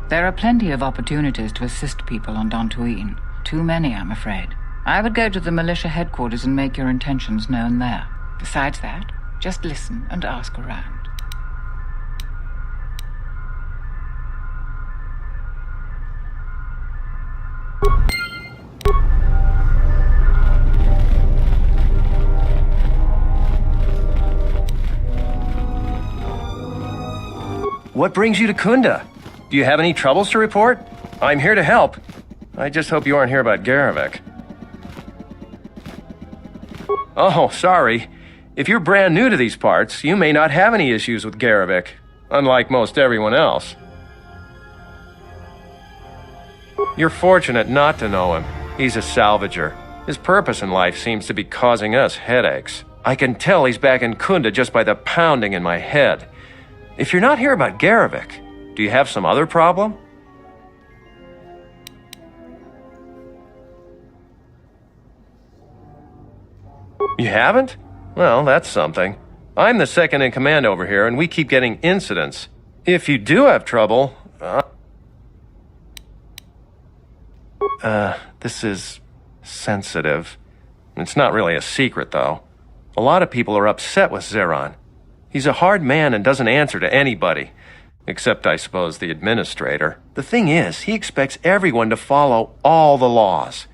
There are plenty of opportunities to assist people on Dantooine. Too many, I'm afraid. I would go to the militia headquarters and make your intentions known there. Besides that, just listen and ask around. What brings you to Kunda? Do you have any troubles to report? I'm here to help. I just hope you aren't here about Garevik. Oh, sorry. If you're brand new to these parts, you may not have any issues with Garevik, unlike most everyone else. You're fortunate not to know him. He's a salvager. His purpose in life seems to be causing us headaches. I can tell he's back in Kunda just by the pounding in my head. If you're not here about Garevik, do you have some other problem? You haven't? Well, that's something. I'm the second in command over here, and we keep getting incidents. If you do have trouble, this is sensitive. It's not really a secret, though. A lot of people are upset with Zeron. He's a hard man and doesn't answer to anybody. Except, I suppose, the administrator. The thing is, he expects everyone to follow all the laws.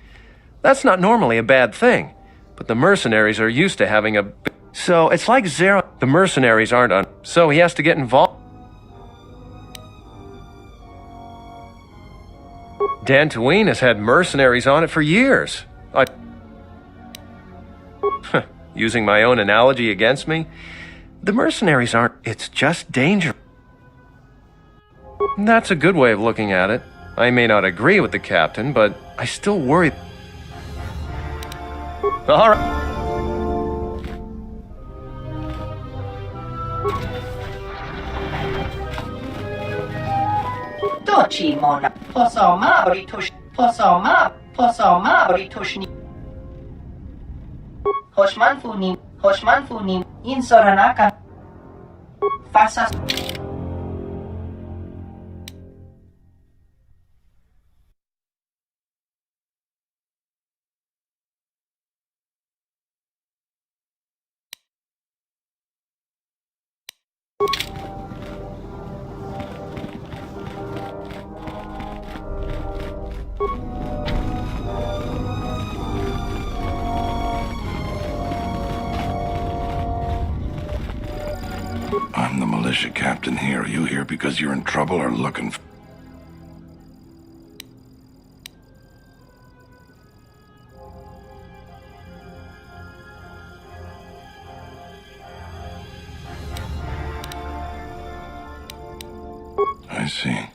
That's not normally a bad thing, but the mercenaries are used to having a... So, it's like Zeron... The mercenaries aren't on... So he has to get involved. Dantooine has had mercenaries on it for years. Using my own analogy against me? The mercenaries aren't... It's just danger. That's a good way of looking at it. I may not agree with the captain, but I still worry... All right. Dochi mona, posoma britush, posoma britushni. Hoshman funi, in Soranaka. Fasas. I'm the militia captain here. Are you here because you're in trouble or looking for... I see.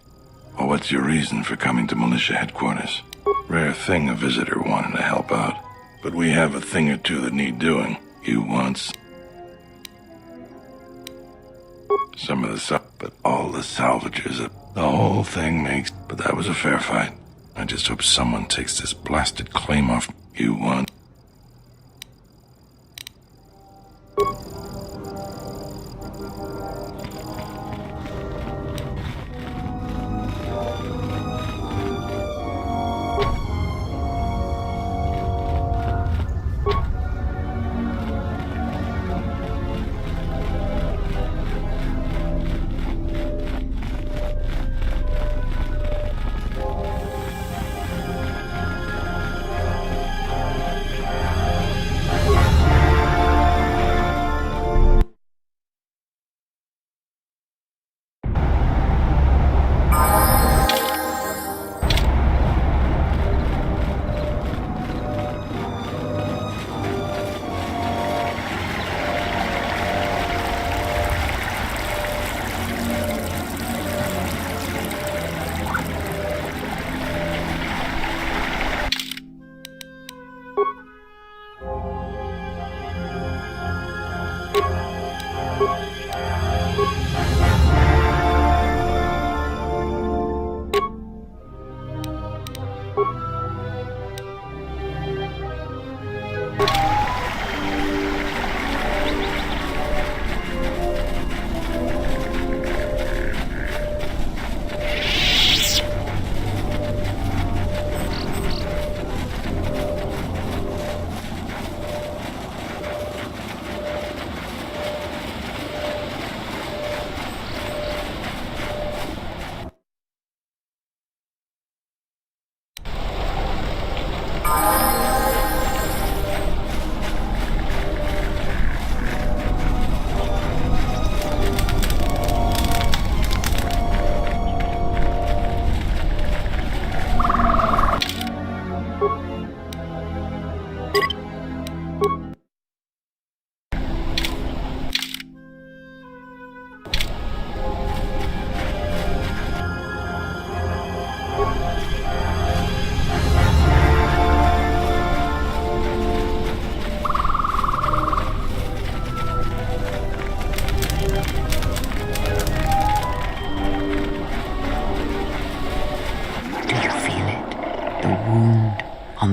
Well, what's your reason for coming to militia headquarters? Rare thing a visitor wanting to help out. But we have a thing or two that need doing. You want... some of the but all the salvagers, the whole thing makes... But that was a fair fight. I just hope someone takes this blasted claim off. You want...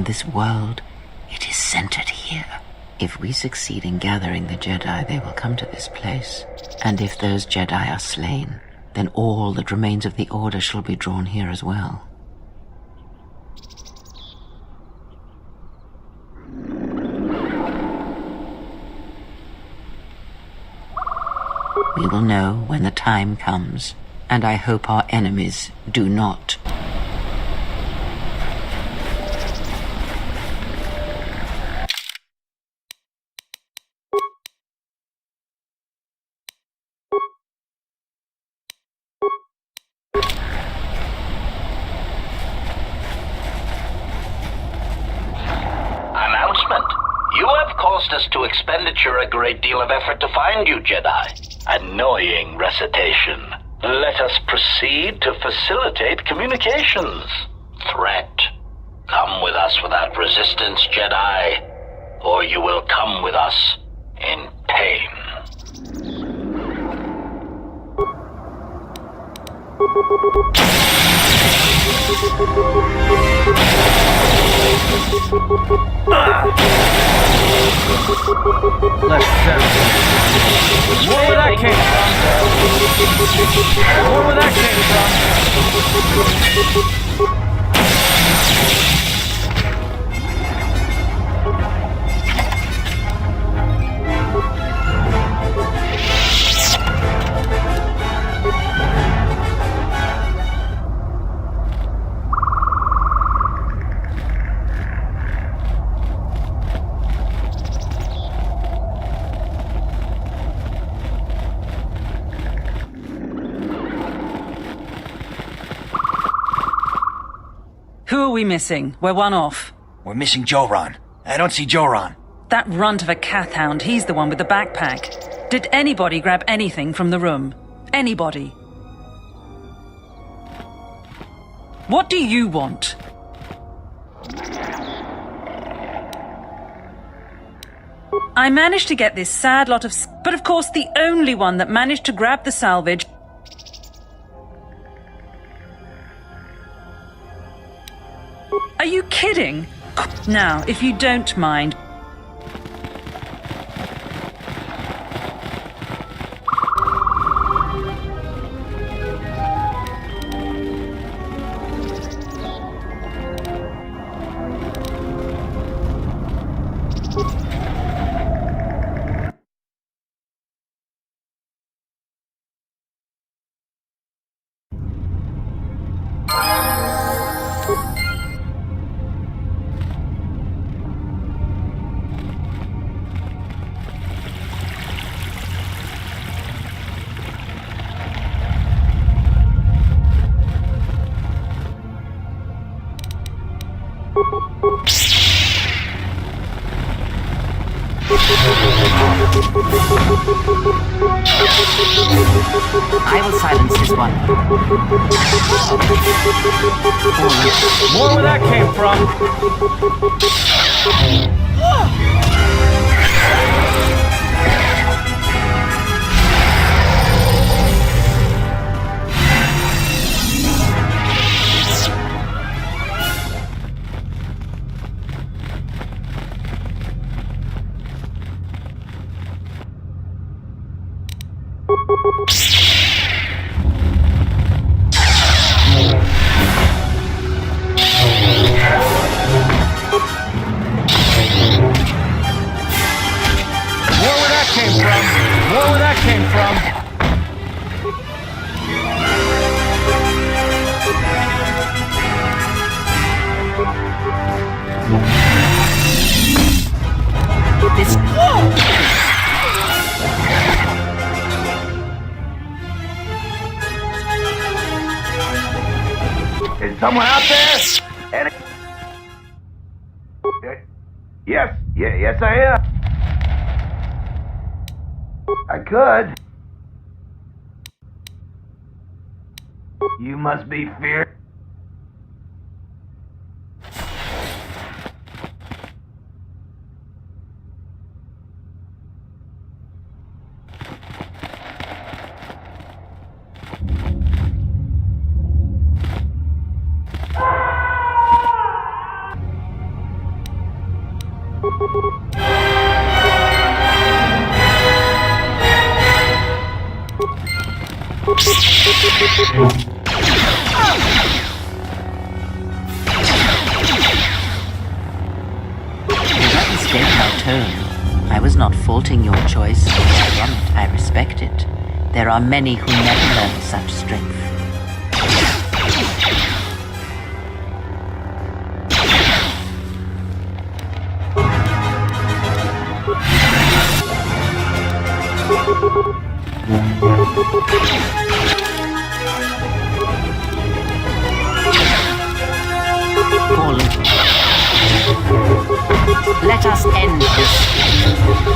this world, it is centered here. If we succeed in gathering the Jedi, they will come to this place. And if those Jedi are slain, then all that remains of the Order shall be drawn here as well. We will know when the time comes, and I hope our enemies do not. Announcement. You have caused us to expenditure a great deal of effort to find you, Jedi. Annoying recitation. Let us proceed to facilitate communications. Threat. Come with us without resistance, Jedi, or you will come with us in pain. Left center. More where that came from. More where that came from. Who are we missing? We're one off. We're missing Joran. I don't see Joran. That runt of a Cathhound, he's the one with the backpack. Did anybody grab anything from the room? Anybody? What do you want? I managed to get this sad lot of... But of course, the only one that managed to grab the salvage... Are you kidding? Now, if you don't mind... I will silence this one. More where that came from. Is someone out there? Yes, I am. I could. You must be feared. not mistake my tone. I was not faulting your choice. From it, I respect it. There are many who never learn such strength. Paul, let us end this.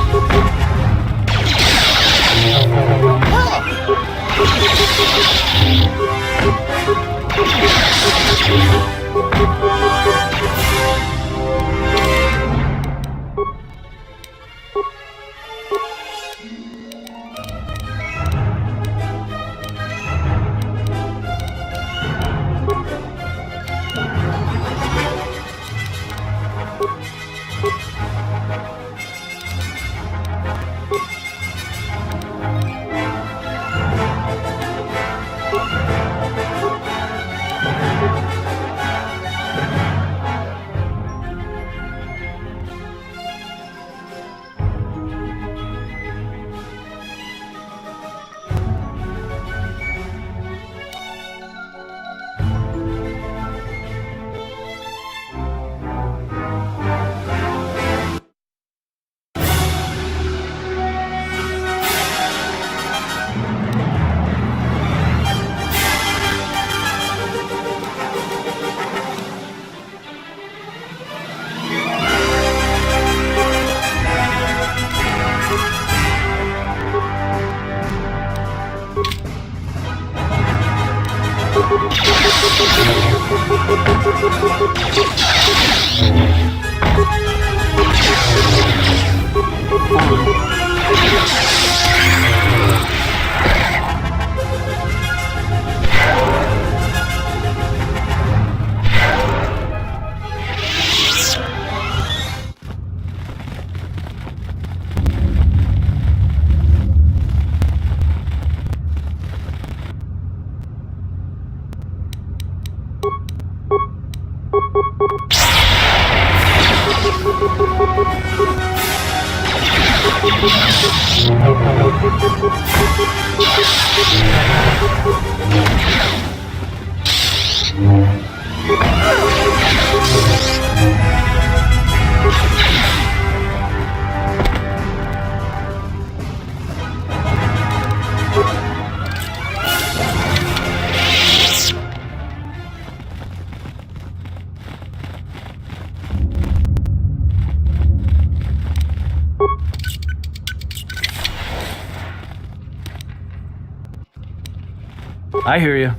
I hear you.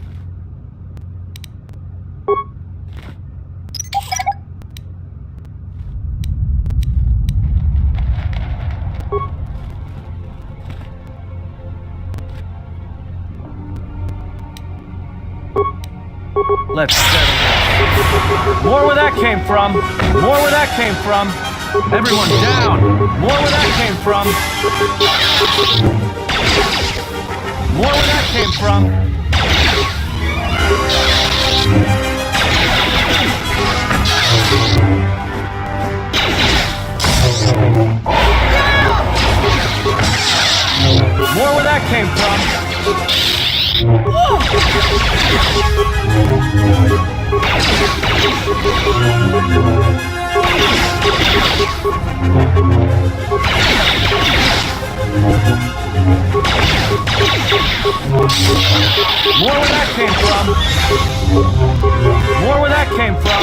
Let's settle this. More where that came from. More where that came from. Everyone down. More where that came from. More where that came from. More where that came from. More where that came from. More where that came from.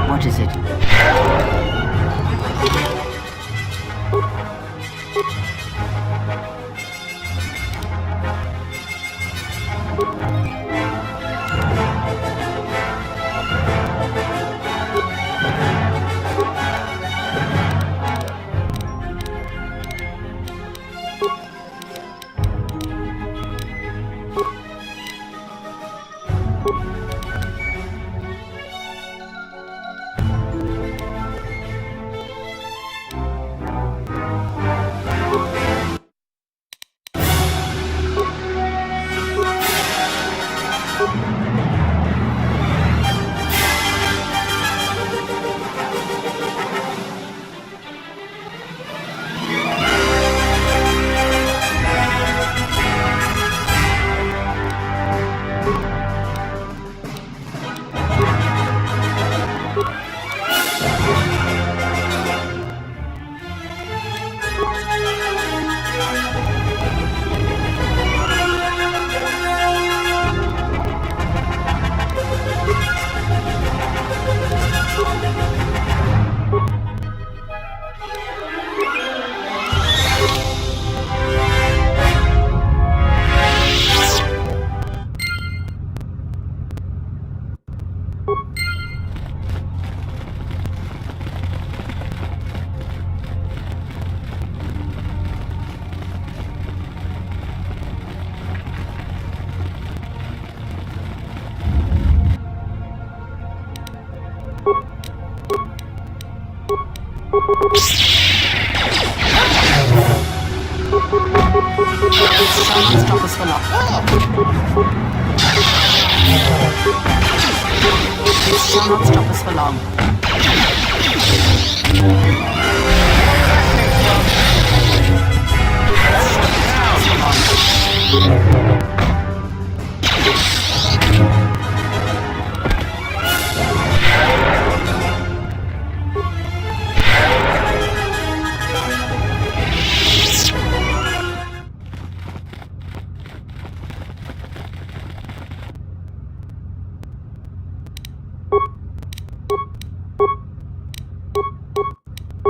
What is it? shall not stop us for long. This shall not stop us for long.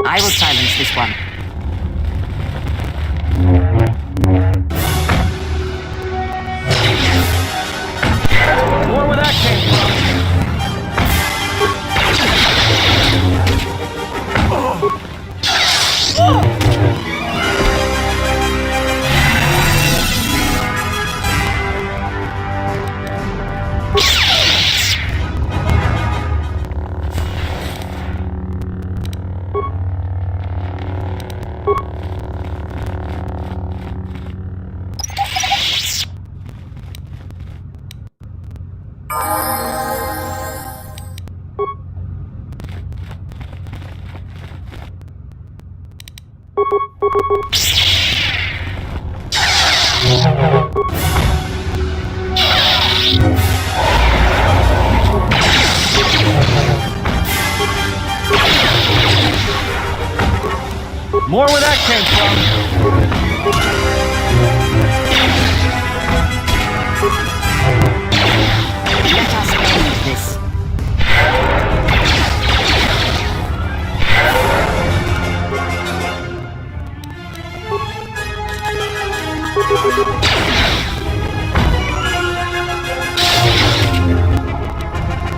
I will silence this one. More where that came More where that came from. Let us end this.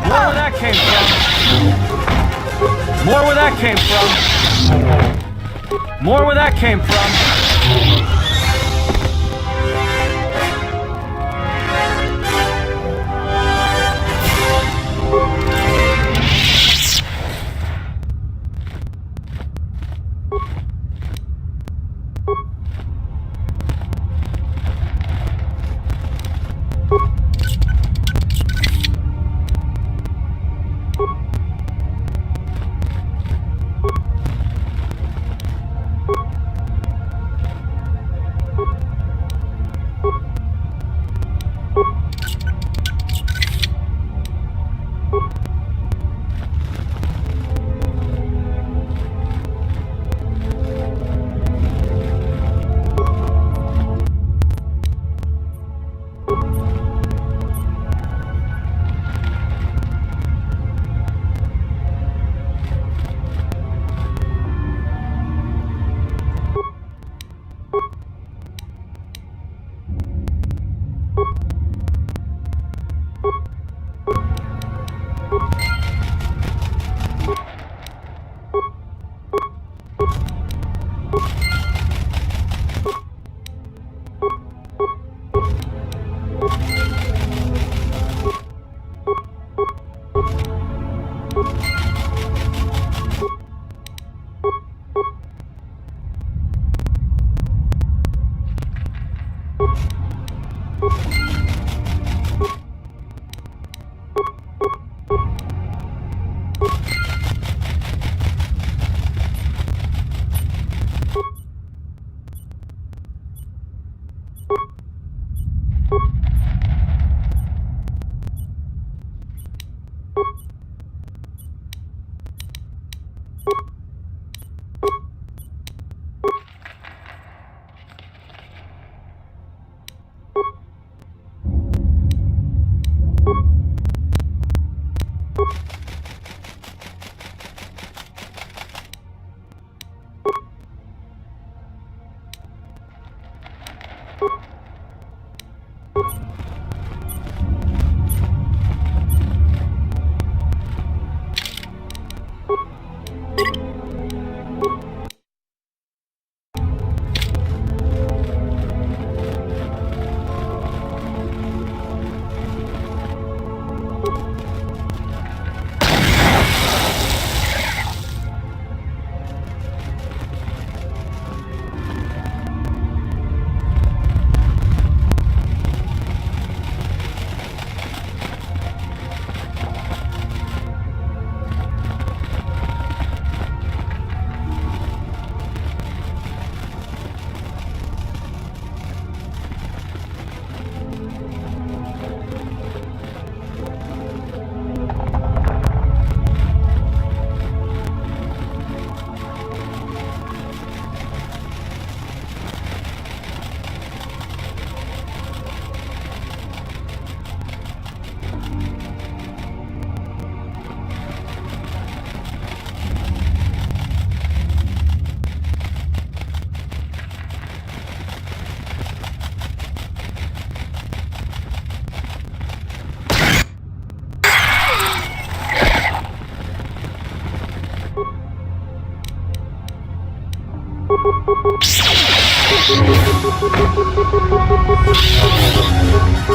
More where that came from. More where that came from. More where that came from.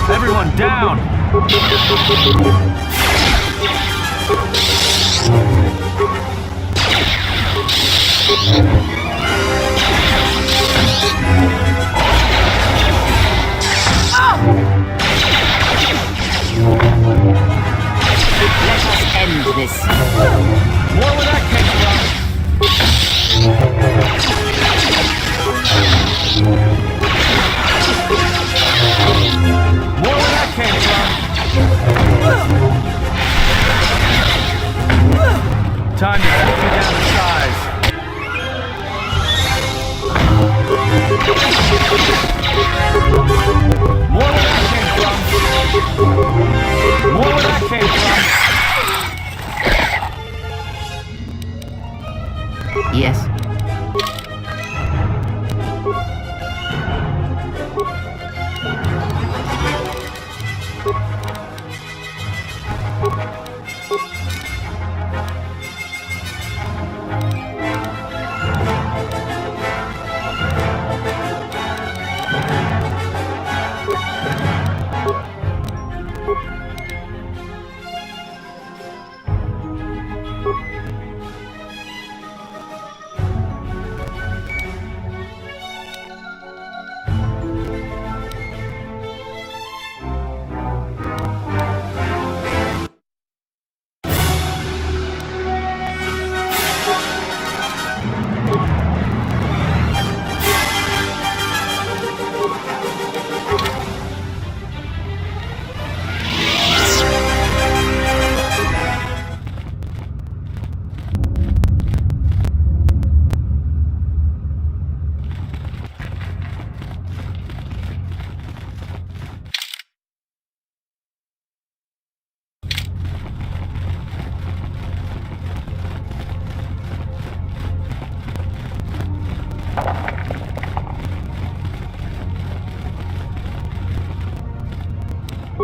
Everyone down! Let us end this. More where that came from! More where that came from! Time to take you down to size. More where that came from! More where that came from! Yes.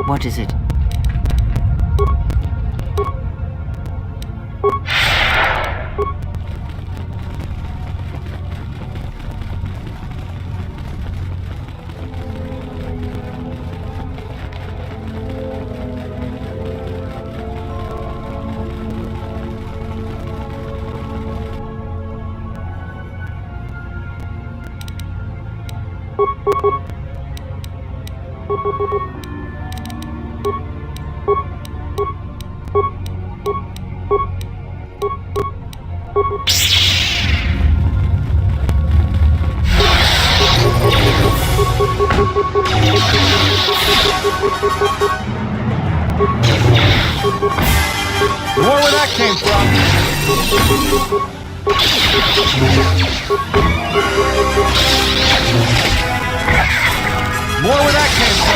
What is it? More where that came from! More where that came from!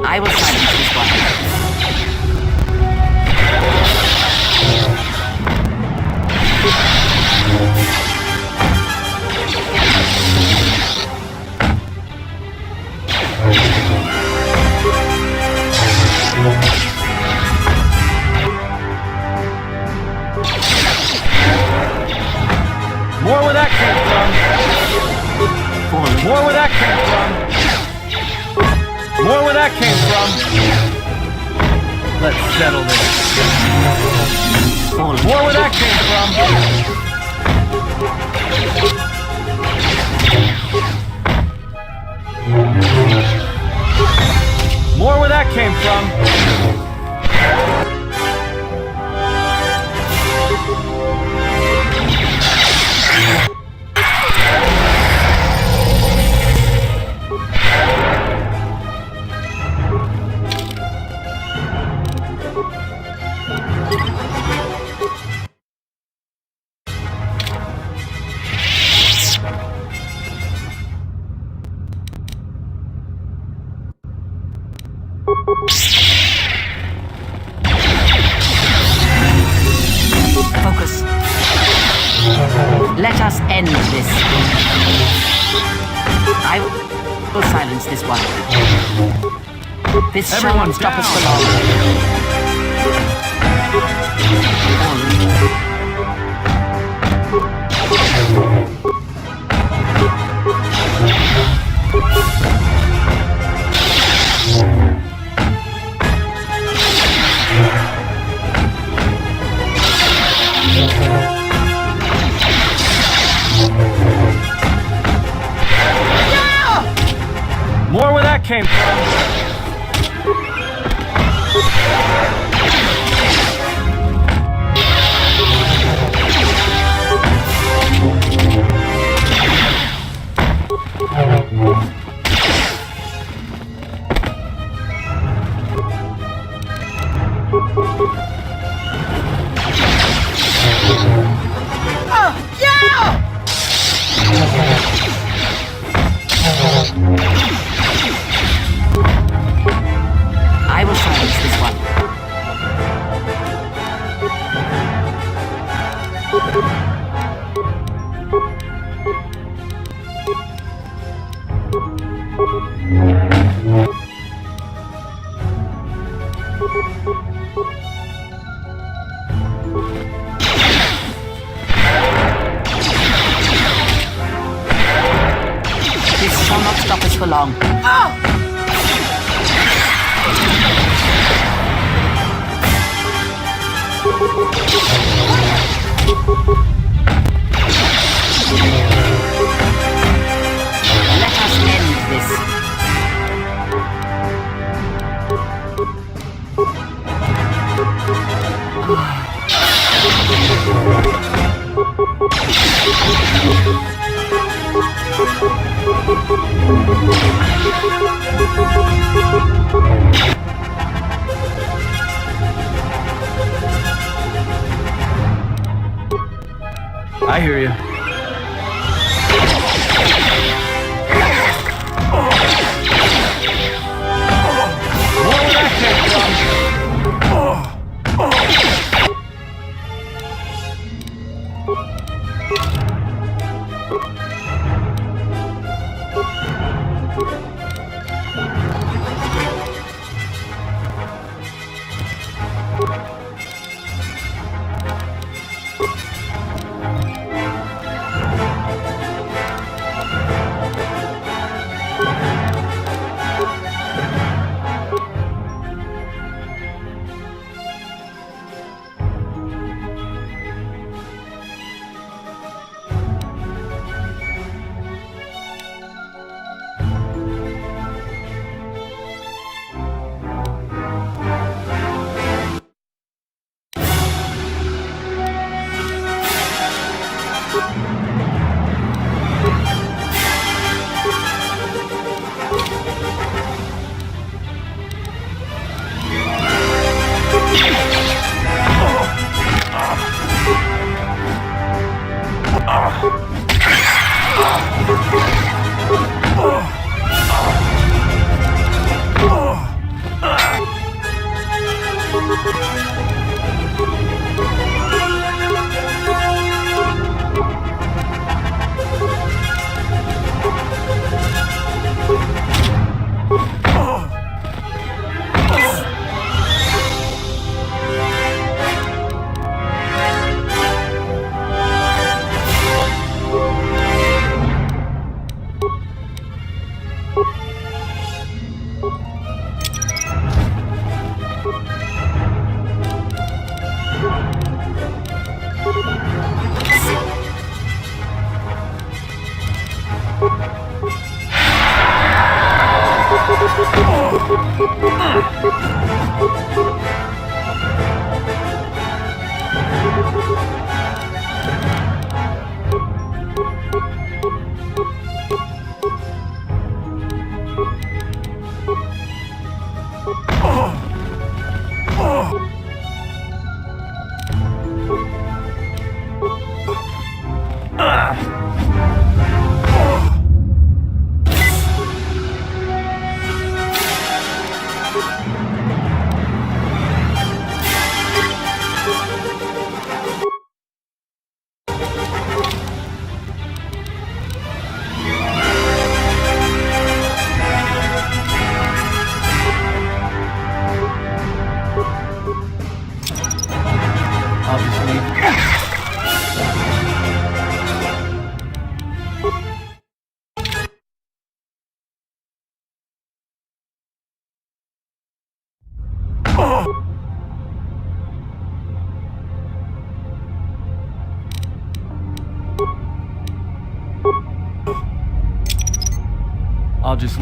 I will silence this one. More where that came from! More where that came from! More where that came from! Let's settle this. More where that came from! More where that came from! Focus. Let us end this. I will silence this one. This shall not stop us for More where that came from. I will silence this one. This shall not stop us for long. Let us end this. I hear you. I'll just...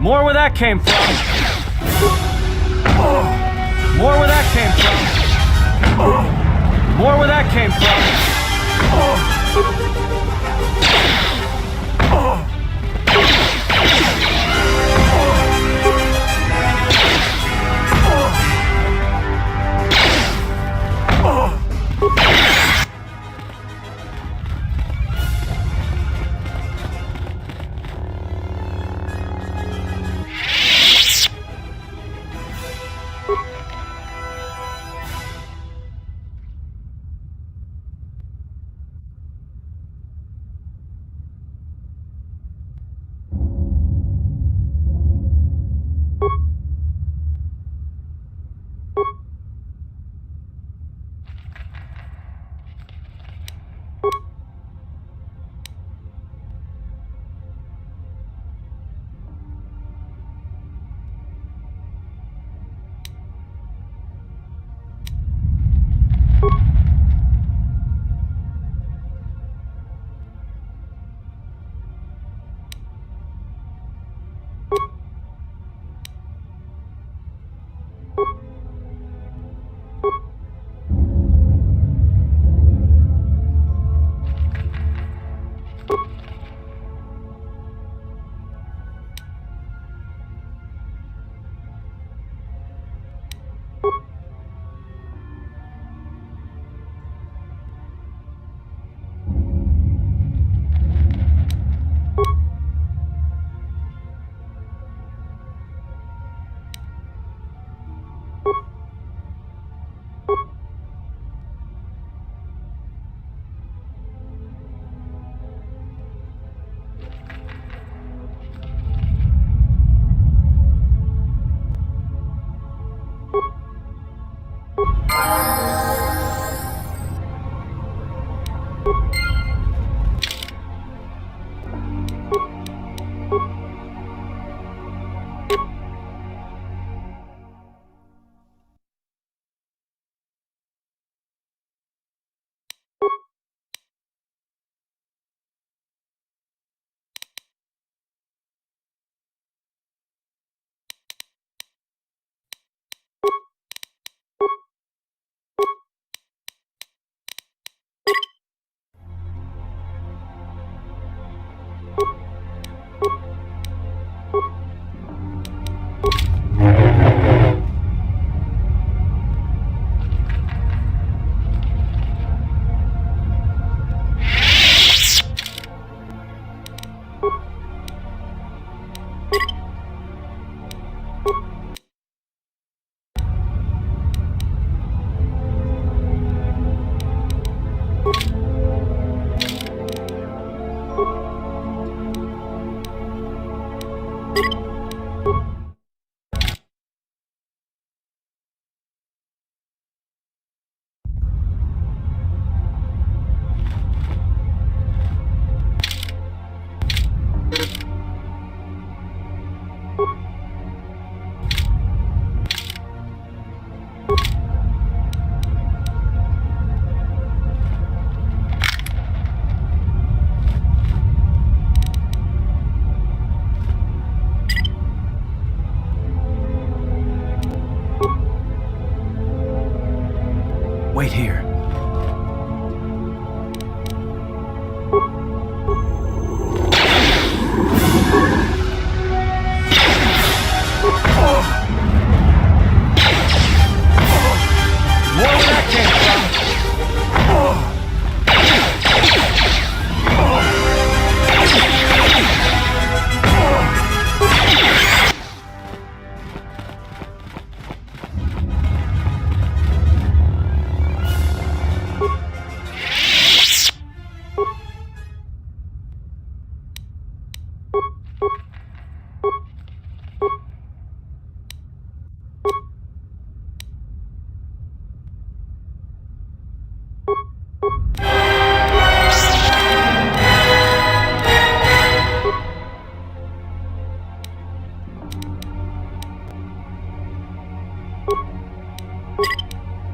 More where that came from. More where that came from. More where that came